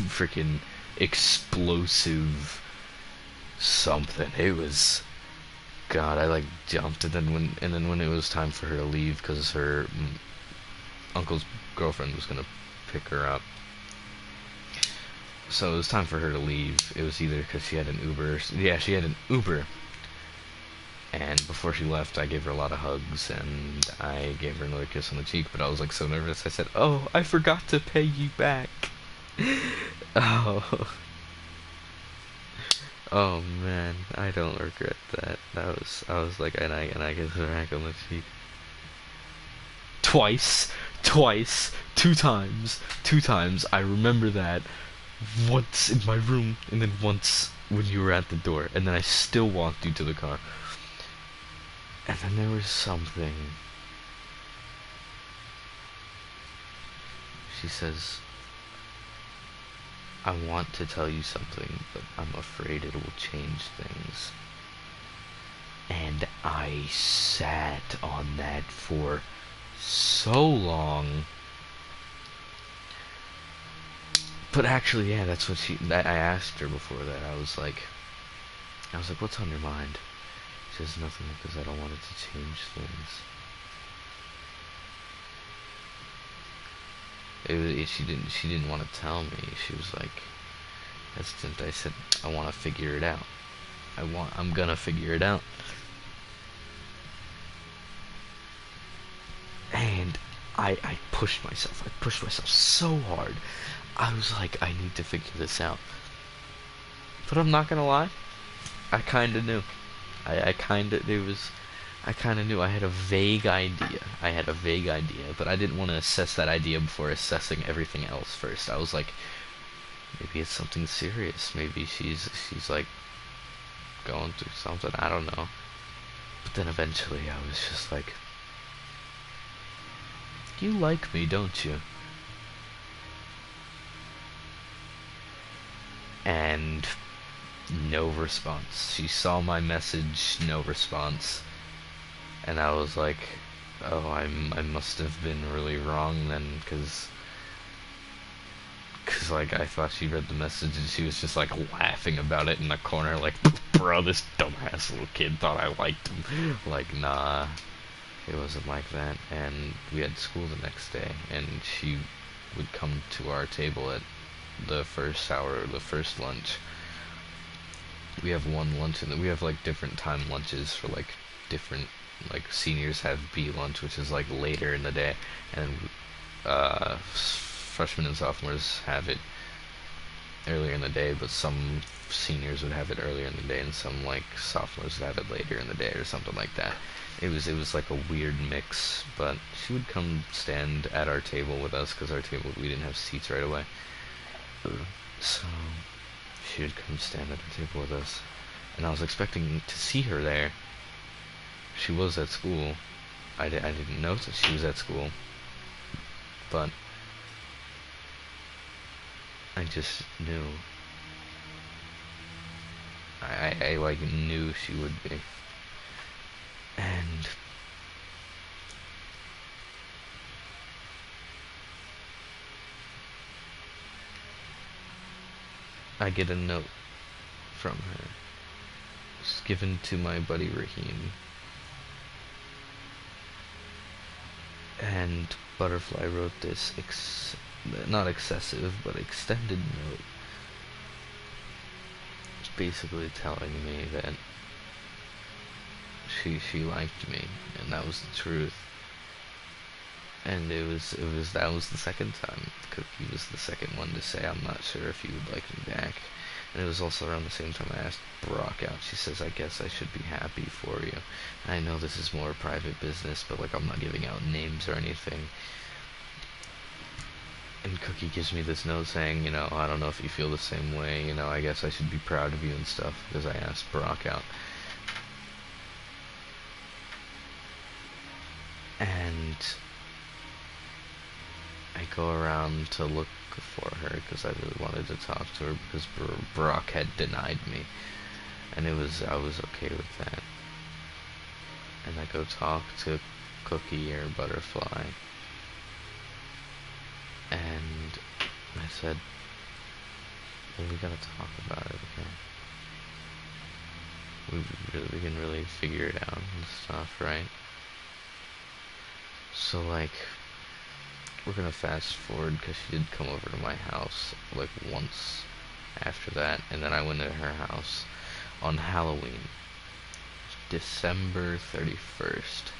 freaking explosive something. It was, God, I like jumped, and then when it was time for her to leave, because her uncle's girlfriend was gonna pick her up, so it was time for her to leave. It was either because she had an Uber. Yeah, she had an Uber. And before she left, I gave her a lot of hugs, and I gave her another kiss on the cheek. But I was like so nervous. I said, "Oh, I forgot to pay you back." Oh. Oh man, I don't regret that. I was like, and I get the rack on the cheek. Twice, two times. I remember that. Once in my room, and then once when you were at the door, and then I still walked you to the car. And then there was something. She says, I want to tell you something, but I'm afraid it will change things. And I sat on that for so long. But actually, yeah, that's what I asked her before that. I was like, what's on your mind? She says, nothing, because I don't want it to change things. She didn't want to tell me. She was like hesitant. I said, I want to figure it out. I'm gonna figure it out. And I pushed myself. I pushed myself so hard. I was like, I need to figure this out. But I'm not gonna lie, I kinda knew. I kinda knew. I had a vague idea. But I didn't want to assess that idea before assessing everything else first. I was like, maybe it's something serious. Maybe she's like going through something. I don't know. But then eventually I was just like, you like me, don't you? And no response. She saw my message, no response. And I was like, oh, I must have been really wrong then, cause like I thought she read the message and she was just like laughing about it in the corner, like, bro, this dumbass little kid thought I liked him. Like, nah, it wasn't like that. And we had school the next day, and she would come to our table at the first hour, the first lunch. We have one lunch, and we have like different time lunches for like different, like seniors have B lunch, which is like later in the day, and freshmen and sophomores have it earlier in the day, but some seniors would have it earlier in the day, and some like sophomores would have it later in the day or something like that. It was like a weird mix, but she would come stand at our table with us because our table, we didn't have seats right away. So she would come stand at our table with us, and I was expecting to see her there. She was at school. I didn't know that she was at school, but I just knew. I like knew she would be. And I get a note from her. It's given to my buddy Raheem. And Butterfly wrote this not excessive, but extended note. It's basically telling me that she liked me, and that was the truth. And that was the second time. Cookie was the second one to say, I'm not sure if you would like me back. And it was also around the same time I asked Brock out. She says, I guess I should be happy for you. And I know this is more private business, but like I'm not giving out names or anything. And Cookie gives me this note saying, you know, I don't know if you feel the same way, you know, I guess I should be proud of you and stuff, because I asked Brock out. And I go around to look for her because I really wanted to talk to her because Brock had denied me, and I was okay with that. And I go talk to Cookie or Butterfly, and I said, well, we gotta talk about it, okay? We can really figure it out and stuff, right? So like, we're gonna fast forward because she did come over to my house like once after that, and then I went to her house on Halloween, December 31st,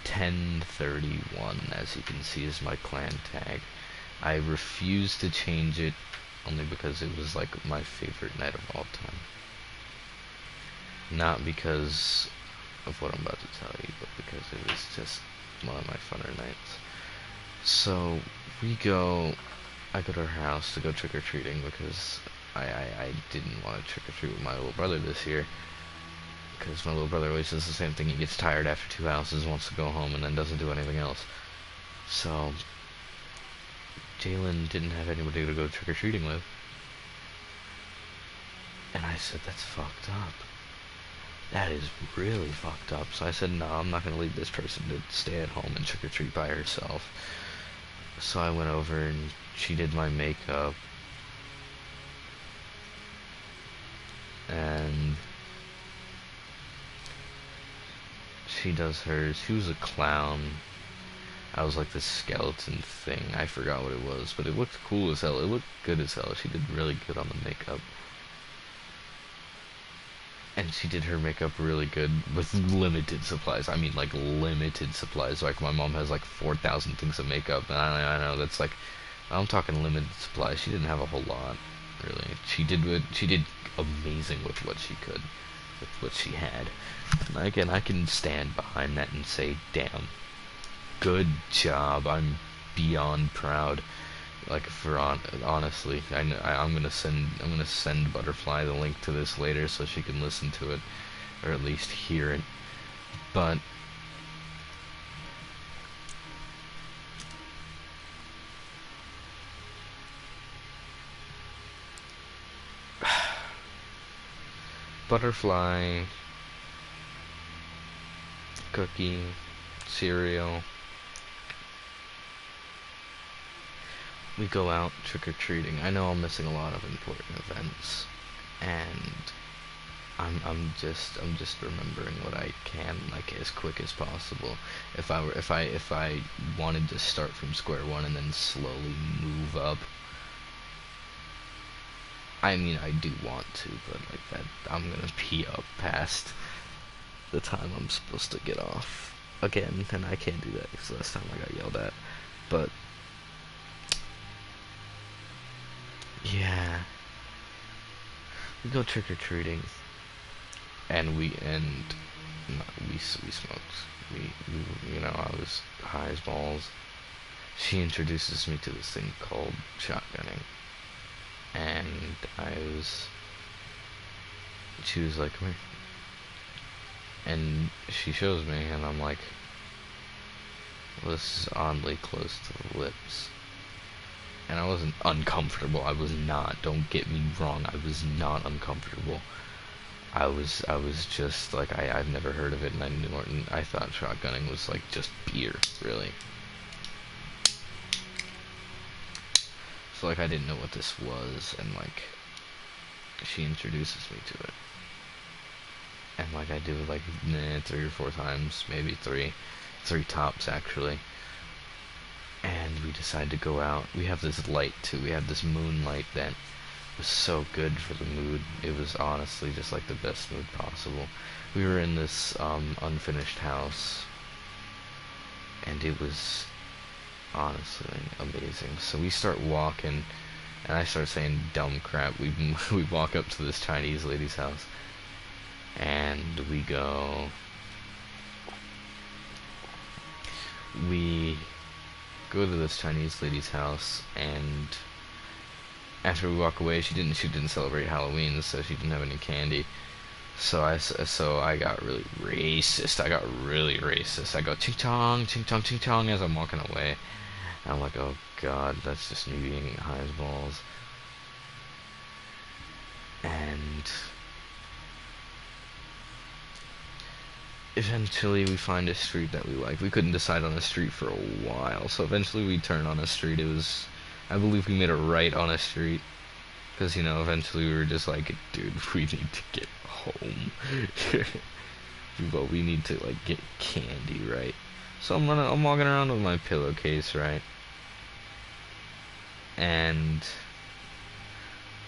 10:31, as you can see is my clan tag. I refused to change it only because it was like my favorite night of all time. Not because of what I'm about to tell you, but because it was just one of my funner nights. So I go to her house to go trick-or-treating because I didn't want to trick-or-treat with my little brother this year, because my little brother always does the same thing. He gets tired after 2 houses, wants to go home, and then doesn't do anything else. So Jalen didn't have anybody to go trick-or-treating with, and I said, that's fucked up. That is really fucked up. So I said, no, I'm not going to leave this person to stay at home and trick-or-treat by herself. So I went over and she did my makeup. And she does hers. She was a clown. I was like this skeleton thing. I forgot what it was, but it looked cool as hell. It looked good as hell. She did really good on the makeup. and she did her makeup really good with limited supplies. I mean, like, limited supplies. Like, my mom has like 4,000 things of makeup, and I know that's like, I'm talking limited supplies. She didn't have a whole lot, really. She did amazing with what she could, with what she had. And again, I can stand behind that and say, damn, good job. I'm beyond proud. Like, honestly, I'm gonna send Butterfly the link to this later so she can listen to it, or at least hear it. But Butterfly, Cookie, cereal. We go out trick-or-treating. I know I'm missing a lot of important events, and I'm just remembering what I can, like, as quick as possible. If I wanted to start from square one and then slowly move up, I mean, I do want to, but like that, I'm gonna be up past the time I'm supposed to get off again, and I can't do that because last time I got yelled at. But yeah, we go trick or treating, and we smoked. We you know, I was high as balls. She introduces me to this thing called shotgunning, and she was like, come here, and she shows me, and I'm like, well, this is oddly close to the lips. And I wasn't uncomfortable. I was not. Don't get me wrong. I was not uncomfortable. I was just like, I've never heard of it, and I thought shotgunning was like just beer, really. So like, I didn't know what this was, and like, she introduces me to it, and like, I do it like 3 or 4 times, maybe three tops actually. And we decide to go out. We have this light too. We have this moonlight that was so good for the mood. It was honestly just like the best mood possible. We were in this unfinished house, and it was honestly amazing. So we start walking, and I start saying dumb crap. We walk up to this Chinese lady's house, and we go. We go to this Chinese lady's house, and after we walk away, she didn't celebrate Halloween, so she didn't have any candy. So I got really racist. I go ching chong, ching chong, ching chong as I'm walking away. And I'm like, oh god, that's just me being high as balls. And eventually we find a street that we like. We couldn't decide on a street for a while, so eventually we turned on a street. It was, I believe we made a right on a street, because, you know, eventually we were just like, dude, we need to get home. But we need to, like, get candy, right? So I'm walking around with my pillowcase, right? And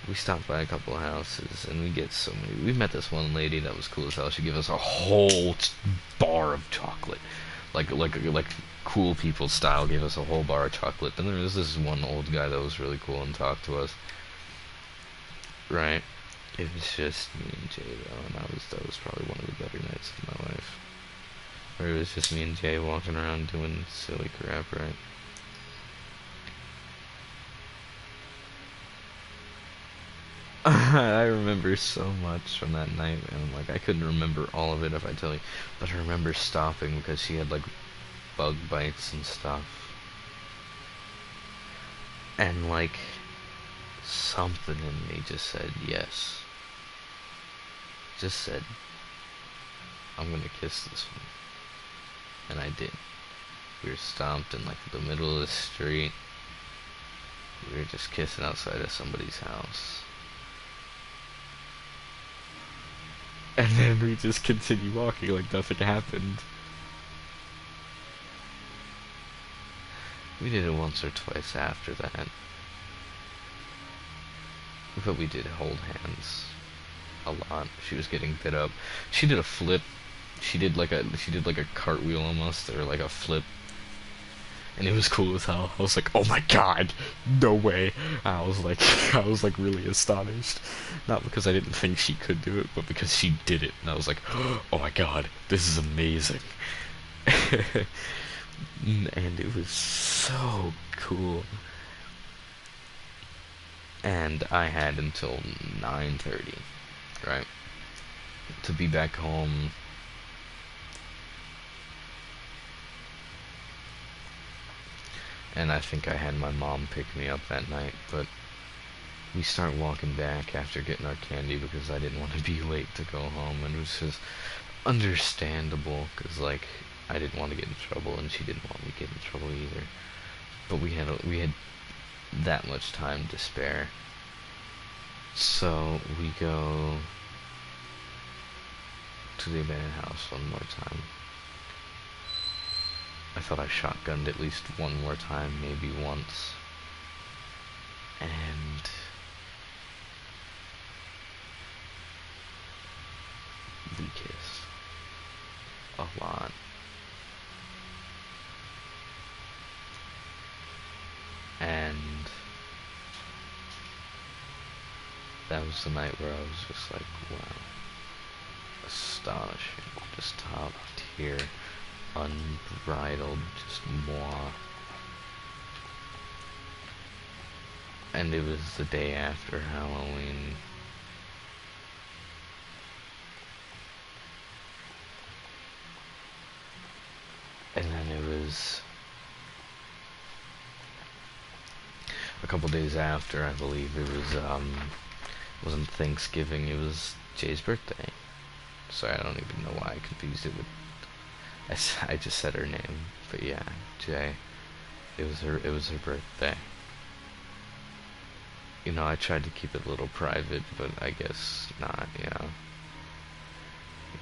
we stopped by a couple of houses, and we met this one lady that was cool as hell. She gave us a whole bar of chocolate, like cool people style. Gave us a whole bar of chocolate. Then there was this one old guy that was really cool and talked to us. Right? It was just me and Jay though, and that was probably one of the better nights of my life. Where it was just me and Jay walking around doing silly crap, right? I remember so much from that night, and like, I couldn't remember all of it if I tell you, but I remember stopping because she had like bug bites and stuff, and like, something in me just said yes. Just said, I'm gonna kiss this one. And I did. We were stomped in like the middle of the street. We were just kissing outside of somebody's house. And then we just continued walking like nothing happened. We did it once or twice after that. But we did hold hands. a lot. She was getting bit up. She did a flip. She did like a cartwheel almost, or like a flip. And it was cool as hell. I was like, oh my god, no way. I was like really astonished. Not because I didn't think she could do it, but because she did it. And I was like, oh my god, this is amazing. And it was so cool. And I had until 9:30, right, to be back home. And I think I had my mom pick me up that night, but we start walking back after getting our candy because I didn't want to be late to go home, and it was just understandable because like I didn't want to get in trouble and she didn't want me to get in trouble either. But we had that much time to spare, so we go to the abandoned house one more time. I thought I shotgunned at least one more time, maybe once. And we kissed a lot. And that was the night where I was just like, wow. Astonishing. Just top tier. Unbridled, just moi. And it was the day after Halloween. And then it was a couple days after, I believe. It wasn't Thanksgiving, it was Jay's birthday. Sorry, I don't even know why I confused it with, I just said her name, but yeah, Jay. It was her birthday. You know, I tried to keep it a little private, but I guess not, you know.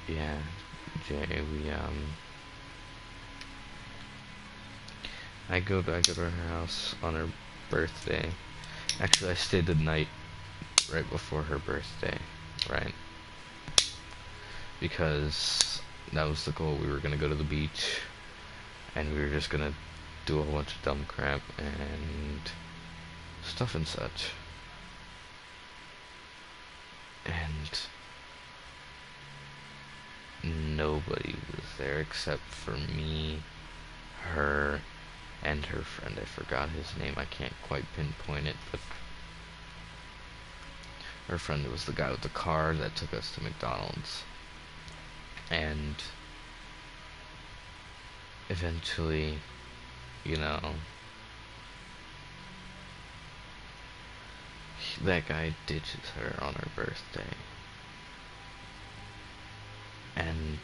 Yeah, Jay, I go to her house on her birthday. Actually, I stayed the night right before her birthday, right? Because that was the goal. We were gonna go to the beach, and we were just gonna do a whole bunch of dumb crap and stuff and such. And nobody was there except for me, her, and her friend. I forgot his name. I can't quite pinpoint it, but her friend was the guy with the car that took us to McDonald's. And eventually, you know, that guy ditches her on her birthday. And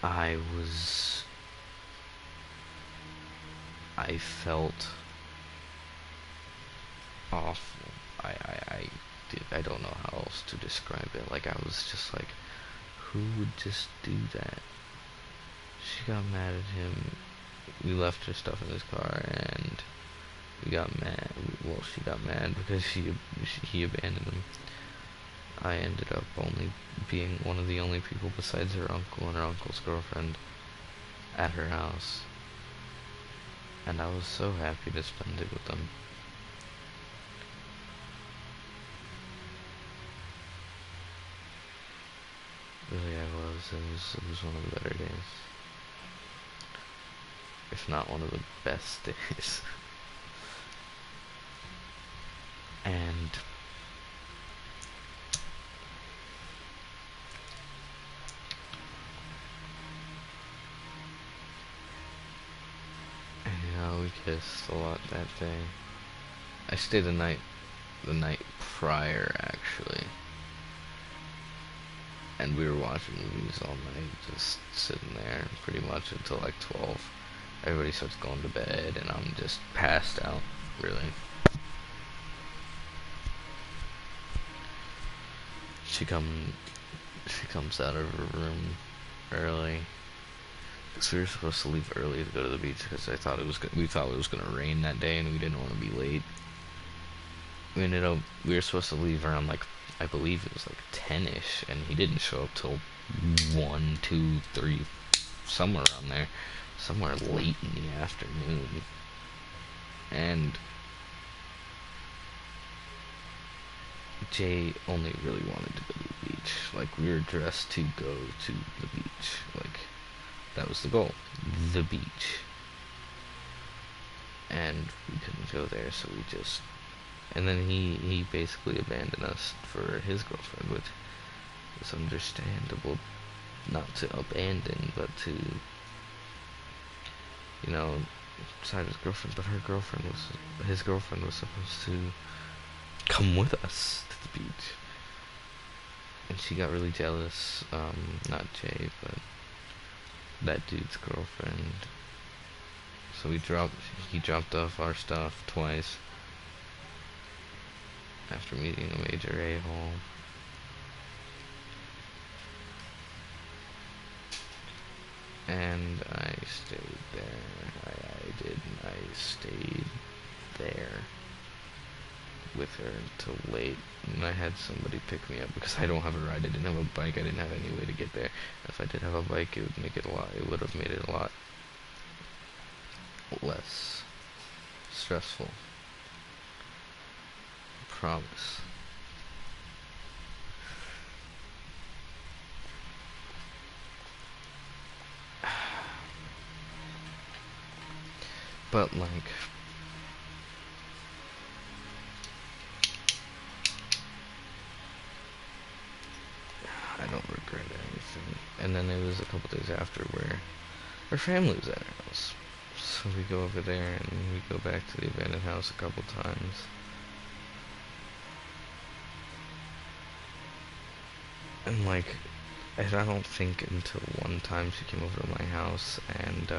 I felt awful. I don't know how else to describe it. Like, I was just like, who would just do that? She got mad at him. We left her stuff in his car, and we got mad. Well, she got mad because he abandoned him. I ended up only being one of the only people besides her uncle and her uncle's girlfriend at her house. And I was so happy to spend it with them. Really, I was. It was one of the better days. If not one of the best days. And yeah, we kissed a lot that day. I stayed the night prior, actually. And we were watching movies all night, just sitting there pretty much until like 12. Everybody starts going to bed, and I'm just passed out, really. She comes out of her room early. Because we were supposed to leave early to go to the beach because we thought it was going to rain that day, and we didn't want to be late. we were supposed to leave around like, I believe it was like 10ish, and he didn't show up till 1, 2, 3, somewhere around there, somewhere late in the afternoon. And Jay only really wanted to go to the beach. Like, we were dressed to go to the beach. Like, that was the goal. The beach. And we couldn't go there, so we just... And then he basically abandoned us for his girlfriend, which is understandable. Not to abandon, but to... You know, side his girlfriend, but his girlfriend was supposed to come with us to the beach. And she got really jealous, not Jay, but that dude's girlfriend. So he dropped off our stuff twice after meeting a major a-hole. And I stayed there. I stayed there with her until late, and I had somebody pick me up because I don't have a ride. I didn't have a bike. I didn't have any way to get there. If I did have a bike, it would have made it a lot less stressful. I promise. But like, I don't regret anything. And then it was a couple days after where our family was at our house. So we go over there and we go back to the abandoned house a couple times. And like, I don't think until one time she came over to my house and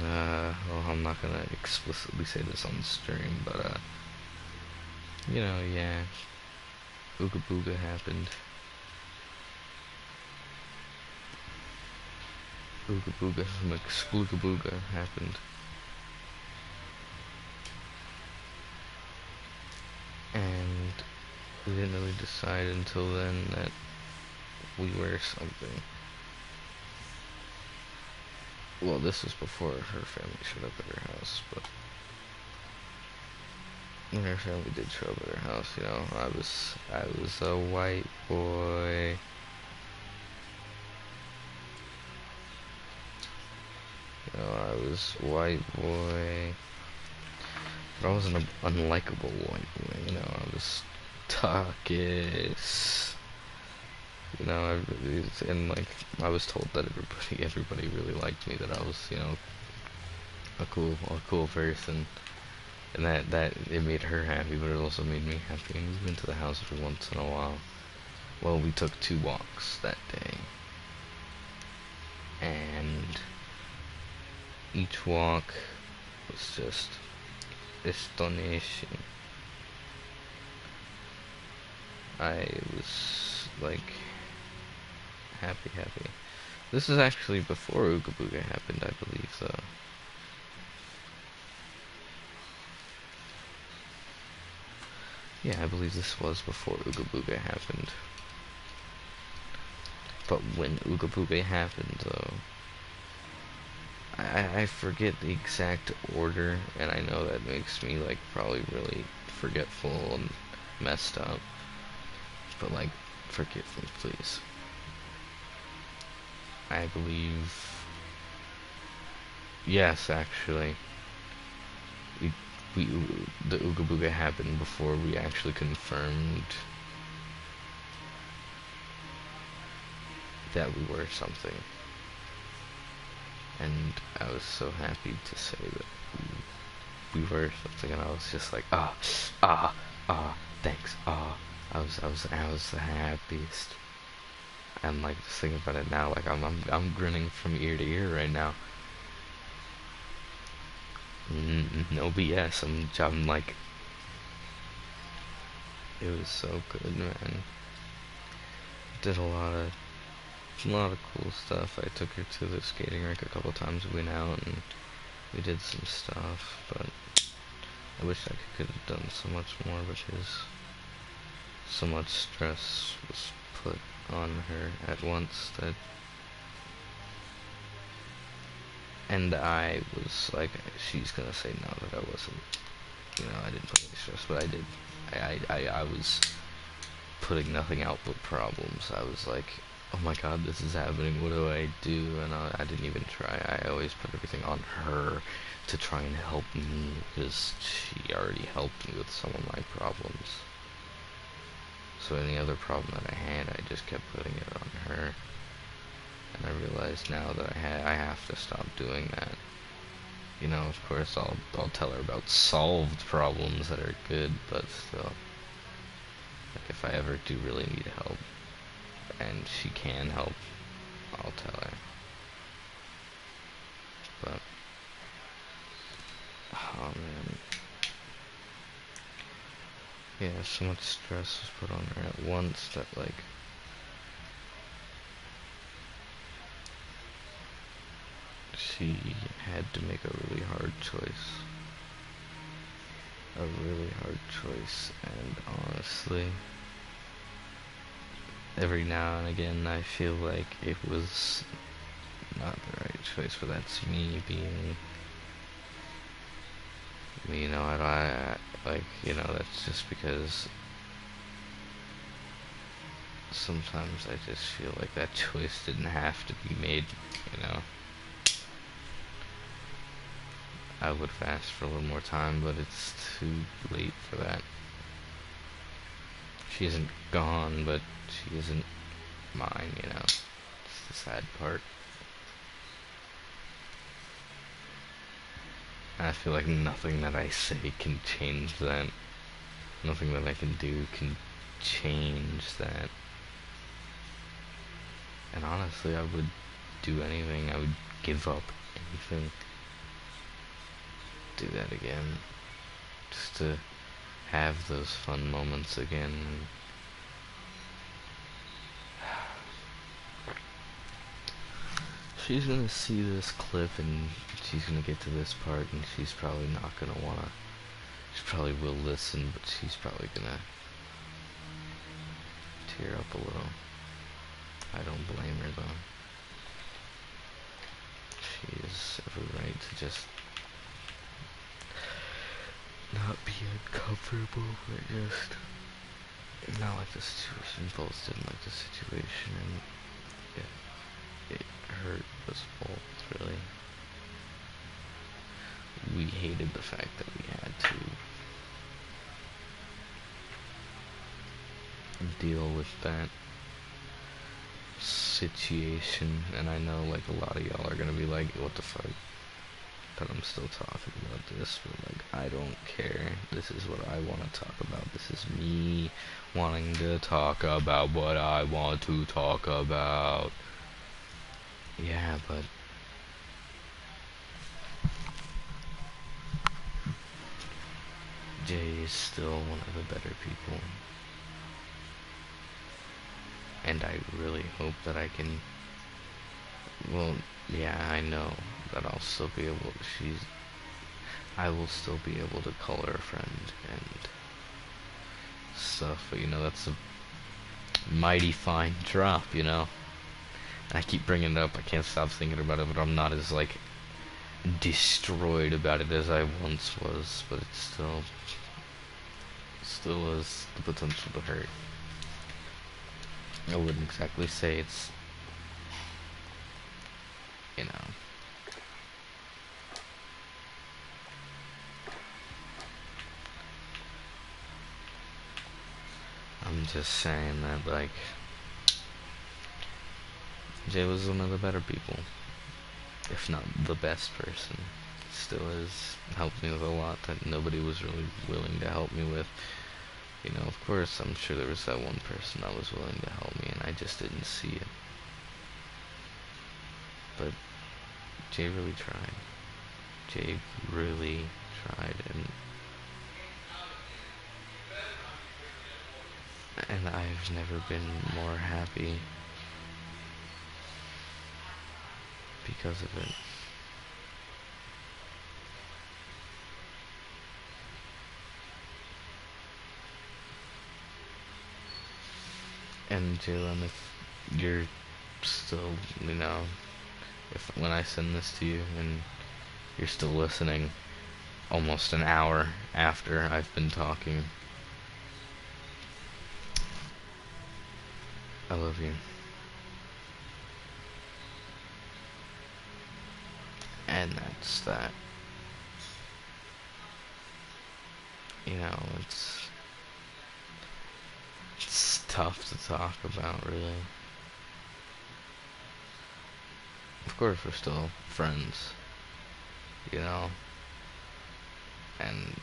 well, I'm not gonna explicitly say this on the stream, but you know, yeah, Ooga Booga happened. Ooga Booga, some Explooga Booga happened. And we didn't really decide until then that we were something. Well, this was before her family showed up at her house, but when her family did show up at her house, you know, I was a white boy. You know, I was white boy. But I wasn't an unlikable white boy, you know, I was Takis. You know, and like, I was told that everybody really liked me, that I was, you know, a cool person. And that it made her happy, but it also made me happy. And we went to the house every once in a while. Well, we took 2 walks that day. And each walk was just astonishing. I was like happy. This is actually before Ooga Booga happened, I believe, though. Yeah, I believe this was before Ooga Booga happened. But when Ooga Booga happened, though, I forget the exact order, and I know that makes me, like, probably really forgetful and messed up. But, like, forgive me, please. I believe... Yes, actually. The Ooga Booga happened before we actually confirmed that we were something. And I was so happy to say that we were something, and I was just like, thanks, I was the happiest. And like, just thinking about it now, like I'm grinning from ear to ear right now. No BS. I'm like, it was so good, man. Did a lot of cool stuff. I took her to the skating rink a couple times. We went out and we did some stuff, but I wish I could have done so much more because so much stress was put on her at once that, and I was like, she's gonna say no, that I wasn't, I didn't put any stress, but I did. I was putting nothing out but problems. I was like, oh my god, this is happening, what do I do? And I didn't even try. I always put everything on her to try and help me, because she already helped me with some of my problems. So any other problem that I had, I just kept putting it on her. And I realized now that I have to stop doing that. Of course I'll tell her about solved problems that are good, but still, like, if I ever do really need help and she can help, I'll tell her. But oh man, yeah, so much stress was put on her at once that, like, she had to make a really hard choice. A really hard choice, and honestly, every now and again I feel like it was not the right choice, but that's me being, that's just because sometimes I just feel like that choice didn't have to be made, I would have asked for a little more time, but it's too late for that. She isn't gone, but she isn't mine, It's the sad part. I feel like nothing that I say can change that. Nothing that I can do can change that. And honestly, I would do anything. I would give up anything. Do that again. Just to have those fun moments again. She's gonna see this clip and she's gonna get to this part and she's probably not gonna wanna, she probably will listen, but she's probably gonna tear up a little. I don't blame her though. She has every right to just not be uncomfortable, but just not like the situation. Both didn't like the situation, and it hurt us both, really. We hated the fact that we had to deal with that situation, and I know, like, a lot of y'all are gonna be like, what the fuck, that I'm still talking about this, but, like, I don't care. This is what I want to talk about. This is me wanting to talk about what I want to talk about. Yeah, but Jay is still one of the better people. And I really hope that I can, well, yeah, I know that I'll still be able to, I will still be able to call her a friend and stuff, but that's a mighty fine drop, And I keep bringing it up, I can't stop thinking about it, but I'm not as, like, destroyed about it as I once was, but it still has the potential to hurt. I wouldn't exactly say it's, I'm just saying that, like, Jay was one of the better people, if not the best person. Still has helped me with a lot that nobody was really willing to help me with. Of course, I'm sure there was that one person that was willing to help me, and I just didn't see it. But Jay really tried. Jay really tried, and I've never been more happy because of it. And Jalen, if you're still, if when I send this to you and you're still listening almost an hour after I've been talking, I love you. And that's that. It's tough to talk about, really. Of course, we're still friends, and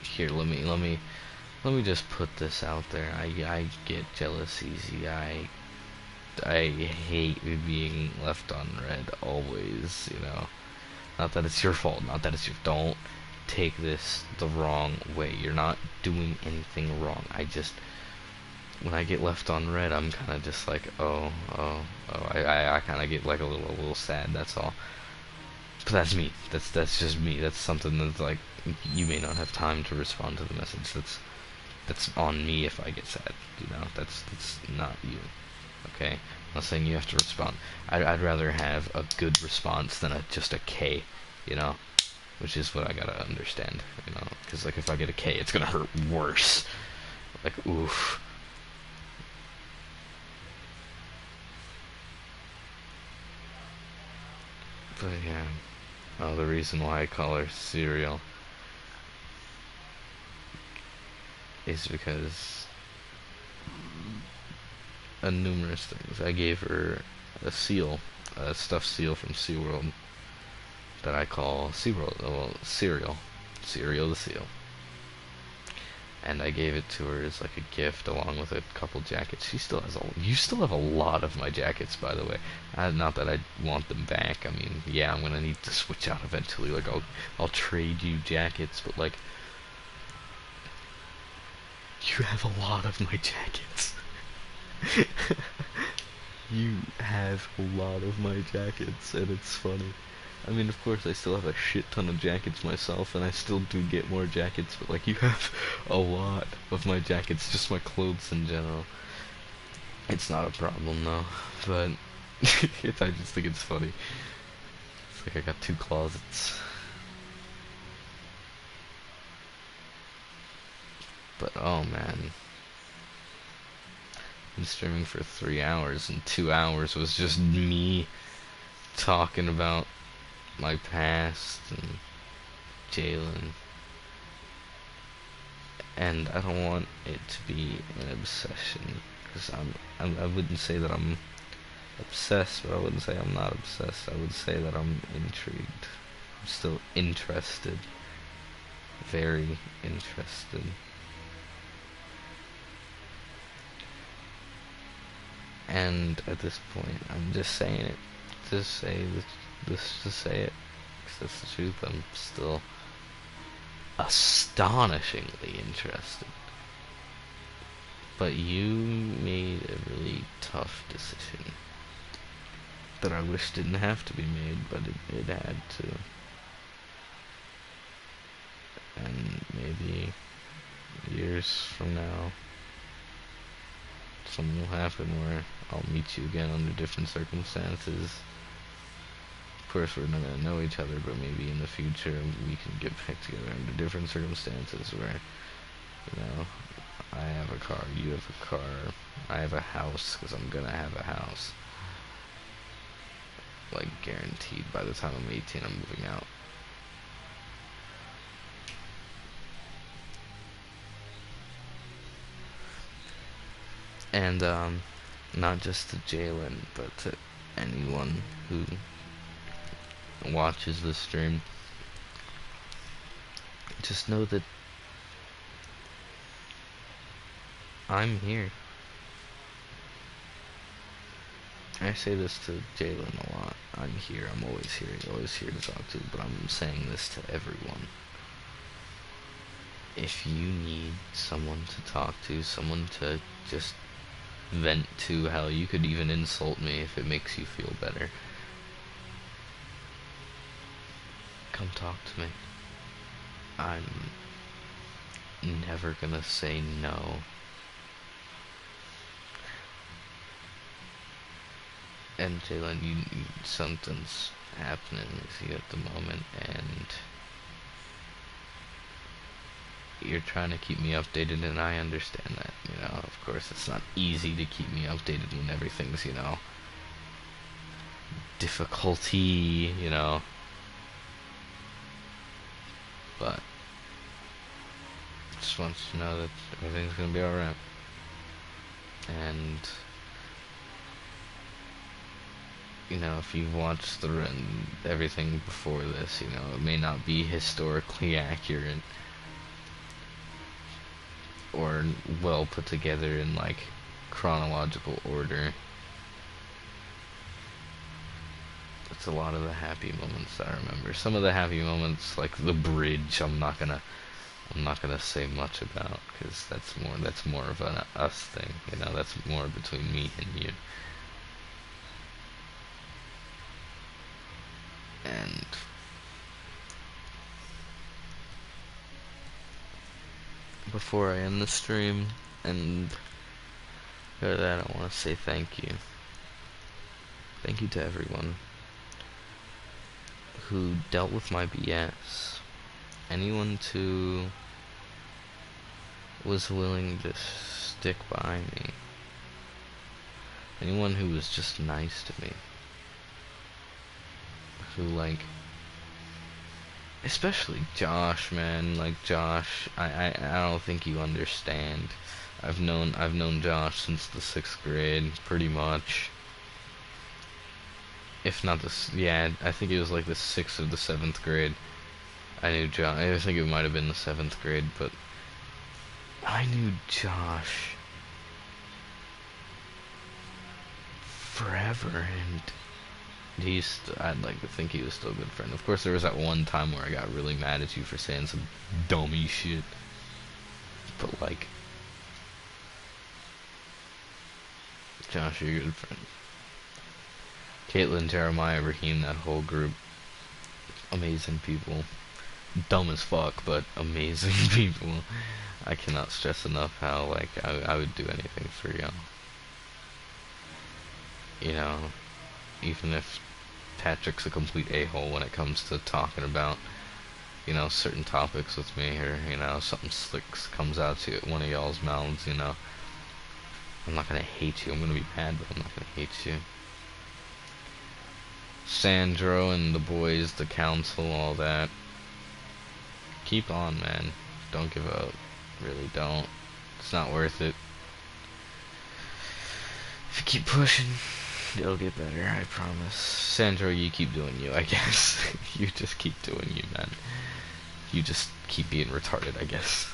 here, let me just put this out there. I get jealous easy. I hate being left on red always, Not that it's your fault, not that it's your, don't take this the wrong way. You're not doing anything wrong. When I get left on red, I'm kind of just like, I kind of get like a little sad, that's all. But that's me. That's just me. That's something that's like, you may not have time to respond to the message. That's on me if I get sad, That's not you. Okay? I'm not saying you have to respond. I'd rather have a good response than just a K, Which is what I gotta understand, Because, like, if I get a K, it's gonna hurt worse. Like, oof. But, yeah. Oh, the reason why I call her Cereal is because of numerous things. I gave her a seal, a stuffed seal from SeaWorld that I call Cereal. Cereal the Seal. And I gave it to her as like a gift along with a couple jackets. You still have a lot of my jackets, by the way. Not that I want them back. I mean, yeah, I'm gonna need to switch out eventually. Like, I'll trade you jackets, but like, you have a lot of my jackets. You have a lot of my jackets, and it's funny. I mean, of course, I still have a shit ton of jackets myself, and I still do get more jackets, but, like, you have a lot of my jackets, just my clothes in general. It's not a problem, though, but I just think it's funny. It's like I got 2 closets. But, oh, man. I've been streaming for 3 hours, and 2 hours was just me talking about my past and Jalen, and I don't want it to be an obsession, because I wouldn't say that I'm obsessed, but I wouldn't say I'm not obsessed. I would say that I'm intrigued. I'm still interested, very interested. And at this point, I'm just saying it. Just say it. Because that's the truth. I'm still astonishingly interested. But you made a really tough decision that I wish didn't have to be made, but it had to. And maybe years from now, something will happen where I'll meet you again under different circumstances. Of course, we're not gonna know each other, but maybe in the future we can get back together under different circumstances where, I have a car, you have a car, I have a house, because I'm gonna have a house. Like, guaranteed. By the time I'm 18, I'm moving out. And, not just to Jalen, but to anyone who watches this stream. Just know that I'm here. I say this to Jalen a lot. I'm here, I'm always here, always here to talk to, but I'm saying this to everyone. If you need someone to talk to, someone to just vent to, hell, you could even insult me if it makes you feel better. Come talk to me. I'm never gonna say no. And Jalen, something's happening with you at the moment, and you're trying to keep me updated, and I understand that. You know, of course, it's not easy to keep me updated when everything's, you know, difficulty, you know. But just want you to know that everything's gonna be alright. And you know, if you've watched everything before this, you know, it may not be historically accurate or well put together in like chronological order. It's a lot of the happy moments I remember. Some of the happy moments, like the bridge, I'm not gonna say much about, because that's more of an us thing, you know. That's more between me and you. And before I end the stream and go to that, I want to say thank you. Thank you to everyone who dealt with my BS. Anyone who was willing to stick by me. Anyone who was just nice to me. Who, like, especially Josh, man. Like, Josh, I don't think you understand. I've known Josh since the 6th grade, pretty much. If not yeah, I think it was like the 6th or the 7th grade. I knew Josh. I think it might have been the 7th grade, but I knew Josh forever, and I'd like to think he was still a good friend. Of course, there was that one time where I got really mad at you for saying some dummy shit. But, like, Josh, you're a good friend. Caitlin, Jeremiah, Raheem, that whole group. Amazing people. Dumb as fuck, but amazing people. I cannot stress enough how, like, I would do anything for y'all. You know, even if Patrick's a complete a-hole when it comes to talking about, you know, certain topics with me, or, you know, something slick comes out to one of y'all's mouths, you know, I'm not gonna hate you. I'm gonna be mad, but I'm not gonna hate you. Sandro and the boys, the council, all that. Keep on, man. Don't give up. Really don't. It's not worth it. If you keep pushing, it'll get better, I promise. Sandro, you keep doing you, I guess. You just keep doing you, man. You just keep being retarded, I guess.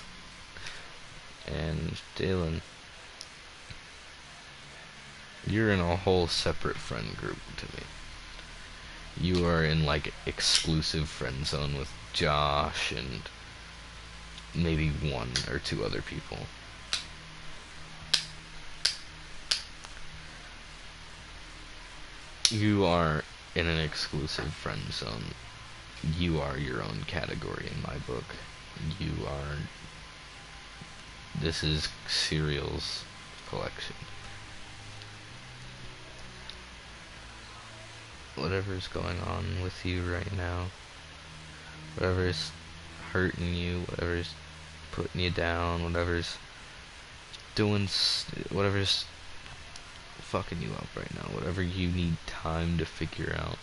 And Dylan, you're in a whole separate friend group to me. You are in, like, exclusive friend zone with Josh and maybe 1 or 2 other people. You are in an exclusive friend zone. You are your own category in my book. You are... This is Serial's collection. Whatever's going on with you right now, whatever's hurting you, whatever's putting you down, whatever's fucking you up right now, whatever you need time to figure out,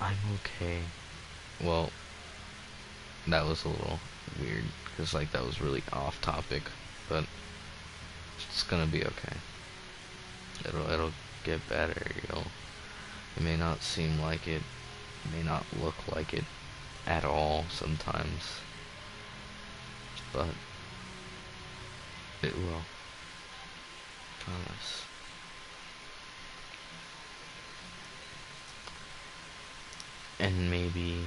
I'm okay. Well, that was a little weird, because, like, that was really off topic, but it's gonna be okay. It'll get better, it may not seem like it, may not look like it at all sometimes, but it will. Promise. And maybe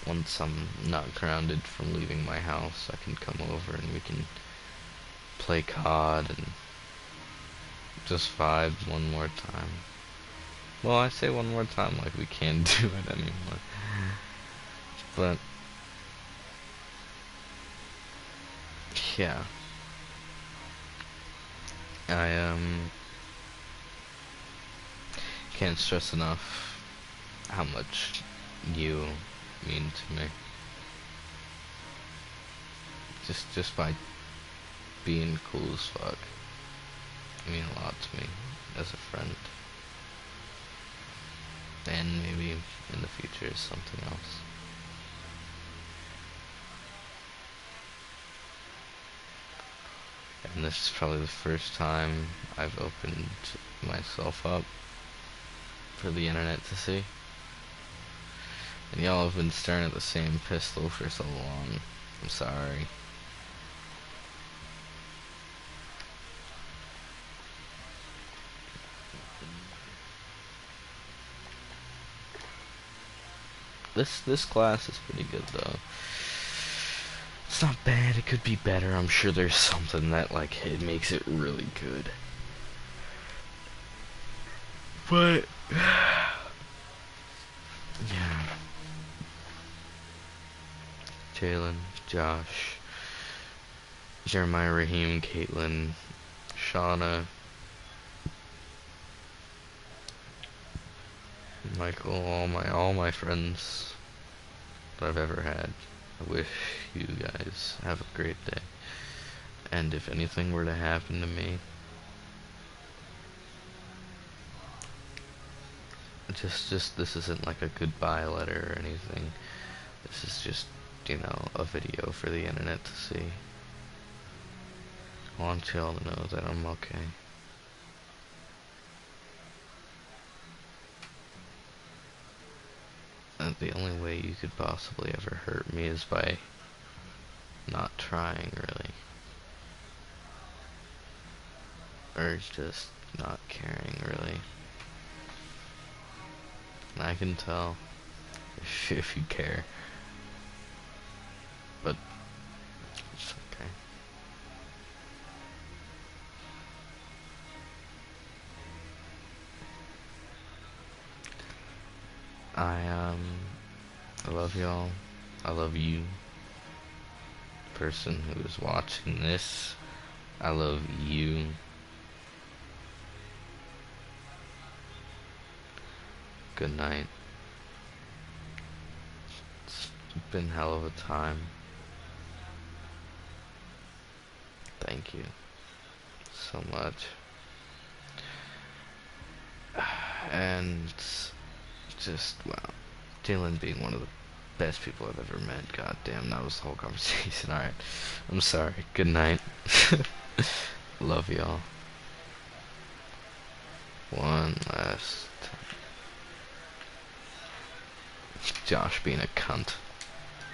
once I'm not grounded from leaving my house, I can come over and we can play COD and just vibe one more time. Well, I say one more time like we can't do it anymore. But yeah. I can't stress enough how much you mean to me. Just by being cool as fuck. You mean a lot to me as a friend. And maybe in the future something else. And this is probably the first time I've opened myself up for the internet to see. And y'all have been staring at the same pistol for so long. I'm sorry. This class is pretty good though. It's not bad, it could be better. I'm sure there's something that like it makes it really good. But yeah. Jalen, Josh, Jeremiah, Raheem, Caitlin, Shauna, Michael, all my friends that I've ever had. I wish you guys have a great day. And if anything were to happen to me, just this isn't like a goodbye letter or anything. This is just, you know, a video for the internet to see. I want y'all to know that I'm okay. And the only way you could possibly ever hurt me is by not trying, really. Or just not caring, really. And I can tell if you care. But it's okay. I love y'all. I love you, person who is watching this. I love you. Good night. It's been hell of a time. Thank you so much. And just, wow, Jalen being one of the best people I've ever met. God damn, that was the whole conversation. Alright, I'm sorry. Good night. Love y'all. One last time. Josh being a cunt.